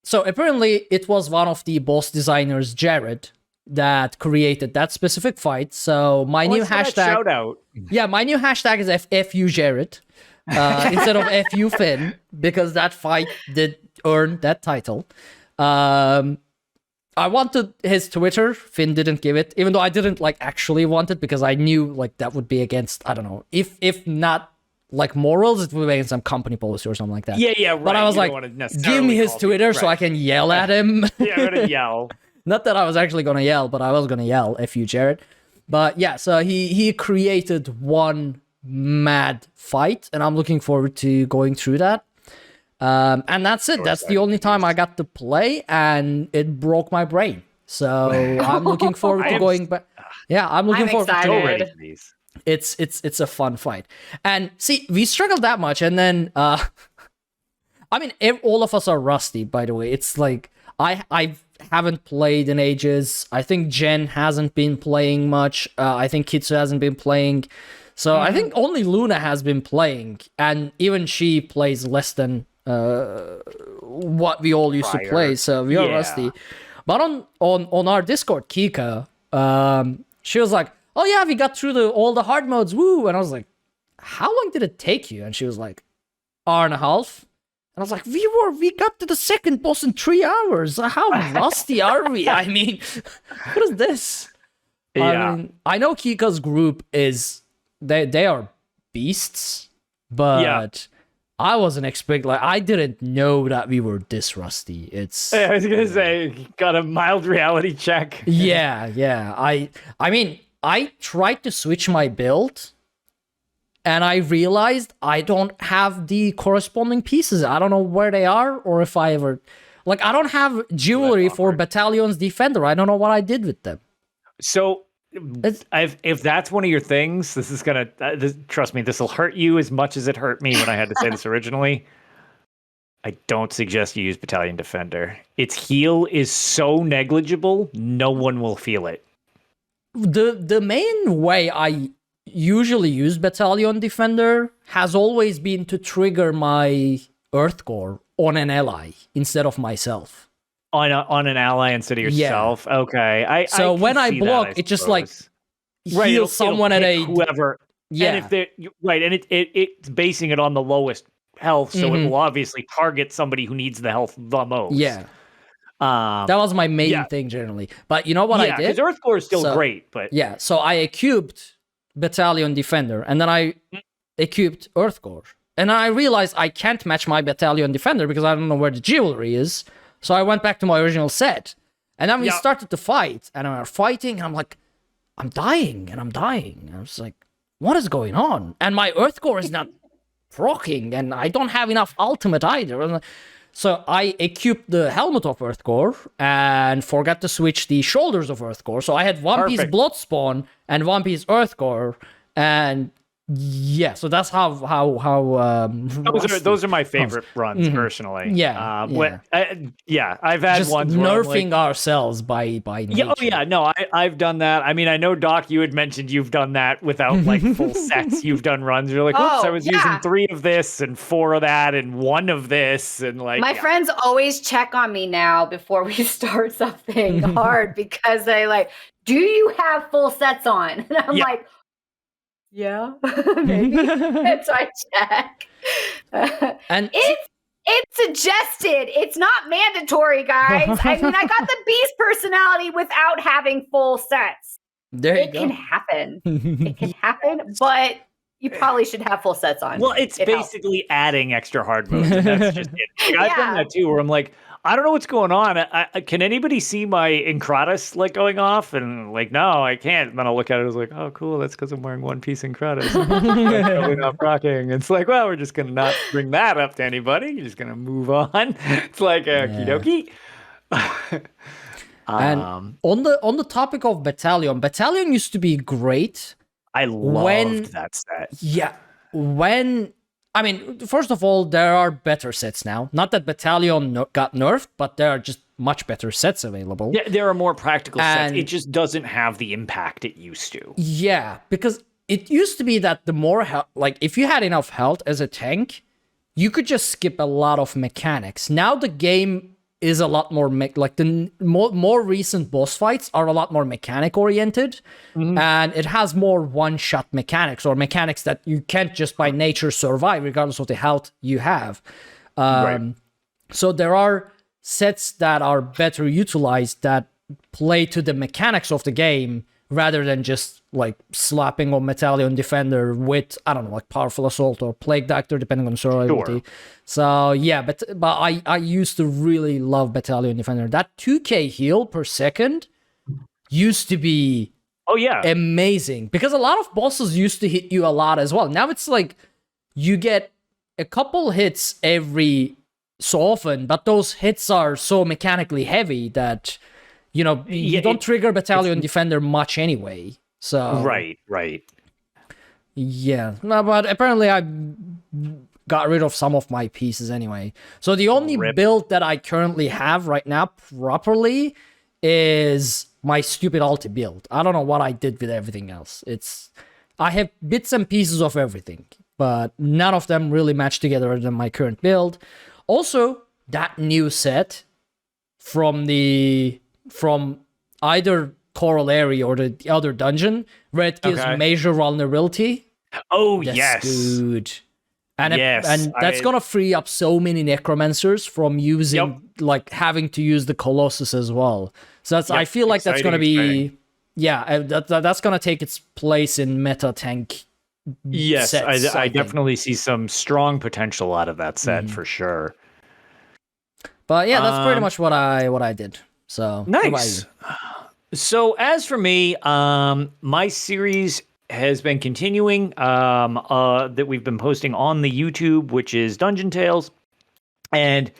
Speaker 1: so apparently it was one of the boss designers, Jared, that created that specific fight. So my new hashtag,
Speaker 2: Shout out.
Speaker 1: yeah, my new hashtag is FU Jared instead of FU Finn, because that fight did earn that title. I wanted his Twitter. Finn didn't give it, even though I didn't like actually want it, because I knew like that would be against, I don't know, if not like morals, it would be against some company policy or something like that.
Speaker 2: Yeah, right.
Speaker 1: But I was
Speaker 2: You
Speaker 1: like,
Speaker 2: don't wanna
Speaker 1: give
Speaker 2: necessarily
Speaker 1: me his
Speaker 2: call people-
Speaker 1: Twitter so I
Speaker 2: right.
Speaker 1: can yell at him.
Speaker 2: Yeah, I'm gonna yell.
Speaker 1: Not that I was actually gonna yell, but I was gonna yell, FU Jared. But yeah, so he created one mad fight, and I'm looking forward to going through that. And that's it. That's the only time I got to play, and it broke my brain. So I'm looking forward to going back. Yeah, I'm looking forward to
Speaker 3: excited.
Speaker 2: So ready for these.
Speaker 1: it's a fun fight. And see, we struggled that much, and then I mean, all of us are rusty, by the way. It's like I haven't played in ages. I think Jen hasn't been playing much. I think Kitsu hasn't been playing. So I think only Luna has been playing, and even she plays less than what we all used to play. So we are rusty. But on our Discord, Kika, she was like, "Oh yeah, we got through all the hard modes, woo!" And I was like, "How long did it take you?" And she was like, "Hour and a half." And I was like, we got to the second boss in 3 hours. How rusty are we? I mean, what is this?
Speaker 2: Yeah.
Speaker 1: I know Kika's group is they are beasts, but I wasn't expecting, like, I didn't know that we were this rusty. It's
Speaker 2: I was gonna say, got a mild reality check.
Speaker 1: yeah. I mean, I tried to switch my build, and I realized I don't have the corresponding pieces. I don't know where they are, or if I ever... Like, I don't have jewelry for Battalion's Defender. I don't know what I did with them.
Speaker 2: So, if that's one of your things, this is gonna... trust me, this will hurt you as much as it hurt me when I had to say this originally. I don't suggest you use Battalion Defender. Its heal is so negligible, no one will feel it.
Speaker 1: The main way I usually use Battalion Defender has always been to trigger my Earth Core on an ally instead of myself.
Speaker 2: On an ally instead of yourself? Yeah. Okay.
Speaker 1: So when I block, it just like heals someone at a...
Speaker 2: Whoever. Yeah. And if they're... Right, and it's basing it on the lowest health, so it will obviously target somebody who needs the health the most.
Speaker 1: Yeah. That was my main thing generally. But you know what I did?
Speaker 2: Yeah, because Earth Core is still great, but...
Speaker 1: Yeah, so I equipped Battalion Defender, and then I equipped Earth Core. And then I realized I can't match my Battalion Defender because I don't know where the jewelry is. So I went back to my original set. And then we started to fight, and we were fighting, and I'm like, I'm dying. And I was like, what is going on? And my Earth Core is not proccing, and I don't have enough ultimate either. So I equipped the helmet of Earth Core and forgot to switch the shoulders of Earth Core. So I had one piece Blood Spawn and one piece Earth Core, and yeah, so that's how
Speaker 2: those are my favorite runs personally. I've had
Speaker 1: just
Speaker 2: ones
Speaker 1: nerfing ourselves by nature.
Speaker 2: No, I've done that. I mean, I know, Doc, you had mentioned you've done that without like full sets. You've done runs. You're like, oops, I was using 3 of this and 4 of that and 1 of this, and like
Speaker 3: my friends always check on me now before we start something hard because they like, do you have full sets on? And I'm like, yeah, maybe. And so I check.
Speaker 1: And
Speaker 3: it's suggested. It's not mandatory, guys. I mean, I got the beast personality without having full sets.
Speaker 1: It
Speaker 3: can happen. It can happen, but you probably should have full sets on.
Speaker 2: Well, it's basically adding extra hard modes. And that's just it. Like, I've done that too, where I'm like, I don't know what's going on. Can anybody see my Encratis like going off? And like, no, I can't. And then I'll look at it. I was like, oh, cool. That's because I'm wearing one piece Encratis. Probably not rocking. It's like, well, we're just gonna not bring that up to anybody. You're just gonna move on. It's like okie dokie.
Speaker 1: And on the topic of Battalion used to be great.
Speaker 2: I loved that set.
Speaker 1: Yeah, I mean, first of all, there are better sets now. Not that Battalion got nerfed, but there are just much better sets available.
Speaker 2: Yeah, there are more practical sets. It just doesn't have the impact it used to.
Speaker 1: Yeah, because it used to be that the more like if you had enough health as a tank, you could just skip a lot of mechanics. Now the game is a lot more like the more recent boss fights are a lot more mechanic oriented, and it has more one-shot mechanics or mechanics that you can't just by nature survive regardless of the health you have. So there are sets that are better utilized that play to the mechanics of the game rather than just like slapping on Battalion Defender with, I don't know, like Powerful Assault or Plague Doctor, depending on survivability. So yeah, but I used to really love Battalion Defender. That 2k heal per second used to be amazing because a lot of bosses used to hit you a lot as well. Now it's like you get a couple hits every so often, but those hits are so mechanically heavy that you know, you don't trigger Battalion Defender much anyway. So
Speaker 2: right.
Speaker 1: Yeah, no, but apparently I got rid of some of my pieces anyway. So the only build that I currently have right now properly is my stupid ulti build. I don't know what I did with everything else. I have bits and pieces of everything, but none of them really match together than my current build. Also, that new set from either Corollary or the other dungeon where it gives major vulnerability.
Speaker 2: Oh,
Speaker 1: that's
Speaker 2: yes.
Speaker 1: Good. And that's gonna free up so many necromancers from using having to use the Colossus as well. So I feel like that's gonna be that's gonna take its place in meta tank.
Speaker 2: Yes,
Speaker 1: sets,
Speaker 2: I definitely see some strong potential out of that set for sure.
Speaker 1: But yeah, that's pretty much what I did. So
Speaker 2: nice. So as for me, my series has been continuing that we've been posting on the YouTube, which is Dungeon Tales. And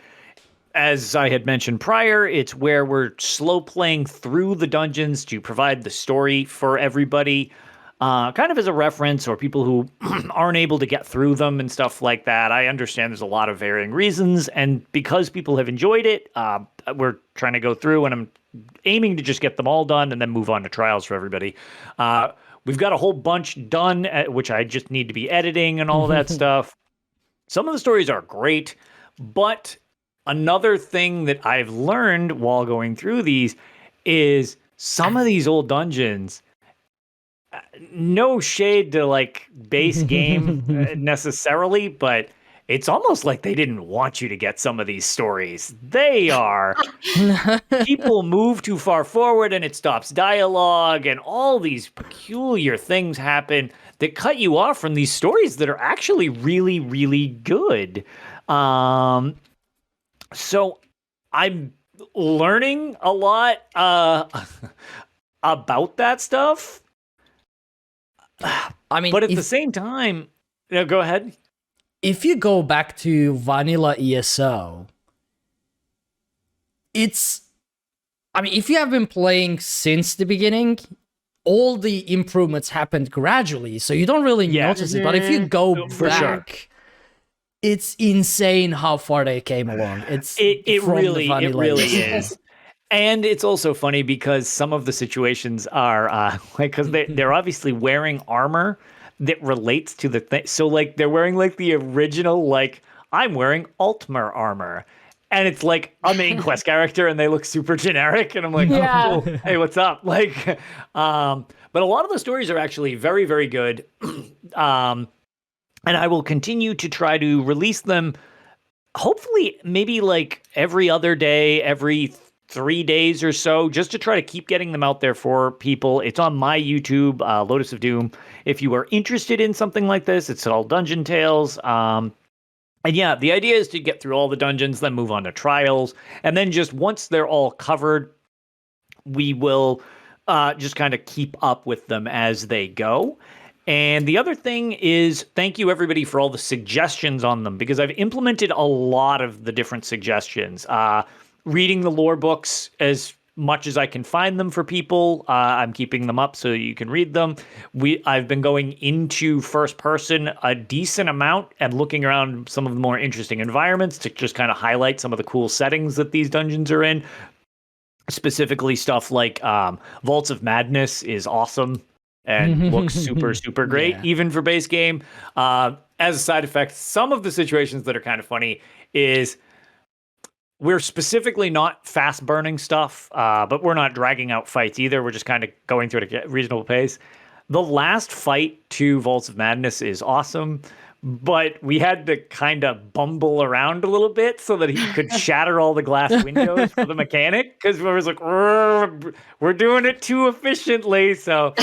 Speaker 2: as I had mentioned prior, it's where we're slow playing through the dungeons to provide the story for everybody, kind of as a reference, or people who aren't able to get through them and stuff like that. I understand there's a lot of varying reasons, and because people have enjoyed it, we're trying to go through, and I'm aiming to just get them all done and then move on to trials for everybody. We've got a whole bunch done, which I just need to be editing and all that stuff. Some of the stories are great, but another thing that I've learned while going through these is some of these old dungeons, no shade to like base game necessarily, but it's almost like they didn't want you to get some of these stories. They are. People move too far forward and it stops dialogue, and all these peculiar things happen that cut you off from these stories that are actually really, really good. So I'm learning a lot about that stuff.
Speaker 1: I mean,
Speaker 2: but at the same time, go ahead.
Speaker 1: If you go back to vanilla ESO, if you have been playing since the beginning, all the improvements happened gradually, so you don't really notice it. But if you go back, it's insane how far they came along. It really
Speaker 2: is. And it's also funny because some of the situations are because they're obviously wearing armor that relates to the thing. So like they're wearing like the original, like I'm wearing Altmer armor, and it's like a main quest character, and they look super generic, and I'm like, oh, cool. Hey, what's up? Like, but a lot of the stories are actually very, very good, and I will continue to try to release them. Hopefully, maybe like every other day, every 3 days or so, just to try to keep getting them out there for people. It's on my YouTube, Lotus of Doom. If you are interested in something like this, it's all Dungeon Tales. And yeah, the idea is to get through all the dungeons, then move on to trials. And then just once they're all covered, we will just kind of keep up with them as they go. And the other thing is, thank you everybody for all the suggestions on them, because I've implemented a lot of the different suggestions. Reading the lore books as much as I can find them for people. I'm keeping them up so you can read them. I've been going into first person a decent amount and looking around some of the more interesting environments to just kind of highlight some of the cool settings that these dungeons are in. Specifically stuff like Vaults of Madness is awesome and looks super, super great, even for base game. As a side effect, some of the situations that are kind of funny is we're specifically not fast burning stuff, but we're not dragging out fights either. We're just kind of going through it at a reasonable pace. The last fight to Vaults of Madness is awesome, but we had to kind of bumble around a little bit so that he could shatter all the glass windows for the mechanic, because we was like, we're doing it too efficiently. So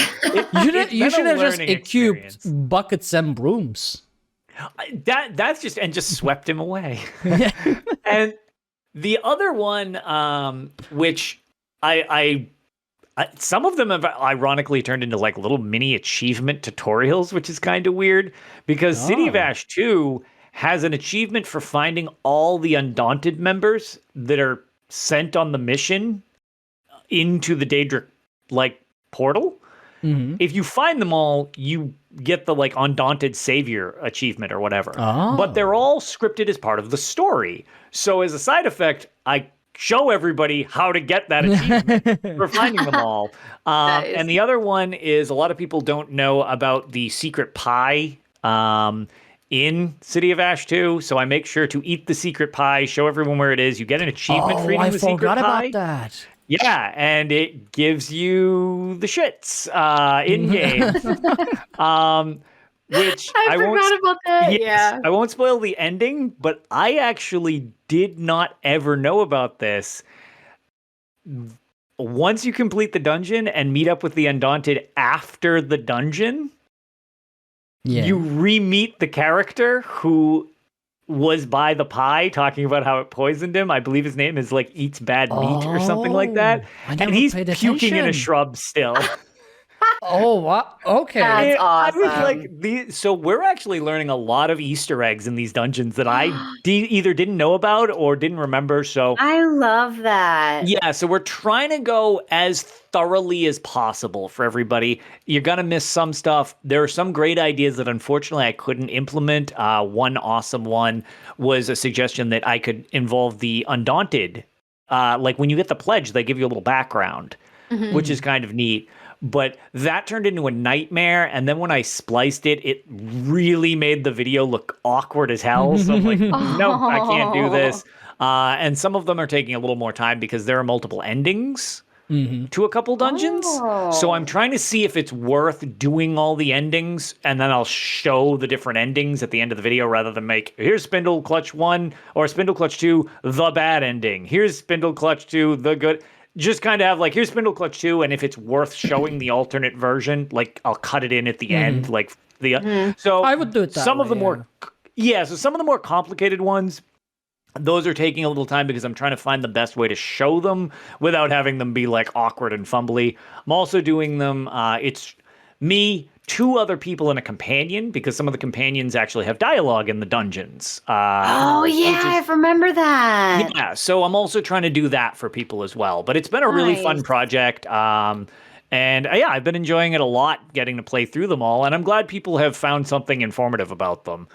Speaker 1: you should have just equipped buckets and brooms.
Speaker 2: That's just swept him away. And the other one, which I some of them have ironically turned into like little mini achievement tutorials, which is kind of weird, because City of Ash 2 has an achievement for finding all the Undaunted members that are sent on the mission into the Daedric like portal. If you find them all, you get the like Undaunted Savior achievement or whatever. But they're all scripted as part of the story. So as a side effect, I show everybody how to get that achievement for finding them all.
Speaker 3: Nice.
Speaker 2: And the other one is a lot of people don't know about the secret pie in City of Ash 2. So I make sure to eat the secret pie, show everyone where it is. You get an achievement for eating the secret pie.
Speaker 1: I forgot about that.
Speaker 2: Yeah, and it gives you the shits in game. Which
Speaker 3: I forgot about that.
Speaker 2: Yes,
Speaker 3: Yeah.
Speaker 2: I won't spoil the ending, but I actually did not ever know about this. Once you complete the dungeon and meet up with the Undaunted after the dungeon, you re-meet the character who was by the pie talking about how it poisoned him. I believe his name is like Eats Bad Meat or something like that. And he's puking in a shrub still.
Speaker 1: Oh, what? Okay.
Speaker 3: That's awesome.
Speaker 2: I was like, so we're actually learning a lot of Easter eggs in these dungeons that I either didn't know about or didn't remember. So
Speaker 3: I love that.
Speaker 2: yeah, so we're trying to go as thoroughly as possible for everybody. You're going to miss some stuff. There are some great ideas that unfortunately I couldn't implement. One awesome one was a suggestion that I could involve the Undaunted. Like when you get the pledge, they give you a little background, which is kind of neat. But that turned into a nightmare, and then when I spliced it, it really made the video look awkward as hell. So I'm like, no, I can't do this. And some of them are taking a little more time because there are multiple endings to a couple dungeons. So I'm trying to see if it's worth doing all the endings, and then I'll show the different endings at the end of the video rather than make, here's Spindle Clutch 1 or Spindle Clutch 2, the bad ending. Here's Spindle Clutch 2, the good. Just kind of have like, here's Spindle Clutch 2, and if it's worth showing the alternate version, like I'll cut it in at the end, like the. So
Speaker 1: I would do it that
Speaker 2: some of the
Speaker 1: way,
Speaker 2: more, so some of the more complicated ones, those are taking a little time because I'm trying to find the best way to show them without having them be like awkward and fumbly. I'm also doing them. It's me, two other people, and a companion, because some of the companions actually have dialogue in the dungeons.
Speaker 3: I remember that.
Speaker 2: Yeah, so I'm also trying to do that for people as well. But it's been a really fun project. And I've been enjoying it a lot, getting to play through them all. And I'm glad people have found something informative about them.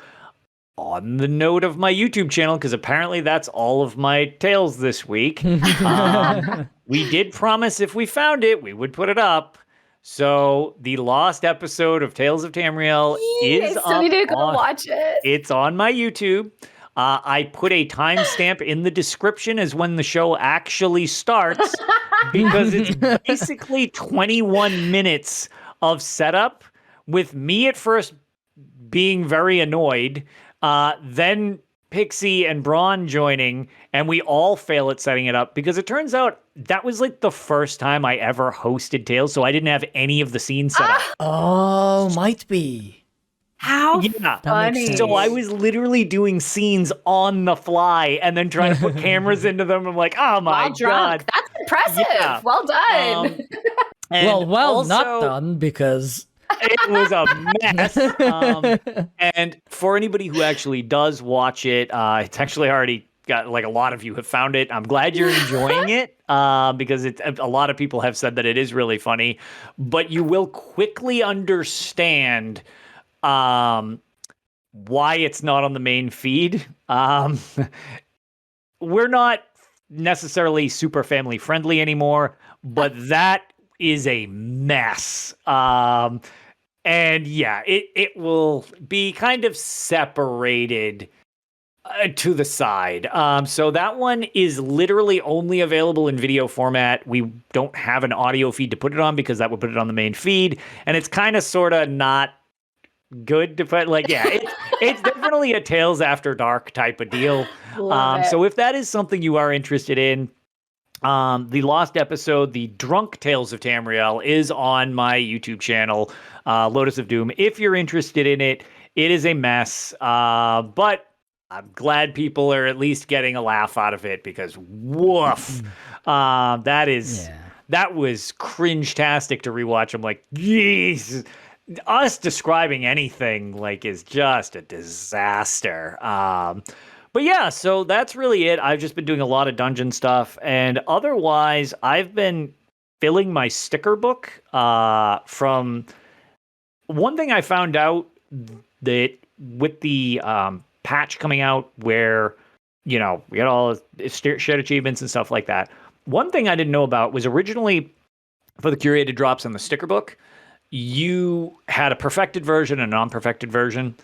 Speaker 2: On the note of my YouTube channel, because apparently that's all of my tales this week. We did promise if we found it, we would put it up. So the lost episode of Tales of Tamriel is up.
Speaker 3: I still need to go watch it.
Speaker 2: It's on my YouTube. I put a timestamp in the description as when the show actually starts because it's basically 21 minutes of setup with me at first being very annoyed, then Pixie and Braun joining, and we all fail at setting it up because it turns out that was like the first time I ever hosted Tales, so I didn't have any of the scenes set up.
Speaker 1: Oh, might be.
Speaker 3: How funny.
Speaker 2: So I was literally doing scenes on the fly and then trying to put cameras into them. I'm like, oh my God.
Speaker 3: That's impressive.
Speaker 2: Yeah.
Speaker 3: Well done.
Speaker 2: Also,
Speaker 1: not done because
Speaker 2: it was a mess. And for anybody who actually does watch it, it's actually already got like a lot of you have found it. I'm glad you're enjoying it because a lot of people have said that it is really funny, but you will quickly understand why it's not on the main feed. We're not necessarily super family friendly anymore, but that is a mess. And yeah, it will be kind of separated to the side. So that one is literally only available in video format. We don't have an audio feed to put it on because that would put it on the main feed. And it's kind of sort of not good to put, like, yeah, it's definitely a Tales After Dark type of deal. So if that is something you are interested in, the lost episode, the Drunk Tales of Tamriel, is on my YouTube channel, Lotus of Doom. If you're interested in it, it is a mess, but I'm glad people are at least getting a laugh out of it because woof, that was cringe-tastic to rewatch. I'm like, jeez. Us describing anything like is just a disaster. But yeah, so that's really it. I've just been doing a lot of dungeon stuff, and otherwise I've been filling my sticker book from one thing I found out that with the patch coming out where, we got all shared achievements and stuff like that. One thing I didn't know about was originally for the curated drops on the sticker book, you had a perfected version and a non-perfected version.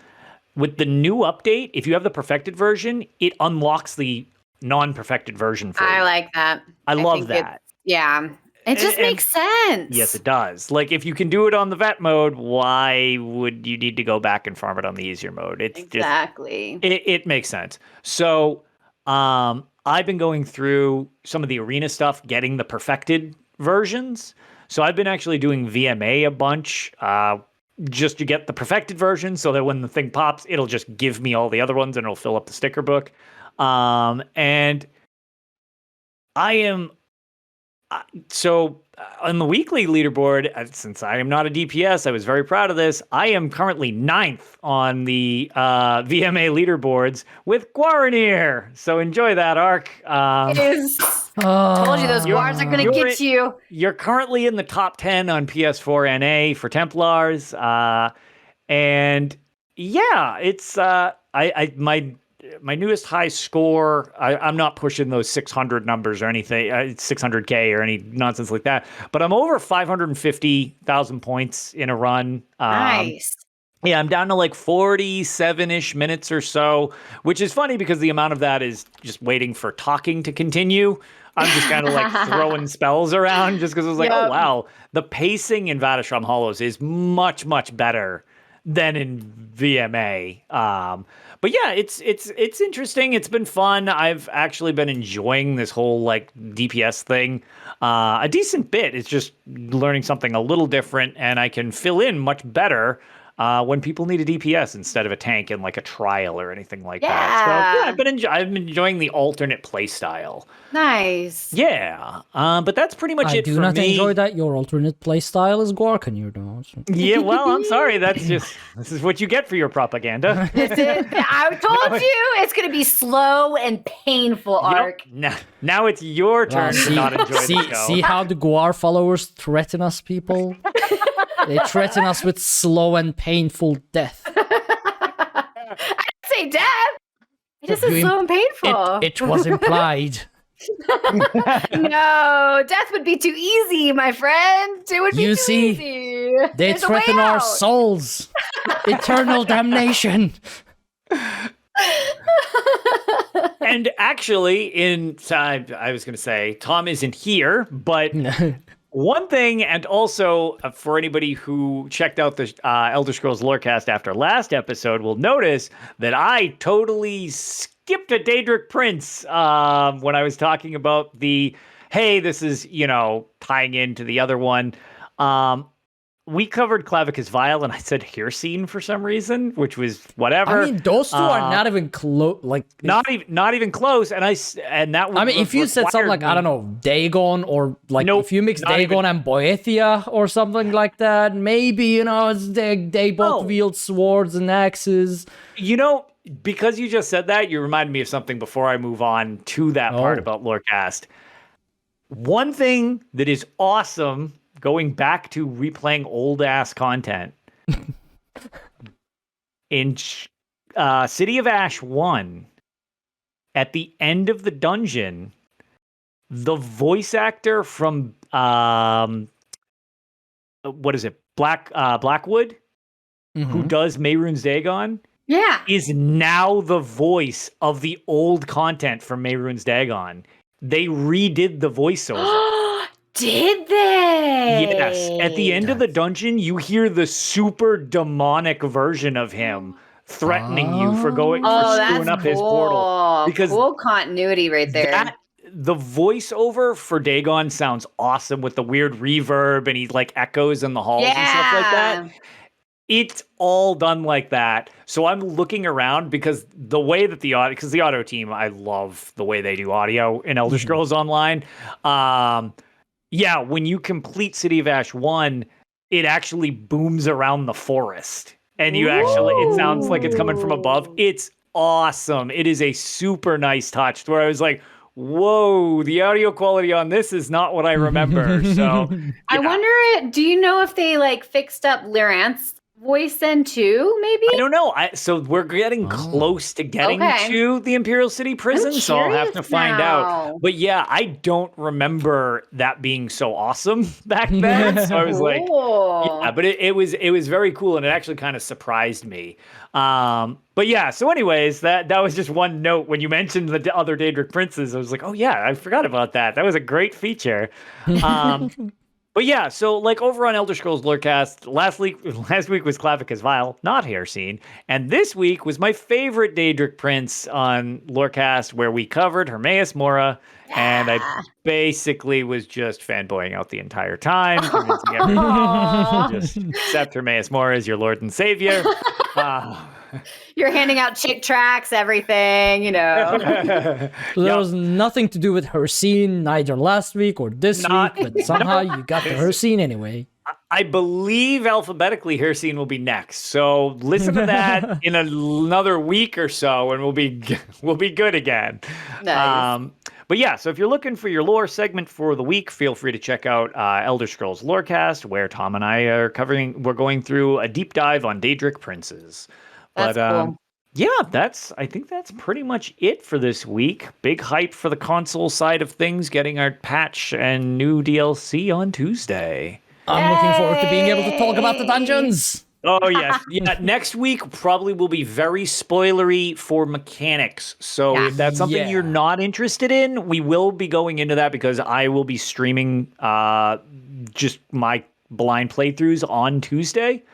Speaker 2: With the new update, if you have the perfected version, it unlocks the non-perfected version for you.
Speaker 3: I like that.
Speaker 2: I love that.
Speaker 3: Yeah. It just makes sense.
Speaker 2: Yes, it does. Like, if you can do it on the vet mode, why would you need to go back and farm it on the easier mode? It's
Speaker 3: exactly.
Speaker 2: It makes sense. So, I've been going through some of the arena stuff, getting the perfected versions. So I've been actually doing VMA a bunch, just to get the perfected version so that when the thing pops, it'll just give me all the other ones and it'll fill up the sticker book. And I am... So on the weekly leaderboard, since I am not a DPS, I was very proud of this. I am currently 9th on the VMA leaderboards with Guaranir. So enjoy that, Ark.
Speaker 3: It is. Told you those guards are going to get you.
Speaker 2: You're currently in the top 10 on PS4 NA for Templars. And yeah, it's my newest high score. I'm not pushing those 600 numbers or anything, 600K or any nonsense like that. But I'm over 550,000 points in a run.
Speaker 3: Nice.
Speaker 2: Yeah, I'm down to like 47-ish minutes or so, which is funny because the amount of that is just waiting for talking to continue. I'm just kind of like throwing spells around just because I was like, oh, wow. The pacing in Vatashram Hollows is much, much better than in VMA. But yeah, it's interesting. It's been fun. I've actually been enjoying this whole like DPS thing a decent bit. It's just learning something a little different, and I can fill in much better when people need a DPS instead of a tank in like a trial or anything like that. So yeah, I've been enjoying the alternate play style.
Speaker 3: Nice.
Speaker 2: Yeah, but that's pretty much it for me.
Speaker 1: I do not enjoy that your alternate playstyle is Guarcanir, though. So.
Speaker 2: Yeah, well, I'm sorry. This is what you get for your propaganda.
Speaker 3: I told you it's going to be slow and painful, Ark.
Speaker 2: Now it's your turn to not enjoy the show.
Speaker 1: See how the Guar followers threaten us, people? They threaten us with slow and painful death.
Speaker 3: I didn't say death. It just is slow and painful.
Speaker 1: It was implied.
Speaker 3: No, death would be too easy, my friend. It would be too easy.
Speaker 1: They threaten our souls. Eternal damnation.
Speaker 2: And actually, I was going to say, Tom isn't here, but one thing, and also for anybody who checked out the Elder Scrolls Lorecast after last episode, will notice that I totally skipped a Daedric Prince when I was talking about this is, tying into the other one. We covered Clavicus Vile, and I said Hircine for some reason, which was whatever.
Speaker 1: I mean, those two are not even close. Like
Speaker 2: not even close. And that.
Speaker 1: I mean, if you said something like I don't know, Dagon, or like if you mix Dagon and Boethia or something like that, maybe it's they both wield swords and axes.
Speaker 2: Because you just said that, you reminded me of something before I move on to that part about Lorecast. One thing that is awesome. Going back to replaying old ass content in City of Ash 1, at the end of the dungeon, the voice actor from what is it, Blackwood, who does Mehrunes Dagon, is now the voice of the old content from Mehrunes Dagon. They redid the voiceover.
Speaker 3: Did they?
Speaker 2: Yes. At the end of the dungeon, you hear the super demonic version of him threatening you for screwing up his portal. Because
Speaker 3: cool continuity right there.
Speaker 2: The voiceover for Dagon sounds awesome with the weird reverb and he like echoes in the halls and stuff like that. It's all done like that. So I'm looking around because the way that the audio team, I love the way they do audio in Elder Scrolls Online. Yeah, when you complete City of Ash 1, it actually booms around the forest. And it sounds like it's coming from above. It's awesome. It is a super nice touch where I was like, whoa, the audio quality on this is not what I remember. So
Speaker 3: I wonder, do you know if they like fixed up Lirant's voice then too, maybe?
Speaker 2: I don't know. So we're getting close to getting to the Imperial City prison, so I'll have to find out. But yeah, I don't remember that being so awesome back then. So I was like, yeah, but it was very cool, and it actually kind of surprised me. But yeah, so anyways, that was just one note. When you mentioned the other Daedric princes, I was like, oh yeah, I forgot about that. That was a great feature. But yeah, so like over on Elder Scrolls Lorecast, last week was Clavicus Vile, not Haircene, and this week was my favorite Daedric prince on Lorecast, where we covered Hermaeus Mora, and I basically was just fanboying out the entire time, convincing everyone to just accept Hermaeus Mora as your Lord and Savior.
Speaker 3: You're handing out chick tracks, everything, you know.
Speaker 1: So there was nothing to do with her scene, neither last week or this week, but somehow you got to her scene anyway.
Speaker 2: I believe alphabetically Haircene will be next. So listen to that in another week or so, and we'll be good again.
Speaker 3: Nice.
Speaker 2: But yeah, so if you're looking for your lore segment for the week, feel free to check out Elder Scrolls Lorecast, where Tom and I we're going through a deep dive on Daedric princes.
Speaker 3: That's cool.
Speaker 2: Yeah, I think that's pretty much it for this week. Big hype for the console side of things, getting our patch and new DLC on Tuesday.
Speaker 1: I'm looking forward to being able to talk about the dungeons.
Speaker 2: Oh, yes. Yeah, next week probably will be very spoilery for mechanics. So if that's something you're not interested in, we will be going into that because I will be streaming just my blind playthroughs on Tuesday.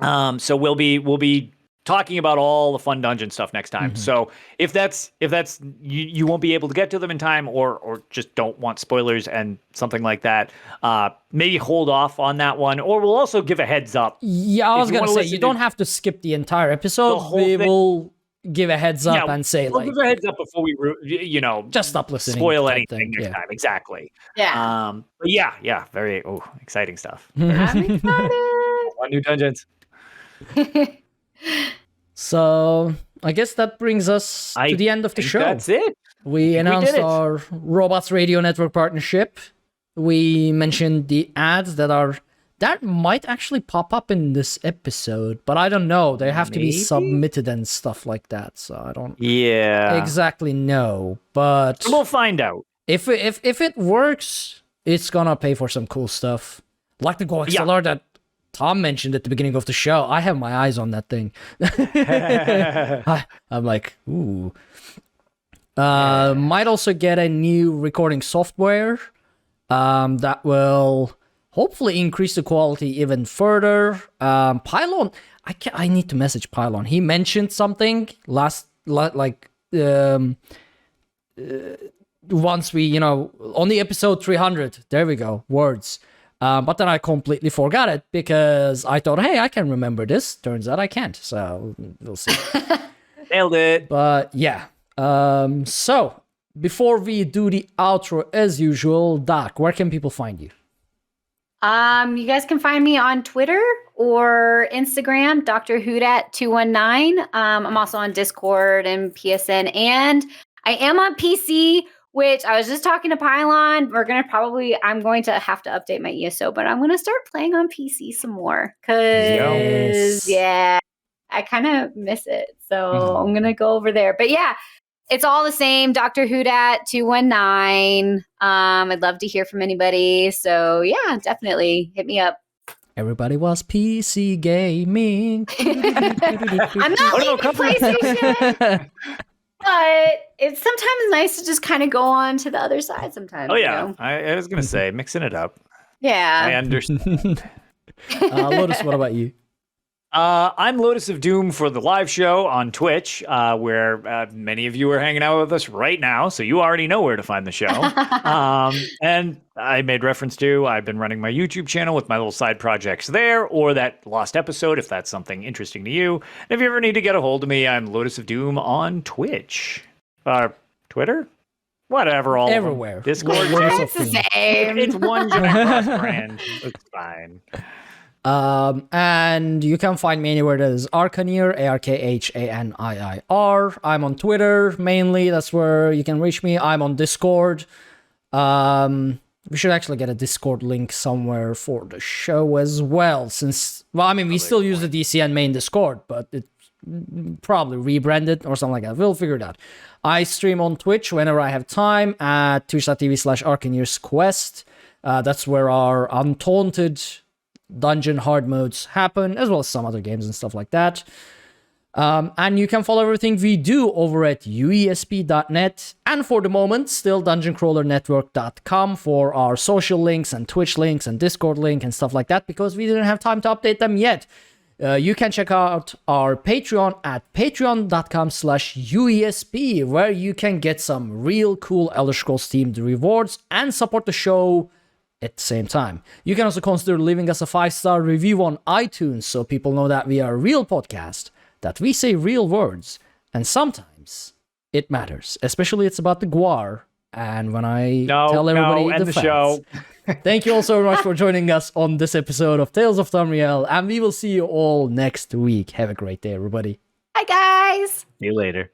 Speaker 2: So we'll be talking about all the fun dungeon stuff next time. Mm-hmm. So if that's you won't be able to get to them in time, or just don't want spoilers and something like that, maybe hold off on that one, or we'll also give a heads up.
Speaker 1: Yeah, I was gonna say you don't have to skip the entire episode. We will give a heads up and say
Speaker 2: we'll give a heads up before we
Speaker 1: just stop listening.
Speaker 2: Spoil anything next time. Exactly.
Speaker 3: Yeah.
Speaker 2: But yeah, very exciting stuff.
Speaker 3: I'm excited.
Speaker 2: On new dungeons.
Speaker 1: So I guess that brings us to the end of the show.
Speaker 2: That's it.
Speaker 1: We announced our Robots Radio Network partnership. We mentioned the ads that might actually pop up in this episode, but I don't know. They have to be submitted and stuff like that, so I don't exactly know. But
Speaker 2: we'll find out.
Speaker 1: If it works, it's gonna pay for some cool stuff, like the Go XLR that Tom mentioned at the beginning of the show. I have my eyes on that thing. I'm like, ooh. Might also get a new recording software that will hopefully increase the quality even further. Pylon, I need to message Pylon. He mentioned something once we, on the episode 300. There we go, words. But then I completely forgot it because I thought, hey, I can remember this. Turns out I can't. So we'll see.
Speaker 2: Nailed it.
Speaker 1: But yeah. So before we do the outro as usual, Doc, where can people find you?
Speaker 3: You guys can find me on Twitter or Instagram, Dr. Hoodat219. I'm also on Discord and PSN, and I am on PC, which I was just talking to Pylon. I'm going to have to update my ESO, but I'm going to start playing on PC some more because, I kind of miss it. So I'm going to go over there. But yeah, it's all the same. Dr. Hoodat219. I'd love to hear from anybody. So yeah, definitely hit me up.
Speaker 1: Everybody was PC gaming.
Speaker 3: I'm not leaving PlayStation. But it's sometimes nice to just kind of go on to the other side sometimes.
Speaker 2: Oh, yeah. I was going to say, mixing it up.
Speaker 3: Yeah.
Speaker 2: I understand.
Speaker 1: Lotus, what about you?
Speaker 2: I'm Lotus of Doom for the live show on Twitch, where many of you are hanging out with us right now, so you already know where to find the show. And I made reference to, I've been running my YouTube channel with my little side projects there, or that lost episode, if that's something interesting to you. And if you ever need to get a hold of me, I'm Lotus of Doom on Twitch. Twitter? Whatever, all
Speaker 1: everywhere.
Speaker 2: Discord.
Speaker 3: It's the same.
Speaker 2: It's one giant cross brand. It's fine.
Speaker 1: And you can find me anywhere that is Arcanier, ARKHANIIR. I'm on Twitter mainly. That's where you can reach me. I'm on Discord. We should actually get a Discord link somewhere for the show as well. Since, well, I mean, we still use the DCN main Discord, but it probably rebranded or something like that. We'll figure it out. I stream on Twitch whenever I have time at twitch.tv/ArcaneersQuest. That's where our Untaunted dungeon hard modes happen, as well as some other games and stuff like that. And you can follow everything we do over at uesp.net, and for the moment, still dungeoncrawlernetwork.com for our social links and Twitch links and Discord link and stuff like that, because we didn't have time to update them yet. You can check out our Patreon at patreon.com/UESP, where you can get some real cool Elder Scrolls themed rewards and support the show at the same time. You can also consider leaving us a 5-star review on iTunes so people know that we are a real podcast, that we say real words, and sometimes it matters, especially it's about the Guar, and when I tell everybody
Speaker 2: end the
Speaker 1: facts.
Speaker 2: show.
Speaker 1: Thank you all so much for joining us on this episode of Tales of Tamriel, and we will see you all next week. Have a great day, everybody.
Speaker 3: Bye, guys.
Speaker 2: See you later.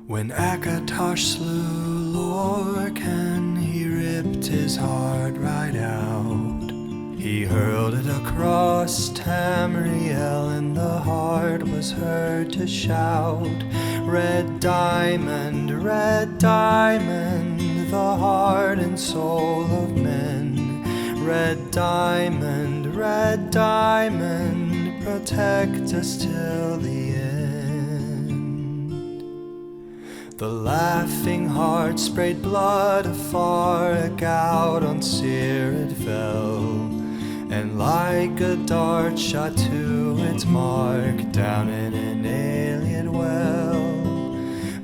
Speaker 5: When Akatosh slew Lorcan, he ripped his heart right out. He hurled it across Tamriel, and the heart was heard to shout, red diamond, the heart and soul of men. Red diamond, protect us till the end. The laughing heart sprayed blood afar, a gout on Seer it fell, and like a dart shot to its mark down in an alien well.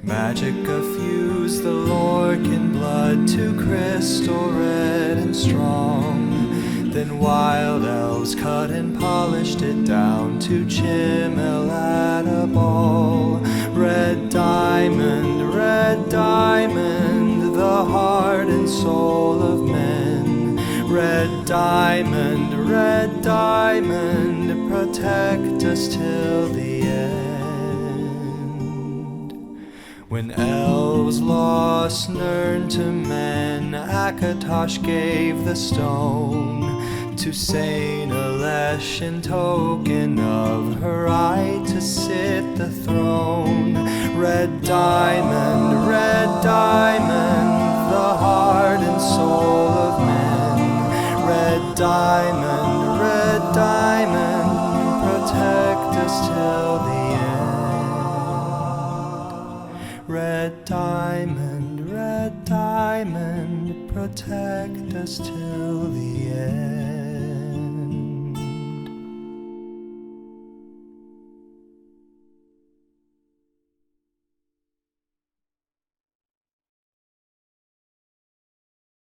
Speaker 5: Magicka fused the Lorcan blood to crystal red and strong. Then wild elves cut and polished it down to Chimel at a ball. Red diamond, the heart and soul of men. Red diamond, protect us till the end. When elves lost Nirn to men, Akatosh gave the stone to Saint Alesh in token of her right to sit the throne. Red diamond, the heart and soul of men. Red diamond, protect us till the end. Red diamond, protect us till the end.